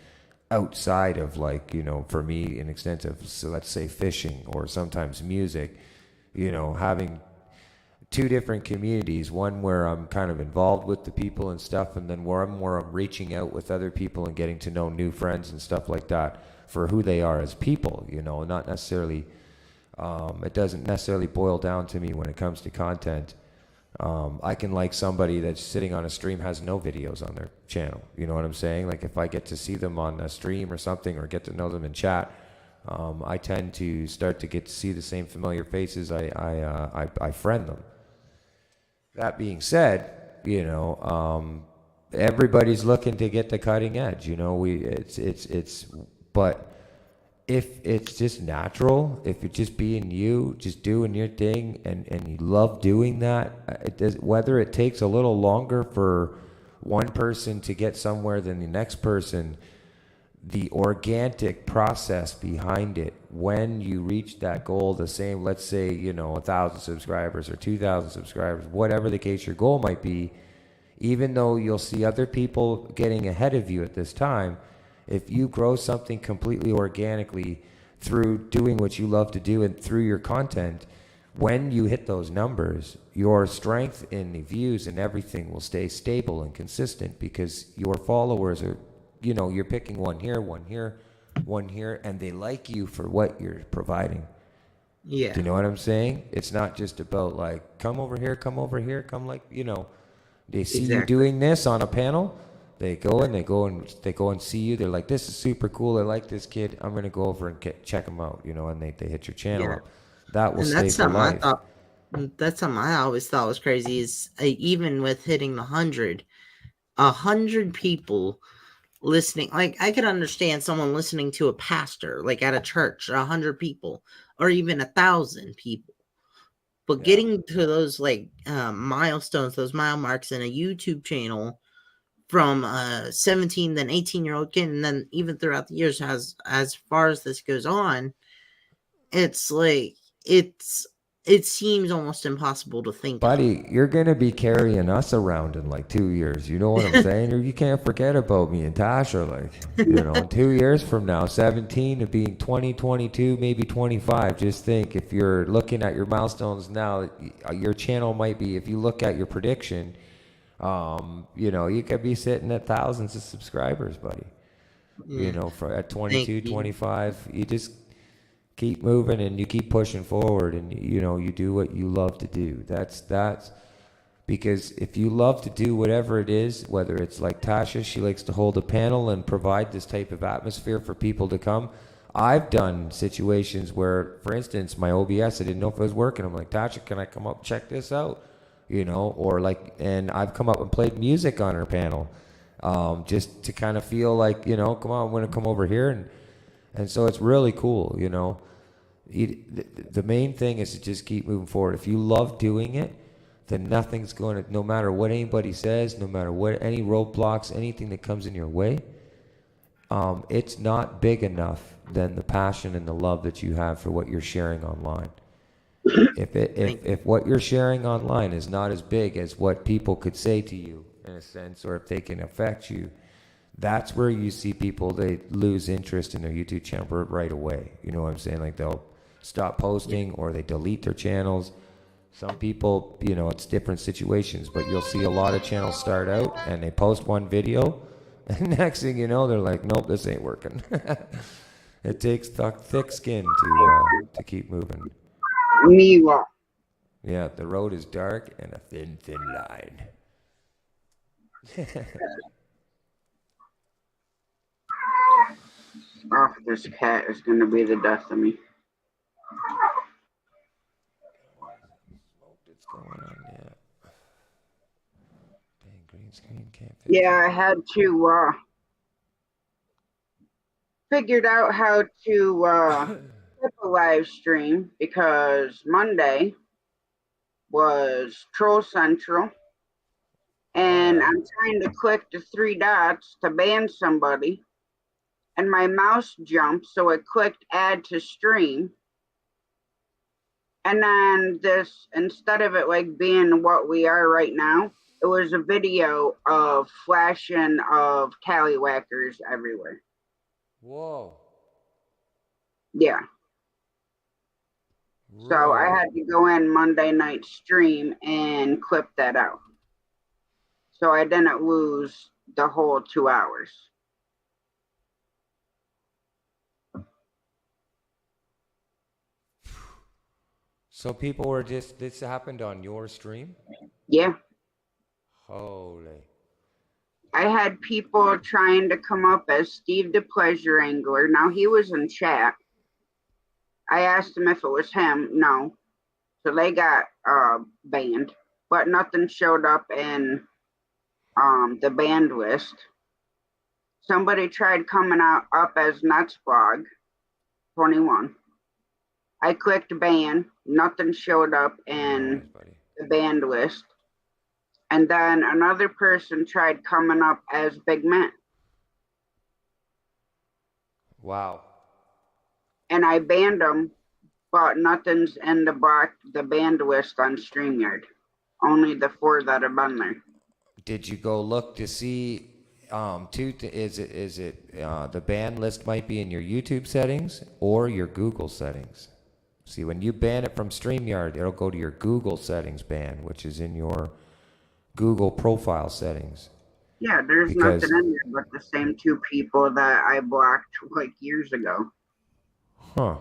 Speaker 7: outside of, like, you know, for me, an extent of, so let's say fishing or sometimes music. You know, having two different communities, one where I'm kind of involved with the people and stuff, and then one where I'm reaching out with other people and getting to know new friends and stuff like that for who they are as people, you know, not necessarily, it doesn't necessarily boil down to me when it comes to content. I can like somebody that's sitting on a stream, has no videos on their channel, you know what I'm saying? Like if I get to see them on a stream or something, or get to know them in chat, I tend to start to get to see the same familiar faces. I friend them. That being said, you know, everybody's looking to get the cutting edge. You know, but if it's just natural, if you're just being you, just doing your thing, and you love doing that, it does, whether it takes a little longer for one person to get somewhere than the next person, the organic process behind it, when you reach that goal, the same, let's say, you know, 1,000 subscribers or 2,000 subscribers, whatever the case your goal might be, even though you'll see other people getting ahead of you at this time, if you grow something completely organically through doing what you love to do and through your content, when you hit those numbers, your strength in the views and everything will stay stable and consistent, because your followers are, you know, you're picking one here, one here, one here, and they like you for what you're providing.
Speaker 8: Yeah.
Speaker 7: Do you know what I'm saying? It's not just about like, come over here, come, like, you know, they see you doing this on a panel, they go and see you. They're like, this is super cool. I like this kid. I'm going to go over and check him out, you know, and they hit your channel up. That will stay for life.
Speaker 8: That's something I always thought was crazy is even with hitting 100 people listening. Like I could understand someone listening to a pastor, like at a church, 100 people, or even 1,000 people. But getting to those like milestones, those mile marks in a YouTube channel from 17, then 18-year-old kid, and then even throughout the years, as far as this goes on, it's like it seems almost impossible to think.
Speaker 7: Buddy, you're going to be carrying us around in like 2 years. You know what I'm saying? You can't forget about me and Tasha. Like, you know, in 2 years from now, 17 to being 20, 22, maybe 25. Just think, if you're looking at your milestones now, your channel might be, if you look at your prediction, you know, you could be sitting at thousands of subscribers, buddy. You know, at 22, 25, you just keep moving and you keep pushing forward, and you know, you do what you love to do. That's because if you love to do whatever it is, whether it's like Tasha, she likes to hold a panel and provide this type of atmosphere for people to come. I've done situations where, for instance, my OBS, I didn't know if it was working. I'm like, Tasha, can I come up, check this out? You know, or like, and I've come up and played music on her panel, just to kind of feel like, you know, come on, I'm going to come over here. And so it's really cool, you know. The main thing is to just keep moving forward. If you love doing it, then nothing's going to, no matter what anybody says, no matter what, any roadblocks, anything that comes in your way, it's not big enough than the passion and the love that you have for what you're sharing online. If what you're sharing online is not as big as what people could say to you, in a sense, or if they can affect you, that's where you see people, they lose interest in their YouTube channel right away. You know what I'm saying? Like they'll stop posting or they delete their channels. Some people, you know, it's different situations, but you'll see a lot of channels start out and they post one video, and next thing you know, they're like, nope, this ain't working. It takes thick skin to keep moving. Yeah, the road is dark and a thin line.
Speaker 1: Oh, this cat is going to be the death of me.
Speaker 7: What's going on? Yeah. Dang, green screen can't fix
Speaker 1: Yeah, I had to figured out how to flip a live stream because Monday was Troll Central, and I'm trying to click the 3 dots to ban somebody, and my mouse jumped, so it clicked add to stream. And then this, instead of it like being what we are right now, it was a video of flashing of tallywhackers everywhere.
Speaker 7: Whoa.
Speaker 1: Yeah. So I had to go in Monday night stream and clip that out. So I didn't lose the whole 2 hours.
Speaker 7: So people were just, this happened on your stream?
Speaker 1: Yeah.
Speaker 7: Holy.
Speaker 1: I had people trying to come up as Steve the Pleasure Angler. Now he was in chat. I asked him if it was him. No. So they got banned, but nothing showed up in the banned list. Somebody tried coming up as Nutsblog 21. I clicked ban, nothing showed up in the banned list. And then another person tried coming up as Big Matt.
Speaker 7: Wow.
Speaker 1: And I banned them, but nothing's in the banned list on StreamYard. Only the 4 that have been there.
Speaker 7: Did you go look to see is it the ban list might be in your YouTube settings or your Google settings? See, when you ban it from StreamYard, it'll go to your Google settings ban, which is in your Google profile settings.
Speaker 1: Yeah, there's nothing in there but the same 2 people that I blocked like years ago.
Speaker 7: Huh.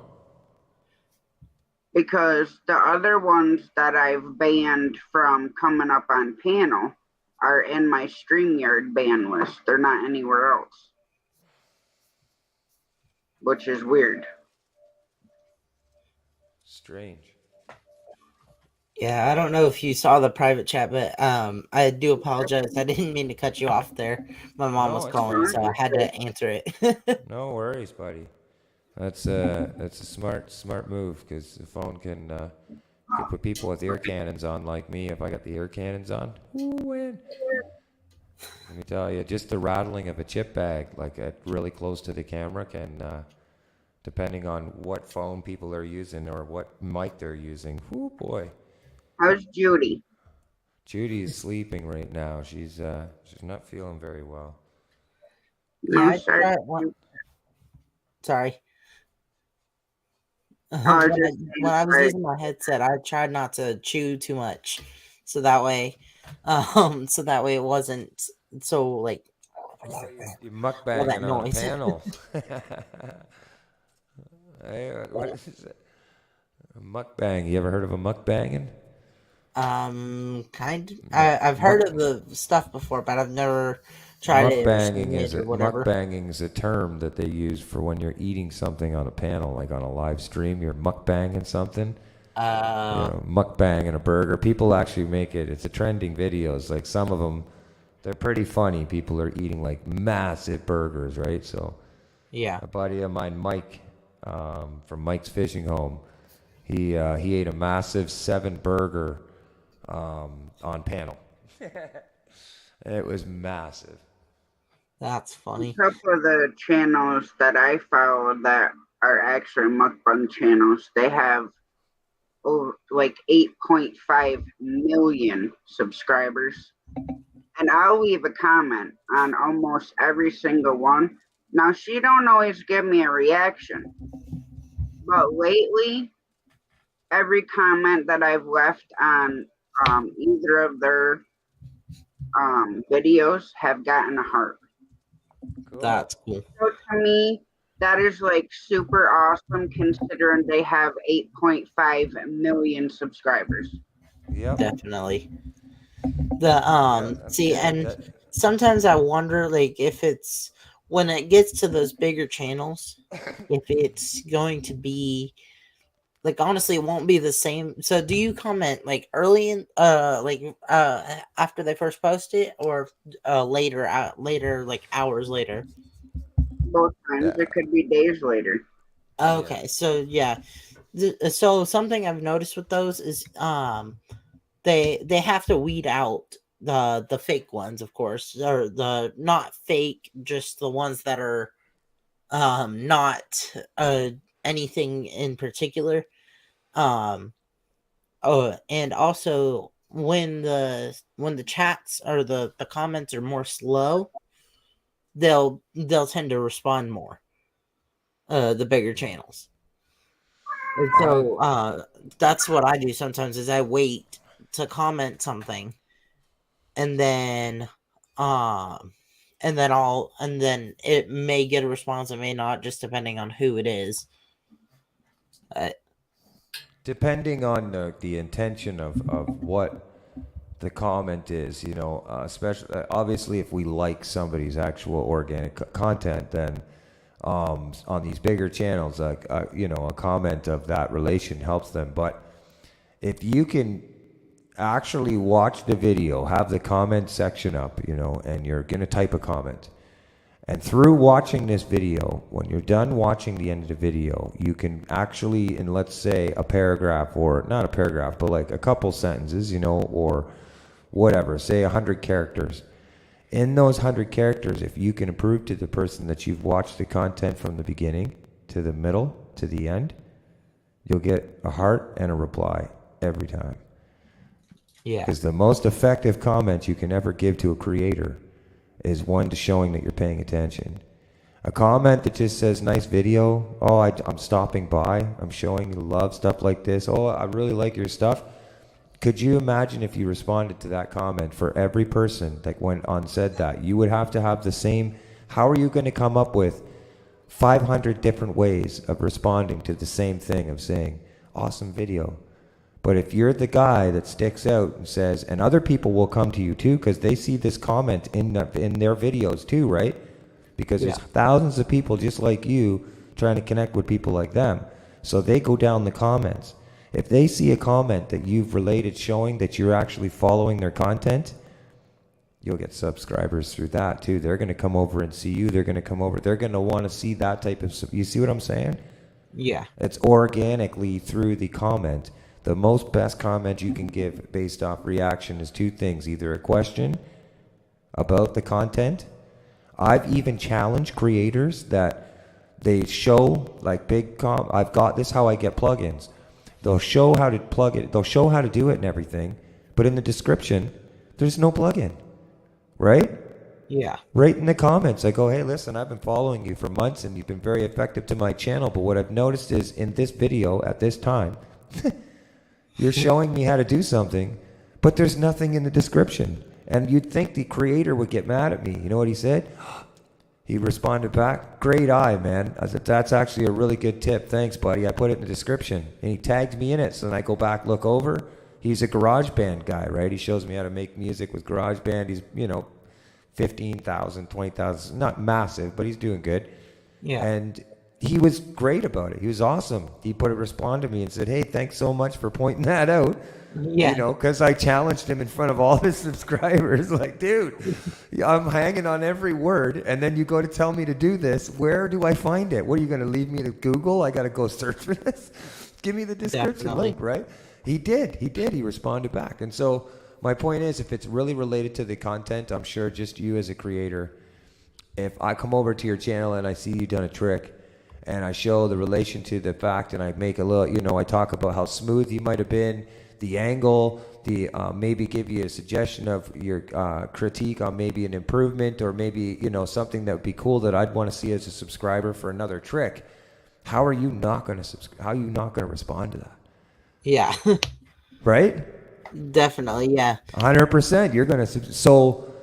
Speaker 1: Because the other ones that I've banned from coming up on panel are in my StreamYard ban list. They're not anywhere else. Which is weird.
Speaker 7: Strange.
Speaker 8: Yeah, I don't know if you saw the private chat, but I do apologize. I didn't mean to cut you off there. My mom was calling, so I had to answer it.
Speaker 7: No worries, buddy. That's a smart move, because the phone can put people with ear cannons on like me. If I got the ear cannons on, let me tell you, just the rattling of a chip bag, like really close to the camera, can, depending on what phone people are using or what mic they're using. Oh boy.
Speaker 1: How's Judy?
Speaker 7: Judy is sleeping right now. She's not feeling very well.
Speaker 8: Yeah, sorry. When I was using my headset, I tried not to chew too much, so that way it wasn't so like
Speaker 7: you mukbanging on a panel. Hey, what is it? A mukbang. You ever heard of a mukbanging?
Speaker 8: I've heard of the stuff before, but I've never tried it.
Speaker 7: Mukbanging is a term that they use for when you're eating something on a panel, like on a live stream. You're mukbanging something. Mukbanging a burger. People actually make it. It's a trending videos. Like some of them, they're pretty funny. People are eating like massive burgers, right? So,
Speaker 8: yeah.
Speaker 7: A buddy of mine, Mike, from Mike's Fishing Home, he ate a massive 7 burger on panel. It was massive.
Speaker 8: That's funny.
Speaker 1: A couple of the channels that I follow that are actually mukbang channels, they have like 8.5 million subscribers. And I'll leave a comment on almost every single one. Now, she don't always give me a reaction. But lately, every comment that I've left on either of their videos have gotten a heart.
Speaker 7: Cool.
Speaker 8: That's cool.
Speaker 1: So to me, that is like super awesome considering they have 8.5 million subscribers.
Speaker 7: Yep.
Speaker 8: Definitely. Sometimes I wonder, like, if it's when it gets to those bigger channels, if it's going to be like, honestly, it won't be the same. So do you comment like early in after they first post it, or later like hours later?
Speaker 1: Both times. It could be days later.
Speaker 8: Okay, yeah. So yeah. So something I've noticed with those is they have to weed out the fake ones, of course, or the not fake, just the ones that are not anything in particular. And also when the chats or the comments are more slow, they'll tend to respond more. The bigger channels. And so that's what I do sometimes is I wait to comment something, and then and then it may get a response, it may not, just depending on who it is.
Speaker 7: Depending on the intention of what the comment is, especially obviously if we like somebody's actual organic content, then on these bigger channels, a comment of that relation helps them. But if you can actually watch the video, have the comment section up, and you're going to type a comment, and through watching this video, when you're done watching the end of the video, you can actually, in let's say a paragraph, or not a paragraph, but like a couple sentences, or whatever, say 100 characters. In those 100 characters, if you can prove to the person that you've watched the content from the beginning to the middle to the end, you'll get a heart and a reply every time.
Speaker 8: Yeah.
Speaker 7: Because the most effective comment you can ever give to a creator is one to showing that you're paying attention. A comment that just says, nice video, oh, I'm stopping by, I'm showing you love, stuff like this, oh, I really like your stuff. Could you imagine if you responded to that comment for every person that went on said that? You would have to have the same. How are you going to come up with 500 different ways of responding to the same thing of saying, awesome video? But if you're the guy that sticks out and says, and other people will come to you too, because they see this comment in their videos too, right? Because there's thousands of people just like you trying to connect with people like them. So they go down the comments. If they see a comment that you've related showing that you're actually following their content, you'll get subscribers through that too. They're going to come over and see you. They're going to come over. They're going to want to see that type of, you see what I'm saying?
Speaker 8: Yeah.
Speaker 7: It's organically through the comment. The most best comment you can give based off reaction is two things. Either a question about the content. I've even challenged creators that they show like I've got this how I get plugins. They'll show how to plug it. They'll show how to do it and everything. But in the description, there's no plugin. Right?
Speaker 8: Yeah.
Speaker 7: Right in the comments, I go, hey, listen, I've been following you for months and you've been very effective to my channel. But what I've noticed is in this video at this time, you're showing me how to do something, but there's nothing in the description. And you'd think the creator would get mad at me. You know what he said? He responded back, great eye, man. I said, that's actually a really good tip. Thanks, buddy. I put it in the description. And he tagged me in it. So then I go back, look over. He's a GarageBand guy, right? He shows me how to make music with GarageBand. He's, 15,000, 20,000. Not massive, but he's doing good.
Speaker 8: Yeah.
Speaker 7: And he was great about it. He was awesome. He responded to me and said, hey, thanks so much for pointing that out.
Speaker 8: Yeah.
Speaker 7: Because I challenged him in front of all his subscribers. Like, dude, I'm hanging on every word. And then you go to tell me to do this. Where do I find it? What are you going to leave me to Google? I got to go search for this. Give me the description link, right? He did. He responded back. And so my point is, if it's really related to the content, I'm sure just you as a creator, if I come over to your channel and I see you done a trick, and I show the relation to the fact, and I make a little, I talk about how smooth you might have been, the angle, the maybe give you a suggestion of your critique on maybe an improvement, or maybe, something that would be cool that I'd want to see as a subscriber for another trick. How are you not going to respond to that?
Speaker 8: Yeah.
Speaker 7: Right?
Speaker 8: Definitely, yeah.
Speaker 7: 100%. You're going to, so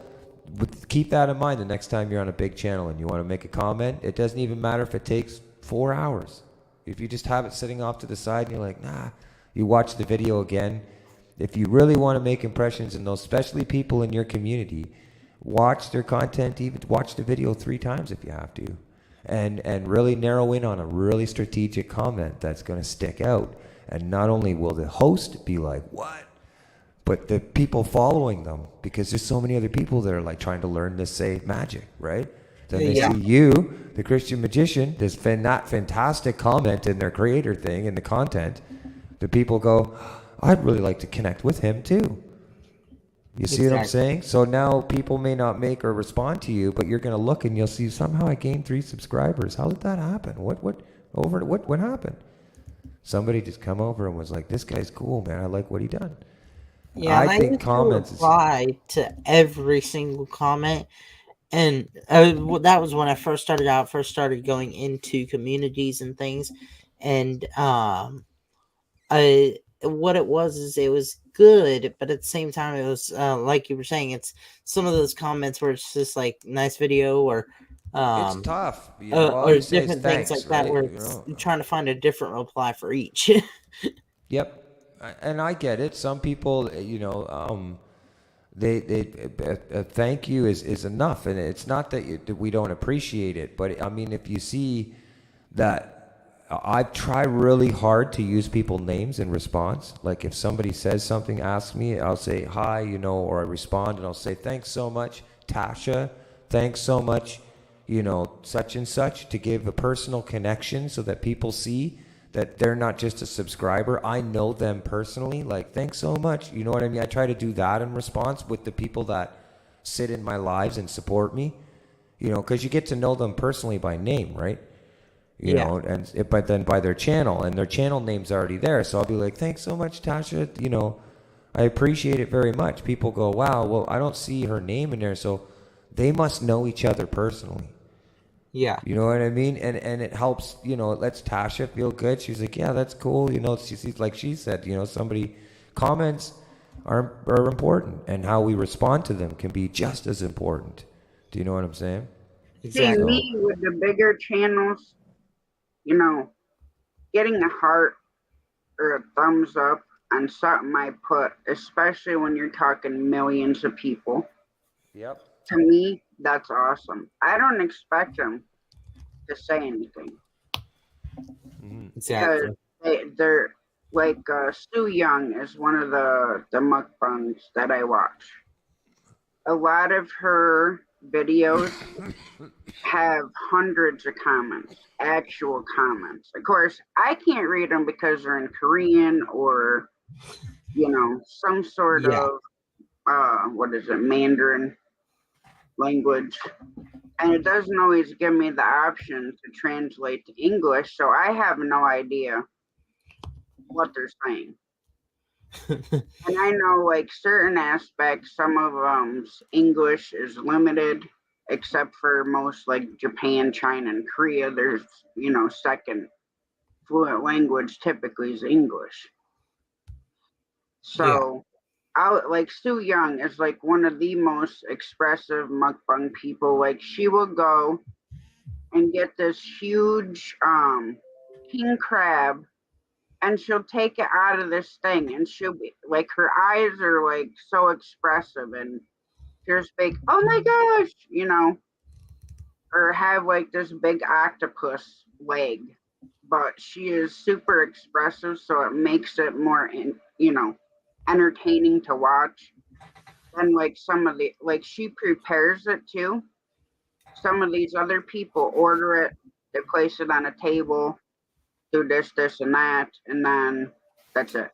Speaker 7: keep that in mind the next time you're on a big channel and you want to make a comment. It doesn't even matter if it takes 4 hours. If you just have it sitting off to the side and you're like, nah, you watch the video again. If you really want to make impressions, and those, especially people in your community, watch their content, even watch the video 3 times if you have to, and really narrow in on a really strategic comment that's going to stick out. And not only will the host be like, what? But the people following them, because there's so many other people that are like trying to learn this, say, magic, right? Then they see you, the Christian magician, this fantastic comment in their creator thing, in the content. The people go, I'd really like to connect with him too. You see what I'm saying? So now people may not make or respond to you, but you're going to look and you'll see somehow I gained 3 subscribers. How did that happen? What happened? Somebody just come over and was like, "This guy's cool, man. I like what he done."
Speaker 8: Yeah, and I
Speaker 7: think
Speaker 8: used to
Speaker 7: comments
Speaker 8: reply to every single comment, and that was when I first started out. First started going into communities and things, and I what it was is it was good, but at the same time it was like you were saying, it's some of those comments where it's just like nice video or
Speaker 7: it's tough. You know, all
Speaker 8: or
Speaker 7: you say is
Speaker 8: different things
Speaker 7: thanks,
Speaker 8: like that
Speaker 7: right?
Speaker 8: where
Speaker 7: You
Speaker 8: it's
Speaker 7: know.
Speaker 8: trying to find a different reply for each.
Speaker 7: Yep. And I get it. Some people, you know, a thank you is enough, and it's not that we don't appreciate it, but I mean, if you see that I try really hard to use people's names in response. Like if somebody says something, ask me, I'll say hi, you know, or I respond and I'll say thanks so much, Tasha. Thanks so much, you know, such and such, to give a personal connection so that people see that they're not just a subscriber. I know them personally. Like, thanks so much. You know what I mean? I try to do that in response with the people that sit in my lives and support me, you know, because you get to know them personally by name, right? You know, and but then by their channel, and their channel name's already there. So I'll be like, thanks so much, Tasha. You know, I appreciate it very much. People go, wow, well, I don't see her name in there. So they must know each other personally.
Speaker 8: Yeah.
Speaker 7: You know what I mean? And it helps, you know, it lets Tasha feel good. She's like, yeah, that's cool. You know, she's like she said, you know, somebody comments are important, and how we respond to them can be just as important. Do you know what I'm saying?
Speaker 1: See,
Speaker 8: Exactly.
Speaker 1: me with the bigger channels, you know, getting a heart or a thumbs up on something I put, especially when you're talking millions of people,
Speaker 7: Yep.
Speaker 1: to me, that's awesome. I don't expect them to say anything because
Speaker 8: Exactly.
Speaker 1: they're like Sue Young is one of the mukbangs that I watch. A lot of her videos have hundreds of comments, actual comments. Of course, I can't read them because they're in Korean or, you know, some sort
Speaker 8: Yeah.
Speaker 1: of what is it, Mandarin language. And it doesn't always give me the option to translate to English, so I have no idea what they're saying. And I know like certain aspects, some of English is limited, except for most like Japan, China, and Korea. There's, you know, second fluent language typically is English. So I like Sue Young is like one of the most expressive mukbang people. Like she will go and get this huge king crab, and she'll take it out of this thing, and she'll be like, her eyes are like so expressive, and she'll just be, oh my gosh, you know, or have like this big octopus leg, but she is super expressive, so it makes it more, you know, entertaining to watch. And like some of the, like she prepares it too. Some of these other people order it, they place it on a table, do this, and that, and then that's it.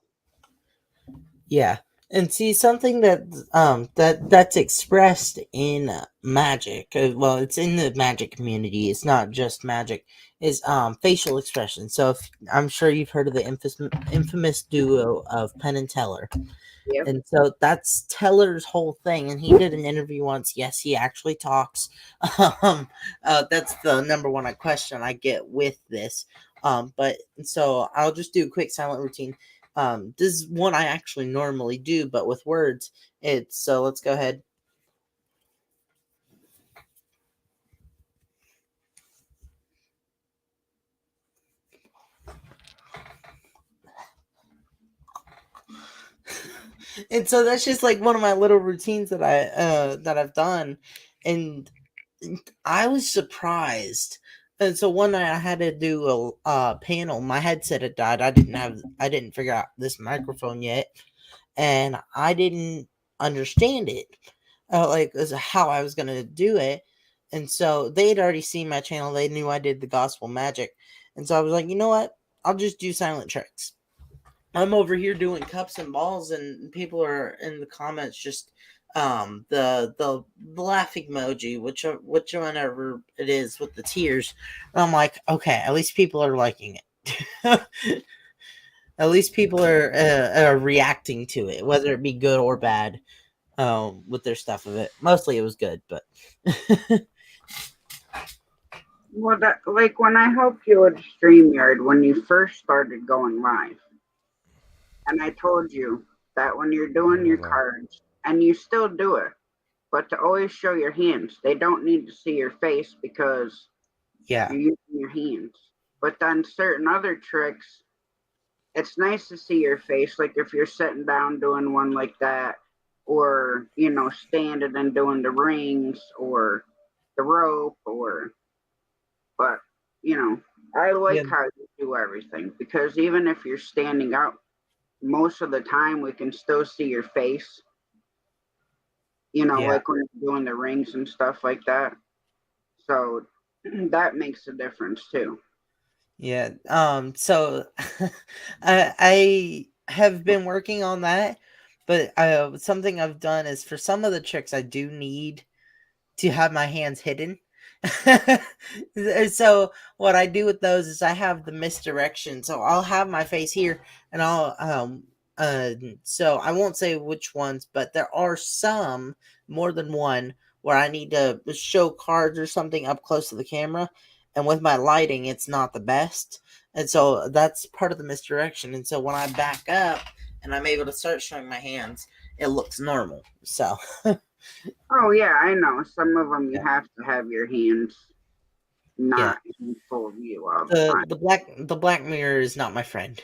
Speaker 8: Yeah. And see something that's expressed in magic. Well, it's in the magic community. It's not just magic. Is facial expression. So if, I'm sure you've heard of the infamous duo of Penn and Teller.
Speaker 1: Yep.
Speaker 8: And so that's Teller's whole thing. And he did an interview once. Yes, he actually talks. That's the number one question I get with this. But so I'll just do a quick silent routine. This is one I actually normally do, but with words. It's so let's go ahead. And so that's just like one of my little routines that I've done, and I was surprised. And so one night I had to do a panel. My headset had died. I didn't figure out this microphone yet, and I didn't understand it, like as how I was gonna do it. And so they had already seen my channel. They knew I did the gospel magic, and so I was like, you know what? I'll just do silent tricks. I'm over here doing cups and balls, and people are in the comments just the laughing emoji, which whenever it is with the tears. I'm like, okay, at least people are liking it. At least people are reacting to it, whether it be good or bad. With their stuff of it. Mostly it was good, but
Speaker 1: Well, that, like when I helped you at StreamYard when you first started going live, and I told you that when you're doing your cards, and you still do it, but to always show your hands. They don't need to see your face because
Speaker 8: yeah,
Speaker 1: you're using your hands. But then certain other tricks, it's nice to see your face. Like if you're sitting down doing one like that, or standing and doing the rings or the rope, or but I
Speaker 8: yeah,
Speaker 1: like how you do everything because even if you're standing up, most of the time we can still see your face.
Speaker 8: yeah.
Speaker 1: Like when you're doing the rings and stuff like that. So that makes a difference too.
Speaker 8: Yeah. So I have been working on that, but something I've done is for some of the tricks I do need to have my hands hidden. So what I do with those is I have the misdirection. So I'll have my face here, and I'll uh so I won't say which ones, but there are some, more than one, where I need to show cards or something up close to the camera, and with my lighting it's not the best. And so that's part of the misdirection. And so when I back up and I'm able to start showing my hands, it looks normal. So
Speaker 1: Oh yeah, I know. Some of them you
Speaker 8: yeah.
Speaker 1: have to have your hands
Speaker 8: Yeah.
Speaker 1: not in full view all the
Speaker 8: The
Speaker 1: time.
Speaker 8: black mirror is not my friend.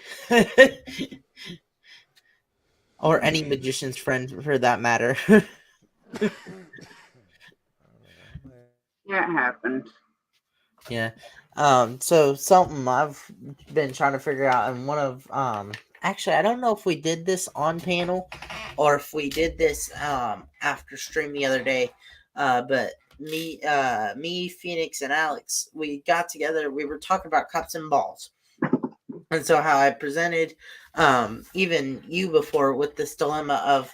Speaker 8: Or any magician's friend for that matter.
Speaker 1: Yeah, it happens.
Speaker 8: Yeah. So something I've been trying to figure out, and one of actually I don't know if we did this on panel or if we did this after stream the other day. But me, Phoenix, and Alex, we got together, we were talking about cups and balls. And so how I presented even you before with this dilemma of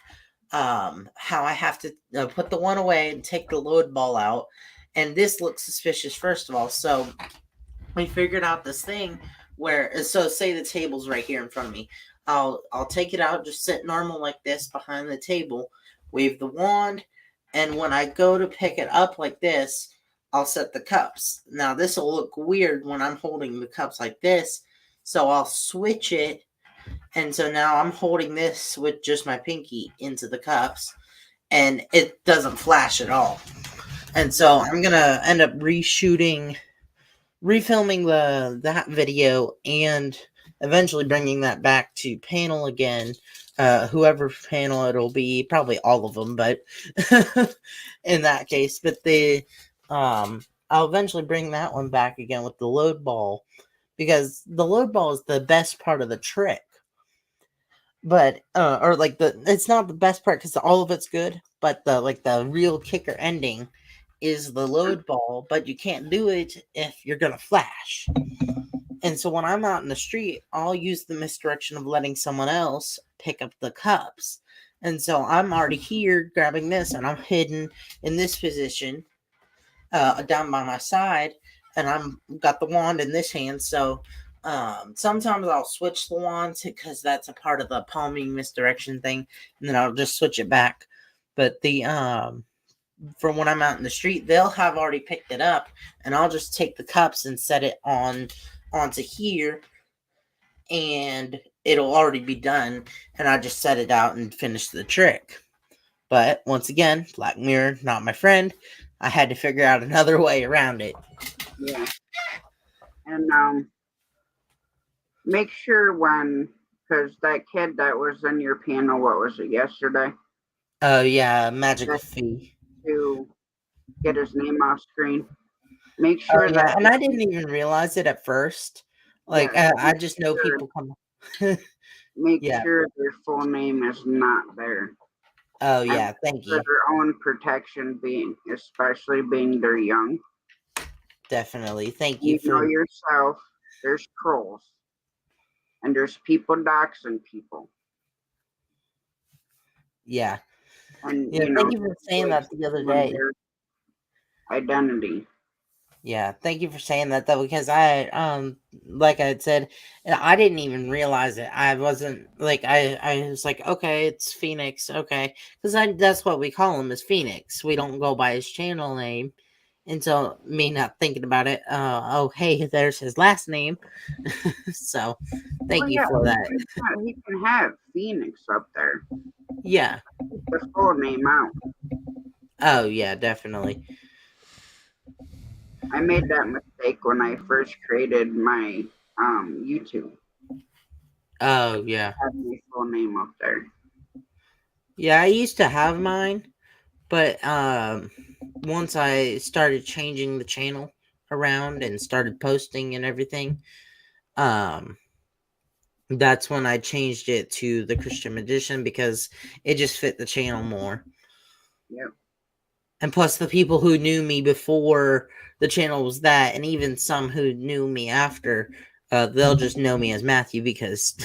Speaker 8: how I have to put the one away and take the load ball out. And this looks suspicious, first of all. So we figured out this thing where, so say the table's right here in front of me. I'll take it out, just sit normal like this behind the table, wave the wand, and when I go to pick it up like this, I'll set the cups. Now this will look weird when I'm holding the cups like this, so I'll switch it, and so now I'm holding this with just my pinky into the cups, and it doesn't flash at all. And so I'm gonna end up refilming that video, and eventually bringing that back to panel again. Whoever panel it'll be, probably all of them, but in that case, but I'll eventually bring that one back again with the load ball, because the load ball is the best part of the trick. But or like it's not the best part because all of it's good, but the real kicker ending is the load ball, but you can't do it if you're gonna flash. And so when I'm out in the street, I'll use the misdirection of letting someone else pick up the cups. And so I'm already here grabbing this, and I'm hidden in this position, down by my side, and I'm got the wand in this hand. So sometimes I'll switch the wands because that's a part of the palming misdirection thing, and then I'll just switch it back. But the from when I'm out in the street, they'll have already picked it up, and I'll just take the cups and set it onto here, and it'll already be done, and I just set it out and finish the trick. But once again, Black Mirror, not my friend. I had to figure out another way around it.
Speaker 1: Yeah. And make sure because that kid that was in your panel, what was it, yesterday?
Speaker 8: Oh yeah, Magical Fee.
Speaker 1: To get his name off screen. Make
Speaker 8: Oh
Speaker 1: sure
Speaker 8: yeah,
Speaker 1: that
Speaker 8: and I didn't even realize it at first. Like
Speaker 1: yes,
Speaker 8: I just know
Speaker 1: sure,
Speaker 8: people come.
Speaker 1: make
Speaker 8: Yeah.
Speaker 1: sure their full name is not there.
Speaker 8: Oh
Speaker 1: And
Speaker 8: yeah, thank
Speaker 1: for
Speaker 8: you.
Speaker 1: their own protection, especially being they're young.
Speaker 8: Definitely, thank you
Speaker 1: You know
Speaker 8: for.
Speaker 1: yourself, there's trolls. And there's people doxing people.
Speaker 8: Yeah.
Speaker 1: And
Speaker 8: Yeah, thank you for saying that the other day.
Speaker 1: Their identity.
Speaker 8: Yeah, thank you for saying that though, because I like I had said, I didn't even realize it. I wasn't like I was like, okay, it's Phoenix, okay, because that's what we call him is Phoenix. We don't go by his channel name. And so me not thinking about it, oh hey, there's his last name. So thank you for that.
Speaker 1: He can have Phoenix up there.
Speaker 8: Yeah.
Speaker 1: The full name out.
Speaker 8: Oh yeah, definitely.
Speaker 1: I made that mistake when I first created my YouTube.
Speaker 8: Oh yeah.
Speaker 1: I had my full name up there.
Speaker 8: Yeah, I used to have mine, but once I started changing the channel around and started posting and everything, that's when I changed it to the Christian Magician because it just fit the channel more.
Speaker 1: Yep.
Speaker 8: And plus the people who knew me before the channel was that, and even some who knew me after, they'll just know me as Matthew because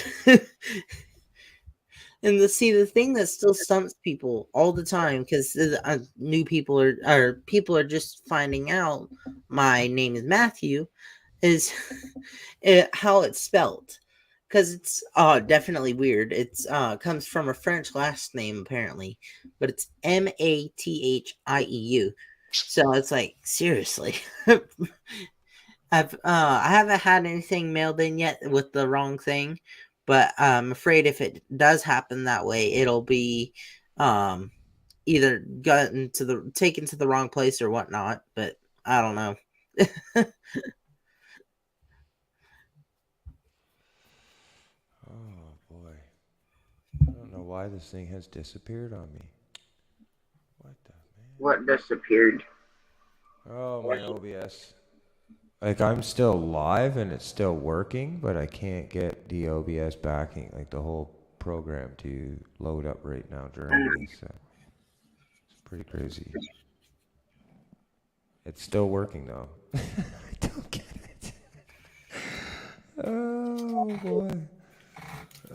Speaker 8: and the thing that still stumps people all the time because new people or people are just finding out my name is Matthew is how it's spelled because it's definitely weird. It's comes from a French last name apparently, but it's Mathieu. So it's like seriously. I haven't had anything mailed in yet with the wrong thing, but I'm afraid if it does happen that way, it'll be either taken to the wrong place or whatnot. But I don't know.
Speaker 7: Oh boy. I don't know why this thing has disappeared on me. What the man?
Speaker 1: What disappeared?
Speaker 7: Oh, my OBS. Like, I'm still live and it's still working, but I can't get the OBS backing, like the whole program to load up right now during these. It's pretty crazy. It's still working though. I don't get it. Oh boy.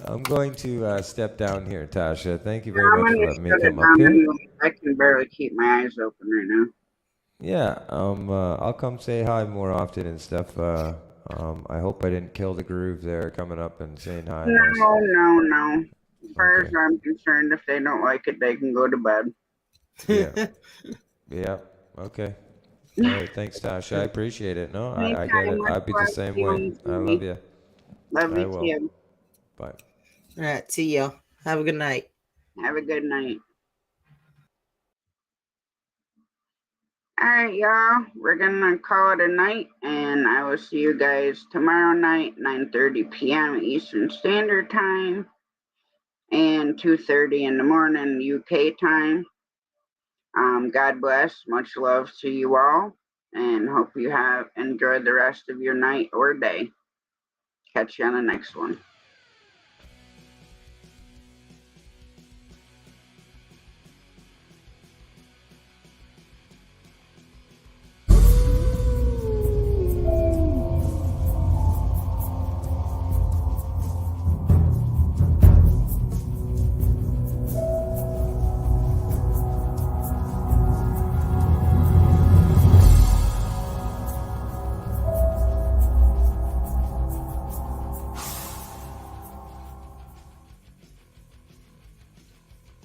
Speaker 7: I'm going to step down here, Tasha. Thank you very much for letting me come up here.
Speaker 1: I can barely keep my eyes open right now.
Speaker 7: Yeah, I'll come say hi more often and stuff. I hope I didn't kill the groove there coming up and saying hi.
Speaker 1: No. As far as I'm concerned, if they don't like it, they can go to bed.
Speaker 7: Yeah. Yeah. Okay. All right. Thanks, Tasha. I appreciate it. No, I get it. I'd be the same way. I love you.
Speaker 1: Love you too.
Speaker 7: Bye.
Speaker 8: All right. See you. Have a good night.
Speaker 1: Have a good night. All right, y'all. We're gonna call it a night, and I will see you guys tomorrow night, 9:30 p.m. Eastern Standard Time, and 2:30 in the morning UK time. God bless. Much love to you all, and hope you have enjoyed the rest of your night or day. Catch you on the next one.